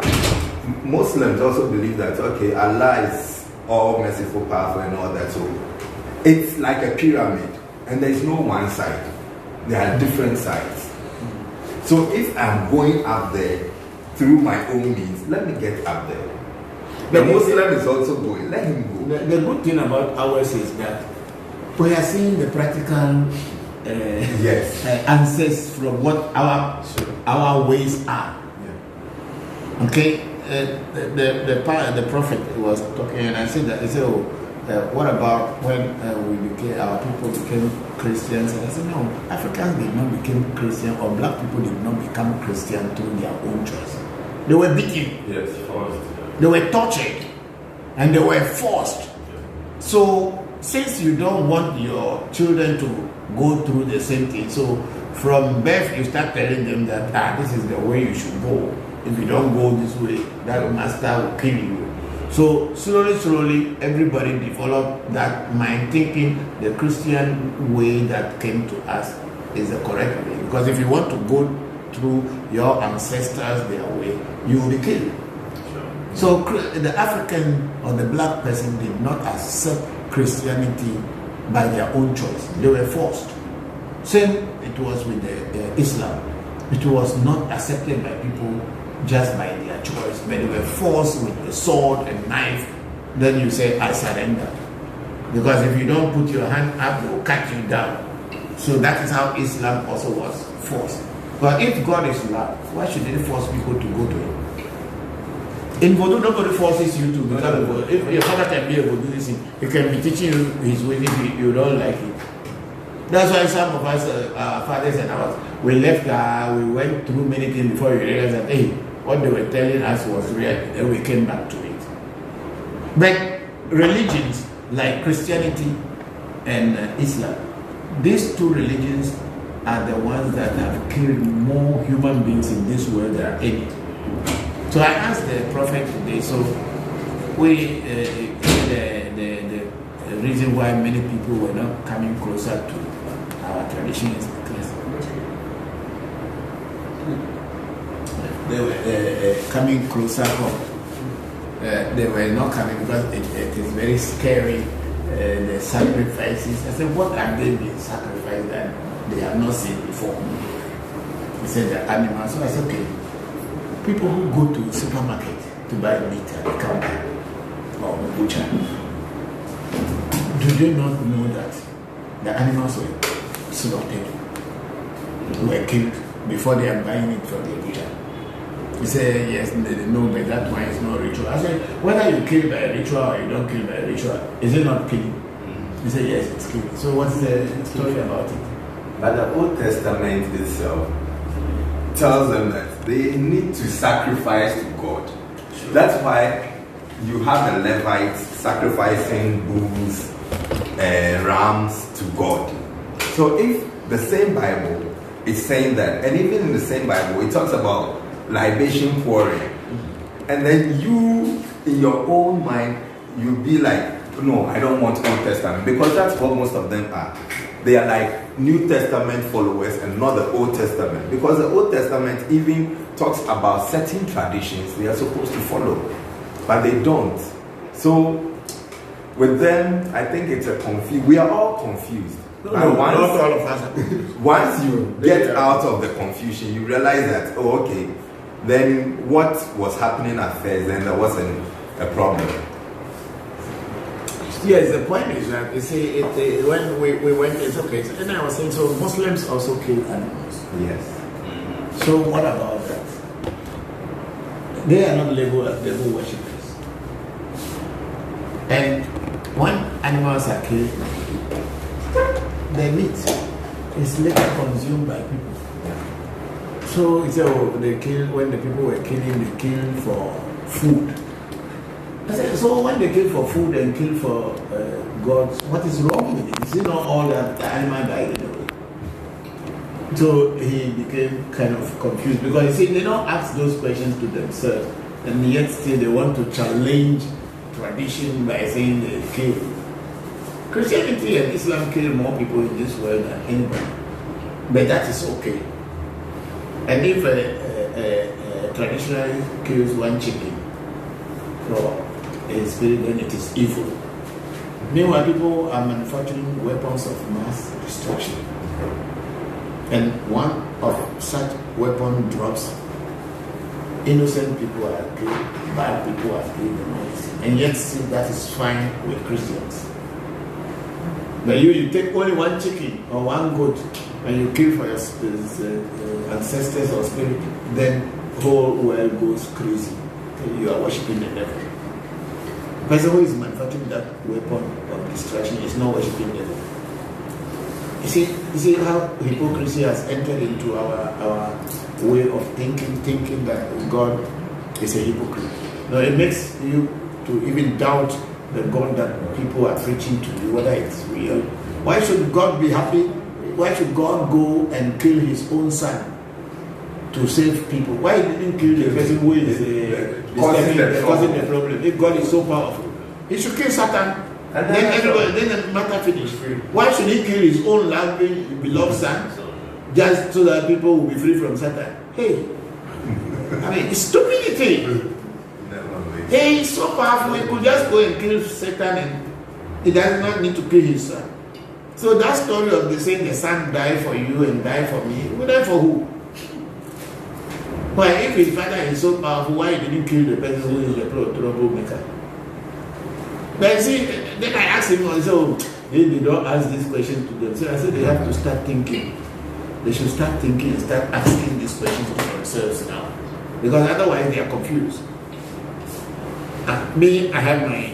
Muslims also believe that Allah is all merciful, powerful, and all that. So it's like a pyramid, and there's no one side. There are different sides. So if I'm going up there through my own means, let me get up there. The Muslim is also going. Let him go. The good thing about ours is that we are seeing the practical Yes. answers from what our ways are. Okay, the prophet was talking, and I said that. He said, what about when our people became Christians? And I said, no, Africans did not become Christian, or black people did not become Christian through their own choice. They were beaten. Yes, forced. They were tortured, and they were forced. So, since you don't want your children to go through the same thing, so from birth you start telling them that this is the way you should go. If you don't go this way, that master will kill you. So slowly, everybody developed that mind, thinking the Christian way that came to us is the correct way. Because if you want to go through your ancestors their way, you will be killed. So the African or the black person did not accept Christianity by their own choice. They were forced. Same it was with the Islam. It was not accepted by people just by their choice, but they were forced with the sword and knife. Then you say, I surrender. Because if you don't put your hand up, they will cut you down. So that is how Islam also was forced. But if God is love, why should they force people to go to Him? In Vodou, nobody forces you to become a Vodou. If your father can be a Vodou, he can be teaching you his way if you don't like it. That's why some of us, our fathers and ours, we left, we went through many things before we realized that, hey, what they were telling us was real, and we came back to it. But religions like Christianity and Islam, these two religions are the ones that have killed more human beings in this world than any. So I asked the prophet today, so the reason why many people were not coming closer to our tradition is because they were coming closer home. They were not coming because it is very scary. The sacrifices. I said, what are they being sacrificed that they have not seen before? He said the animals. So I said, okay. People who go to the supermarket to buy meat at the counter or the butcher, do they not know that the animals were slaughtered, were killed before they are buying it from the butcher? He said, yes, they know, but that one is not ritual. I said, whether you kill by a ritual or you don't kill by a ritual, is it not killing? He said, yes, it's killing. So what's the story about it? But the Old Testament itself tells them that they need to sacrifice to God. That's why you have the Levites sacrificing bulls and rams to God. So if the same Bible is saying that, and even in the same Bible, it talks about libation pouring, and then you, in your own mind, you be like, no, I don't want Old Testament, because that's what most of them are. They are like New Testament followers and not the Old Testament, because the Old Testament even talks about certain traditions they are supposed to follow, but they don't. So with them, I think it's a confused. We are all confused. No, not all of us are confused. Once you get out of the confusion, you realize that, oh, okay, then what was happening at first, then there wasn't a problem. Yes, the point is that you see, when we went, it's okay. So, and I was saying, so Muslims also kill animals. Yes. So what about that? They are not labeled as devil worshippers. And when animals are killed, the meat is later consumed by people. So it's they kill when the people were killing, they kill for food. I said, so when they kill for food and kill for gods, what is wrong with it? Is it not all that the animal died in a way? So he became kind of confused because you see, they don't ask those questions to themselves, and yet still they want to challenge tradition by saying they kill. Christianity and Islam kill more people in this world than anybody, but that is okay. And if a traditionally kills one chicken for a spirit, then it is evil. Meanwhile, people are manufacturing weapons of mass destruction. And one of such weapon drops, innocent people are killed, bad people are killed, and yet still that is fine with Christians. But you take only one chicken or one goat and you kill for your ancestors or spirit, then the whole world goes crazy. You are worshipping the devil. The person who is manufacturing that weapon of destruction is not worshipping the devil. You see how hypocrisy has entered into our way of thinking that God is a hypocrite. No, it makes you to even doubt the God that people are preaching to you, whether it's real. Why should God be happy? Why should God go and kill his own son to save people? Why didn't kill the person who is causing the problem? If God is so powerful, he should kill Satan. And then the matter finished. Why should he kill his own loving, beloved son just so that people will be free from Satan? Hey, I mean, it's stupidity. Hey, he's so powerful, he could just go and kill Satan and he does not need to kill his son. So that story of the saying the son died for you and died for me, who died for who? Why, if his father is so powerful, why he didn't kill the person who is the troublemaker? But see, then I asked him, I said, they don't ask this question to them. So I said they have to start thinking. They should start thinking and start asking these questions to themselves now. Because otherwise they are confused. Me, I have my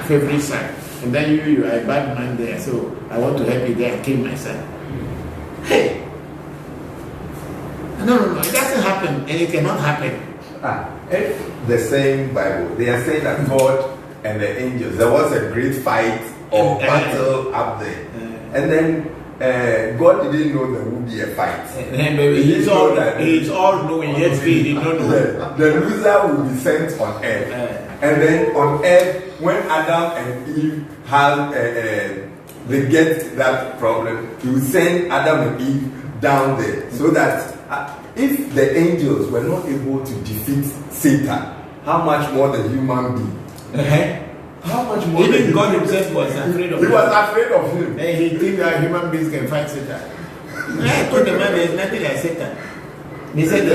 favorite son. And then you are a bad man there, so I want to help you there and kill my son. Hey! No, it doesn't happen, and it cannot happen. The same Bible, they are saying that God and the angels, there was a great fight or battle up there. And then God didn't know there would be a fight. He's all knowing, yet he did not know. The loser will be sent on earth. And then on earth, when Adam and Eve had they get that problem, he will send Adam and Eve down there so that if the angels were not able to defeat Satan, how much more the human being? How much more? Even God himself was afraid of He him. was afraid of him. And he think that human beings can fight Satan. I told the man there's nothing like Satan. He said,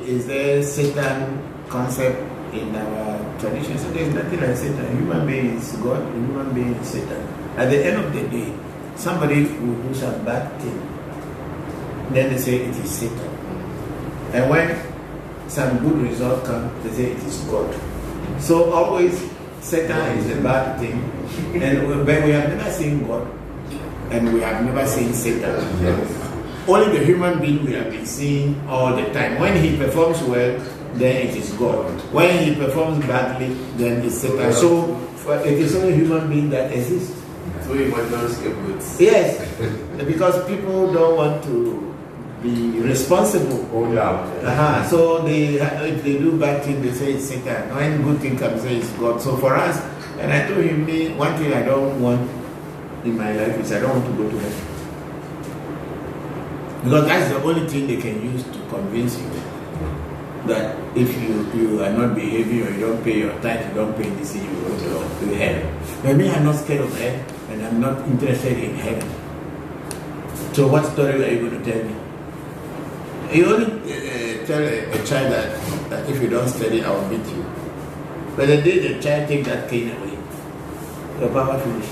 is there Satan concept in our tradition? So there's nothing like Satan. Human being is God, human being is Satan. At the end of the day, somebody will do some bad thing. Then they say it is Satan. And when some good result comes, they say it is God. So always Satan is a bad thing. And but we have never seen God. And we have never seen Satan. Yes. Only the human being we have been seeing all the time. When he performs well, then it is God. When he performs badly, then it's Satan. So it is only human being that exists. So you might not scapegoats. Yes, because people don't want to be responsible. Oh, yeah. So if they do bad thing, they say it's Satan. When good thing comes, they say it's God. So for us, and I told him, one thing I don't want in my life is I don't want to go to heaven. Because that's the only thing they can use to convince you that if you are not behaving or you don't pay your tithe, you don't pay this, you will go to hell. But me, I'm not scared of hell and I'm not interested in heaven. So what story are you going to tell me? You only tell a child that if you don't study, I will beat you. But the day the child takes that cane away, your power finish.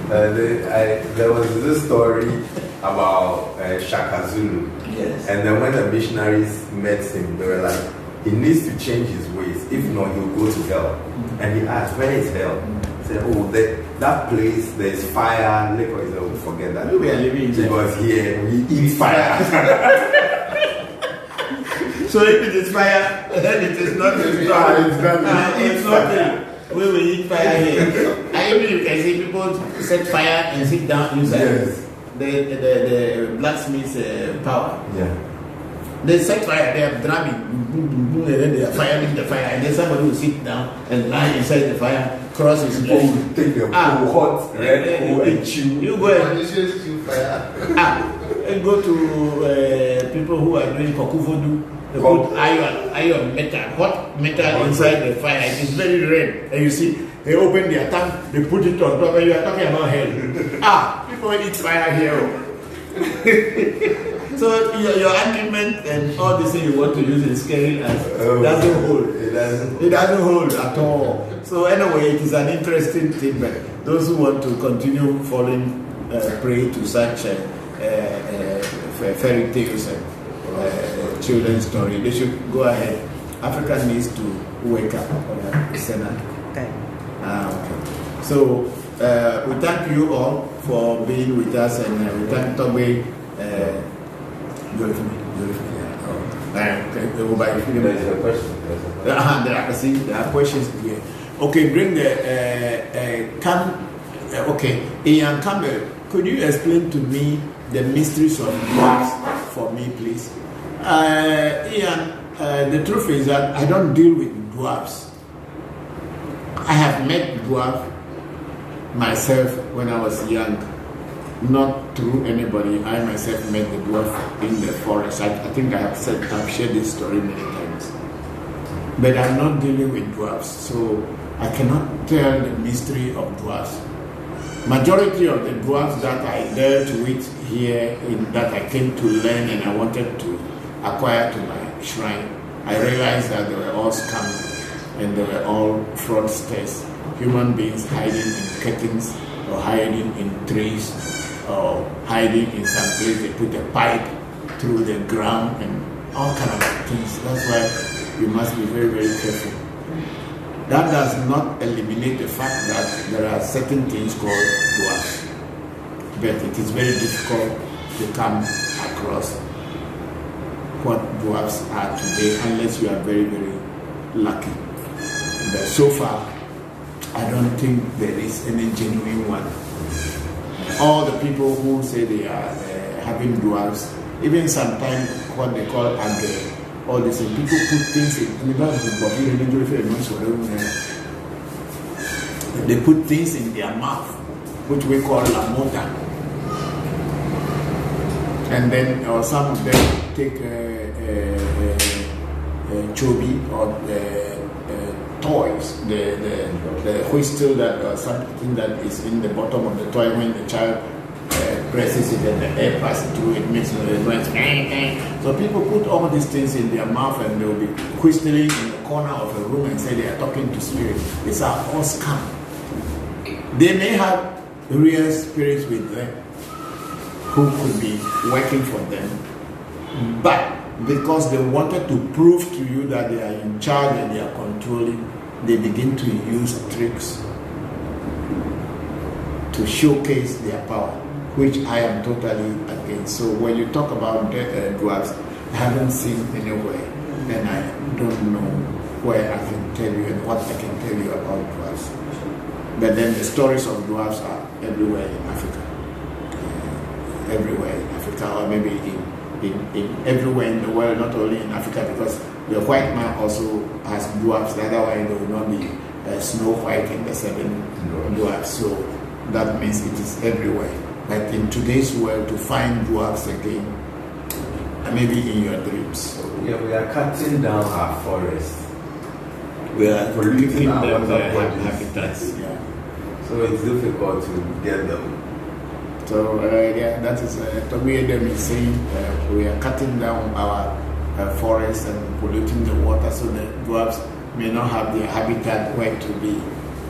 There was this story about Shaka Zulu. Yes. And then when the missionaries met him, they were like, he needs to change his ways. If not, he'll go to hell. And he asked, where is hell? He said, oh, that place, there's fire, liquor. He said, oh, forget that. We are living in Because here, we eat fire. So if it is fire, then it is not it's nothing. We will eat fire here. And even you can see people set fire and sit down inside. Yes. The blacksmith's power. Yeah. They set fire, they are drumming, boom, boom, boom, and then they are firing the fire, and then somebody will sit down and lie inside the fire, cross his People legs. will take the hot red coal and chew. You go and go to people who are doing kokuvodu. They put iron metal, hot metal inside the fire. It is very red, and you see they open their tank, they put it on top, and you are talking about hell. People eat fire here. So your argument and all this thing you want to use in scaring us doesn't hold. It doesn't hold at all. So anyway, it is an interesting thing, but those who want to continue falling prey to such fairy tales and children's story, they should go ahead. Africa needs to wake up. Senna. Okay. Okay. So we thank you all for being with us, and we thank Toby. There's a question. There are questions here. Okay, bring the okay, Ian Campbell, could you explain to me the mysteries of dwarfs for me, please? Ian, the truth is that I don't deal with dwarfs. I have met dwarf myself when I was young. Not through anybody. I myself met the dwarf in the forest. I think I've shared this story many times. But I'm not dealing with dwarfs, so I cannot tell the mystery of dwarfs. Majority of the dwarfs that I dealt with here, that I came to learn and I wanted to acquire to my shrine, I realized that they were all scams and they were all fraudsters, human beings hiding in curtains or hiding in trees, or hiding in some place. They put a pipe through the ground and all kind of things. That's why you must be very, very careful. That does not eliminate the fact that there are certain things called dwarfs, but it is very difficult to come across what dwarfs are today unless you are very, very lucky. But so far, I don't think there is any genuine one. All the people who say they are having dwarfs, even sometimes what they call agre, all these things, people put things in the They put things in their mouth, which we call lamota. And then some of them take chobi or toys, the whistle that something that is in the bottom of the toy. When the child presses it and the air passes through, it makes noise. So people put all these things in their mouth and they'll be whistling in the corner of a room and say they are talking to spirits. These are all scam. They may have real spirits with them who could be working for them, but because they wanted to prove to you that they are in charge and they are controlling, they begin to use tricks to showcase their power, which I am totally against. So when you talk about dwarves, I haven't seen anywhere, and I don't know where I can tell you and what I can tell you about dwarves. But then the stories of dwarves are everywhere in Africa. Everywhere in Africa, or maybe in everywhere in the world, not only in Africa, because the white man also has dwarfs. Otherwise, there will not be Snow White and the 7 dwarfs. So that means it is everywhere. But in today's world, to find dwarfs again, maybe in your dreams. Yeah, we are cutting down our forests. We are polluting giving our them water their bodies. habitats. Yeah. So it's difficult to get them. So yeah, that is Toby Adam is saying we are cutting down our forests and polluting the water, so the dwarves may not have their habitat where to be.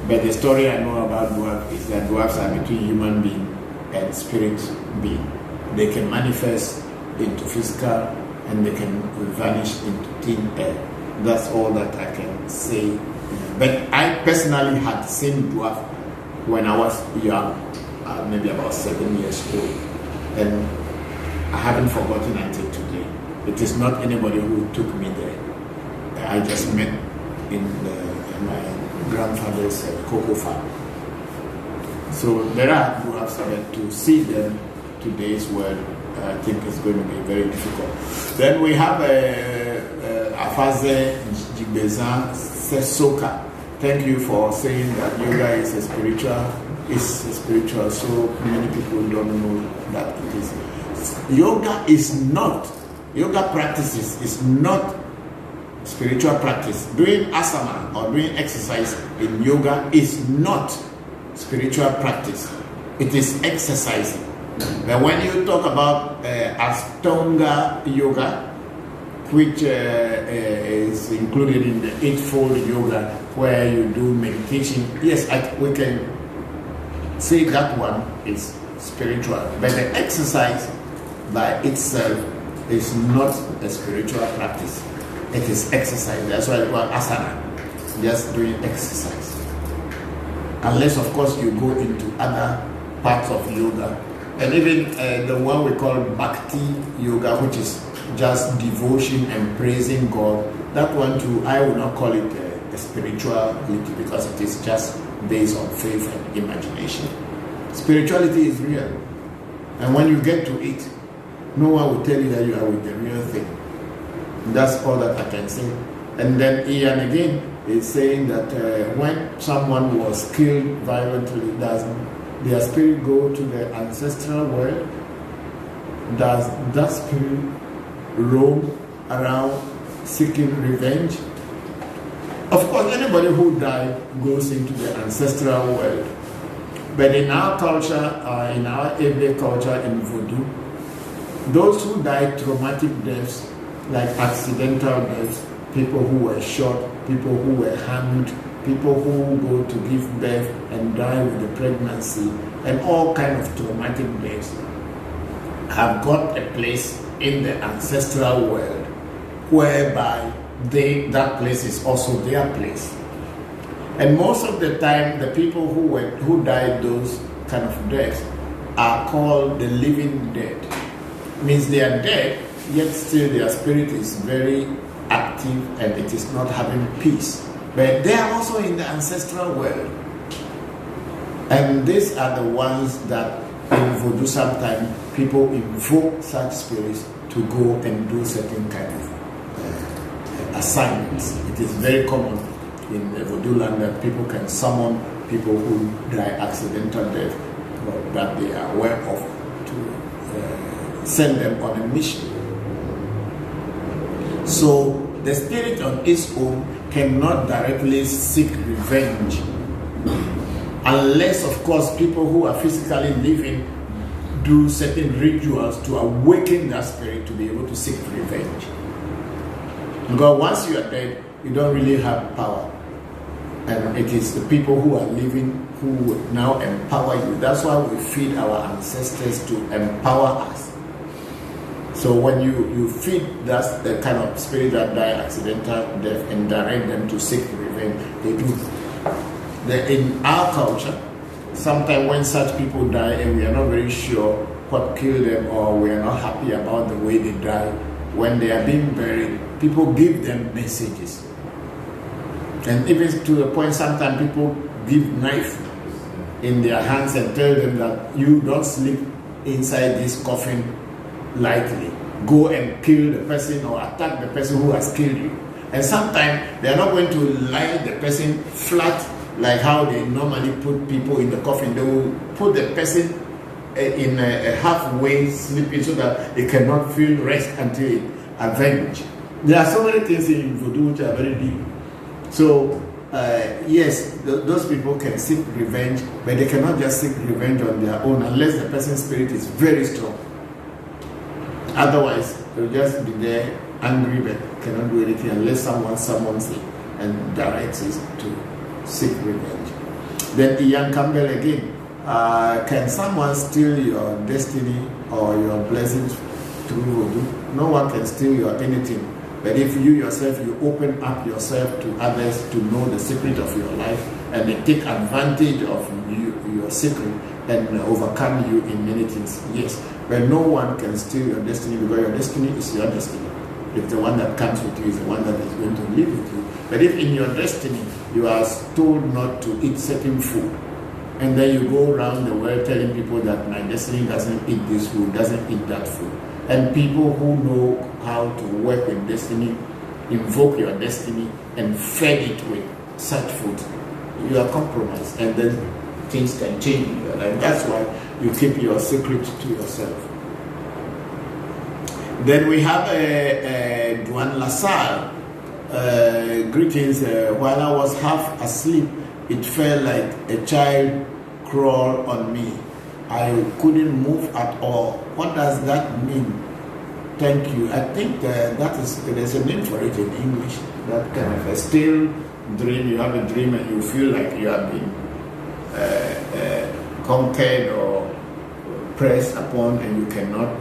But the story I know about dwarves is that dwarves are between human being and spirit being. They can manifest into physical and they can vanish into thin air. That's all that I can say. But I personally had seen dwarf when I was young. Maybe about 7 years old, and I haven't forgotten until today. It is not anybody who took me there. I just met in my grandfather's cocoa farm. So there are dwarfs, but to see them today's world, I think it's going to be very difficult. Then we have Afaze Jigbezan Sesoka. Thank you for saying that yoga is a spiritual. So many people don't know that it is. Yoga practices is not spiritual practice. Doing asana or doing exercise in yoga is not spiritual practice. It is exercising. But when you talk about Ashtanga yoga, which is included in the Eightfold Yoga, where you do meditation, yes, we can say that one is spiritual, but the exercise by itself is not a spiritual practice. It is exercise. That's why it's called asana, just doing exercise. Unless, of course, you go into other parts of yoga, and even the one we call Bhakti Yoga, which is just devotion and praising God. That one too, I would not call it a spirituality, because it is just based on faith and imagination. Spirituality is real, and when you get to it, no one will tell you that you are with the real thing. That's all that I can say. And then Ian again is saying that when someone was killed violently, does their spirit go to the ancestral world? Does that spirit roam around seeking revenge? Of course, anybody who died goes into the ancestral world. But in our culture, in our everyday culture in Vodou, those who died traumatic deaths, like accidental deaths, people who were shot, people who were hanged, people who go to give birth and die with the pregnancy, and all kinds of traumatic deaths, have got a place in the ancestral world, whereby that place is also their place. And most of the time, the people who died those kind of deaths are called the living dead. Means they are dead, yet still their spirit is very active and it is not having peace. But they are also in the ancestral world. And these are the ones that in Vodou sometimes people invoke such spirits to go and do certain kind of assignments. It is very common in the Vodou land that people can summon people who die accidental death, but that they are aware of, to send them on a mission. So the spirit on its own cannot directly seek revenge, unless, of course, people who are physically living do certain rituals to awaken that spirit to be able to seek revenge. Because once you are dead, you don't really have power. And it is the people who are living who will now empower you. That's why we feed our ancestors to empower us. So when you feed that the kind of spirit that die accidental death and direct them to seek revenge, they do. In our culture, sometimes when such people die and we are not very sure what killed them, or we are not happy about the way they die, when they are being buried, people give them messages. And even to the point sometimes people give knife in their hands and tell them that you don't sleep inside this coffin lightly. Go and kill the person or attack the person who has killed you. And sometimes they are not going to lie the person flat like how they normally put people in the coffin. They will put the person in a halfway sleeping so that they cannot feel rest until it avenge. There are so many things in voodoo which are very deep. So yes, those people can seek revenge, but they cannot just seek revenge on their own unless the person's spirit is very strong. Otherwise, they'll just be there angry but cannot do anything unless someone summons it and directs it to seek revenge. Then Ian Campbell again, can someone steal your destiny or your blessings through voodoo? No one can steal your anything. But if you yourself, you open up yourself to others to know the secret of your life, and they take advantage of your secret and overcome you in many things, yes. But no one can steal your destiny, because your destiny is your destiny. If the one that comes with you is the one that is going to live with you. But if in your destiny you are told not to eat certain food, and then you go around the world telling people that my destiny doesn't eat this food, doesn't eat that food, and people who know how to work with destiny invoke your destiny and fed it with such food, you are compromised, and then things can change in your life. That's why you keep your secret to yourself. Then we have Duan Lassalle. Greetings. While I was half asleep, it felt like a child crawled on me. I couldn't move at all. What does that mean? Thank you. I think there's a name for it in English. That kind of a still dream. You have a dream and you feel like you have been conquered or pressed upon and you cannot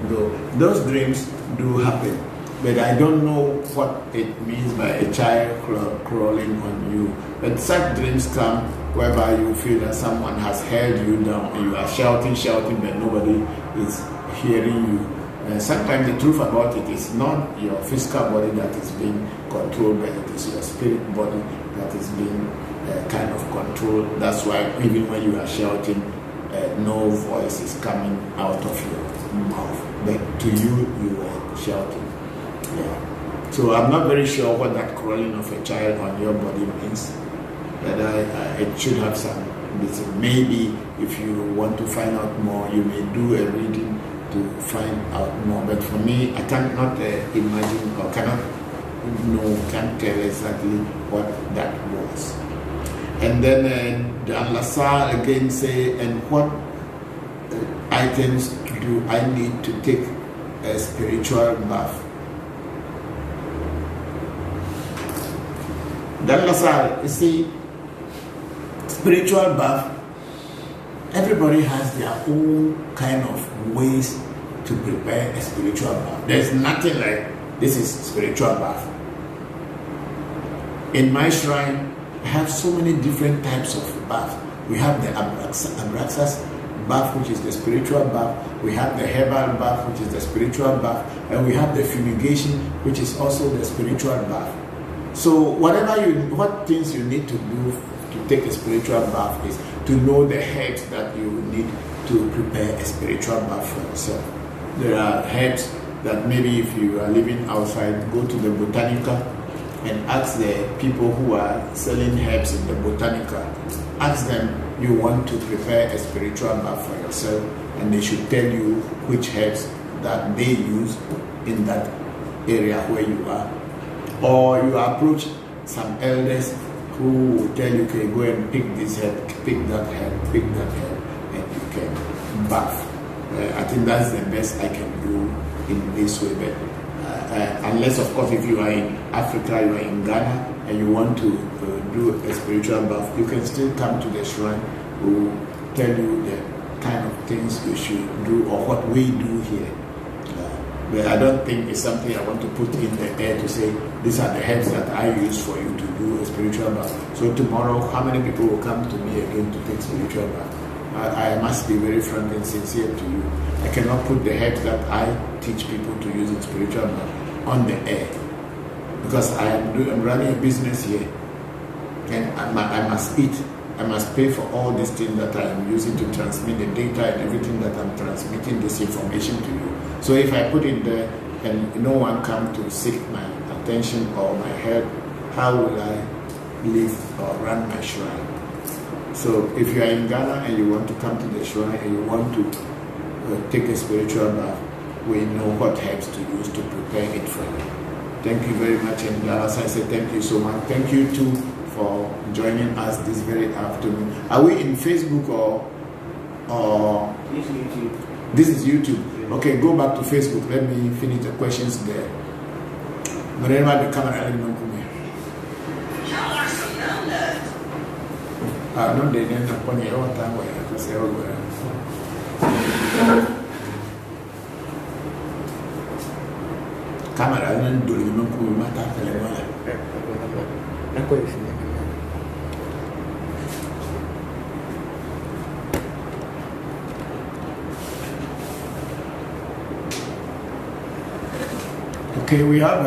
go. Those dreams do happen, but I don't know what it means by a child crawling on you. But such dreams come whereby you feel that someone has held you down and you are shouting, but nobody is hearing you. Sometimes the truth about it is not your physical body that is being controlled, but it is your spirit body that is being kind of controlled. That's why even when you are shouting, no voice is coming out of your mouth, but to you are shouting. Yeah. So I'm not very sure what that crawling of a child on your body means, but it should have some reason. Maybe if you want to find out more, you may do a reading to find out more. But for me, I cannot imagine or can't tell exactly what that was. And then Dan Lassalle again say, and what items do I need to take a spiritual bath? Dan Lassalle, you see, spiritual bath, everybody has their own kind of ways to prepare a spiritual bath. There's nothing like this is spiritual bath. In my shrine, I have so many different types of bath. We have the Abraxas bath, which is the spiritual bath. We have the herbal bath, which is the spiritual bath. And we have the fumigation, which is also the spiritual bath. So what things you need to do to take a spiritual bath is to know the herbs that you need to prepare a spiritual bath for yourself. There are herbs that maybe if you are living outside, go to the Botanica and ask the people who are selling herbs in the botanical, ask them you want to prepare a spiritual bath for yourself, and they should tell you which herbs that they use in that area where you are. Or you approach some elders who will tell you, okay, go and pick this herb, pick that herb, pick that herb, and you can bath. I think that's the best I can do in this way. But unless, of course, if you are in Africa, you are in Ghana, and you want to do a spiritual bath, you can still come to the shrine. We will tell you the kind of things you should do or what we do here. But I don't think it's something I want to put in the air to say these are the herbs that I use for you to do a spiritual bath. So tomorrow, how many people will come to me again to take spiritual bath? I must be very frank and sincere to you. I cannot put the herbs that I teach people to use in spiritual bath on the air, because I'm running a business here, and I must eat. I must pay for all these things that I am using to transmit the data and everything that I'm transmitting this information to you. So if I put it there and no one come to seek my attention or my help, how will I live or run my shrine? So if you are in Ghana and you want to come to the shrine and you want to take a spiritual bath, we know what herbs to use to prepare it for you. Thank you very much, and as I say, thank you so much. Thank you too for joining us this very afternoon. Are we in Facebook or This is YouTube. this is YouTube? Okay, go back to Facebook. Let me finish the questions there. Remember the camera. No, they didn't upon your own time where I could say, camera and do you know who matter? Okay, we have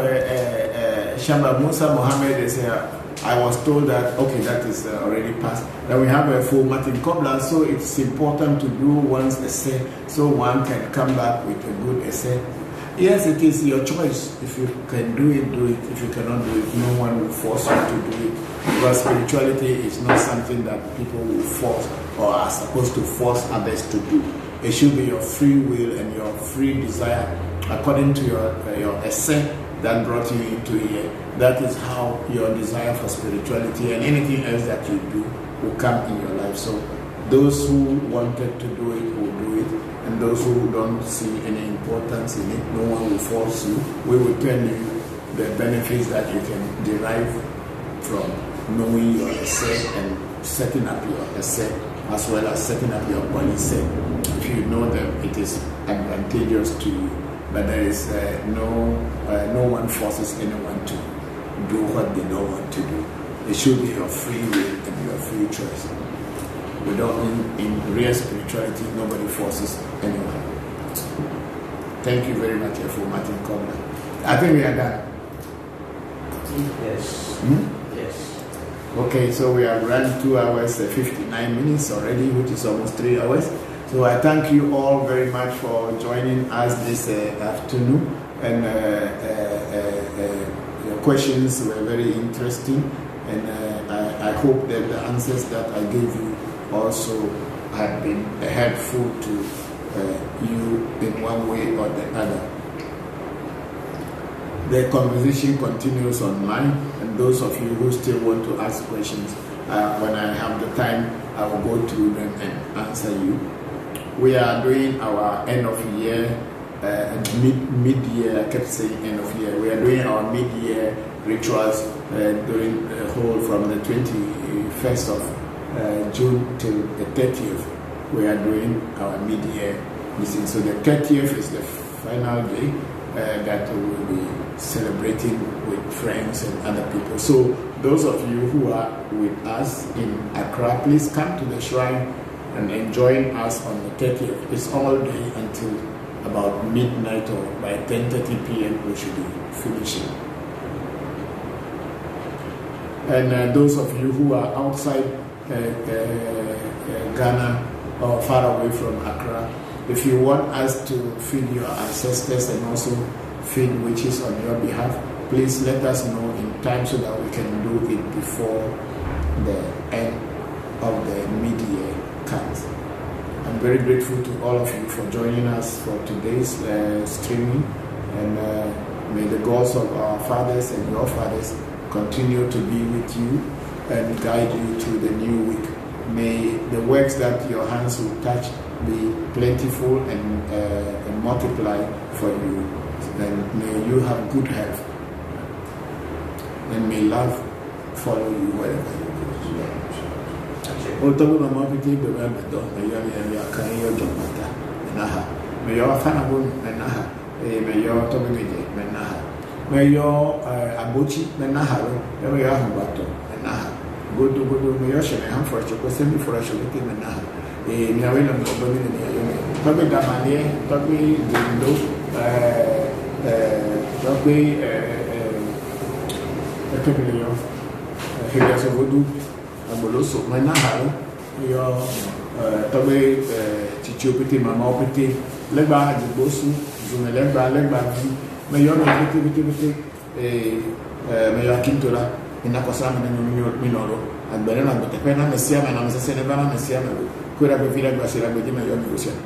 Shamba Musa Mohammed is here. I was told that, okay, that is already passed. Then we have a full Martin Kobler, so it's important to do one's essay so one can come back with a good essay. Yes, it is your choice. If you can do it, do it. If you cannot do it, no one will force you to do it. Because spirituality is not something that people will force or are supposed to force others to do. It should be your free will and your free desire according to your essay that brought you into here. That is how your desire for spirituality and anything else that you do will come in your life. So those who wanted to do it will do it, and those who don't see any importance in it, no one will force you. We will tell you the benefits that you can derive from knowing your essay and setting up your essay, as well as setting up your policy. If you know that it is advantageous to you, but there is no one forces anyone to do what they don't want to do. It should be your free will and your free choice. We don't, in real spirituality, nobody forces anyone. Thank you very much for Martin Coleman. I think we are done. Yes. Yes. Okay, so we have run 2 hours 59 minutes already, which is almost 3 hours. So I thank you all very much for joining us this afternoon, and your questions were very interesting, and I hope that the answers that I gave you also have been helpful to you in one way or the other. The conversation continues online, and those of you who still want to ask questions, when I have the time, I will go through them and answer you. We are doing our end of year, mid-year, I kept saying end of year. We are doing our mid-year rituals during the whole from the 21st of June till the 30th. We are doing our mid-year meeting. So the 30th is the final day that we will be celebrating with friends and other people. So those of you who are with us in Accra, please come to the shrine and join us on the 30th. It's all day until about midnight, or by 10:30 p.m. we should be finishing. And those of you who are outside Ghana or far away from Accra, if you want us to feed your ancestors and also feed witches on your behalf, please let us know in time so that we can do it before the end of the mid-year cut. I'm very grateful to all of you for joining us for today's streaming, and may the gods of our fathers and your fathers continue to be with you and guide you through the new week. May the works that your hands will touch be plentiful and multiply for you. And may you have good health. And may love follow you wherever you go. Otabu na mapiti bebe medo me yo ni aka yo jomata na ha me yo afana bo na ha me yo to me me na ha me yo abochi na ha ro me yo ahubato na ha godo me yo shene ham for choko semi for choko ti me na ha mi awe na mo bo ni yo me to be damanie to be dindo to be yo he so vodu Aboloso, Manaharo, your Tobe Chichopiti, Mama Opiti, Leba, the Bosu, Zumelegba, Mayor Activity, Mayor Kintola, in Akosam and Minoro, and Berena, but the Pena Messiah, and I'm a Senevana Messiah, could have a villa Basira with Mayor Negotiation.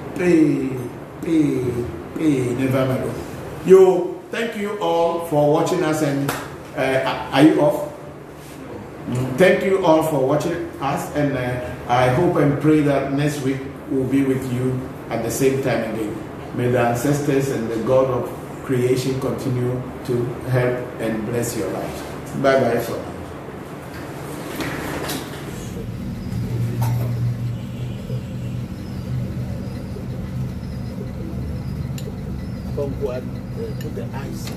Never. You, thank you all for watching us, and are you off? Thank you all for watching us, and I hope and pray that next week we'll be with you at the same time again. May the ancestors and the God of creation continue to help and bless your lives. Bye bye for now. Put the ice.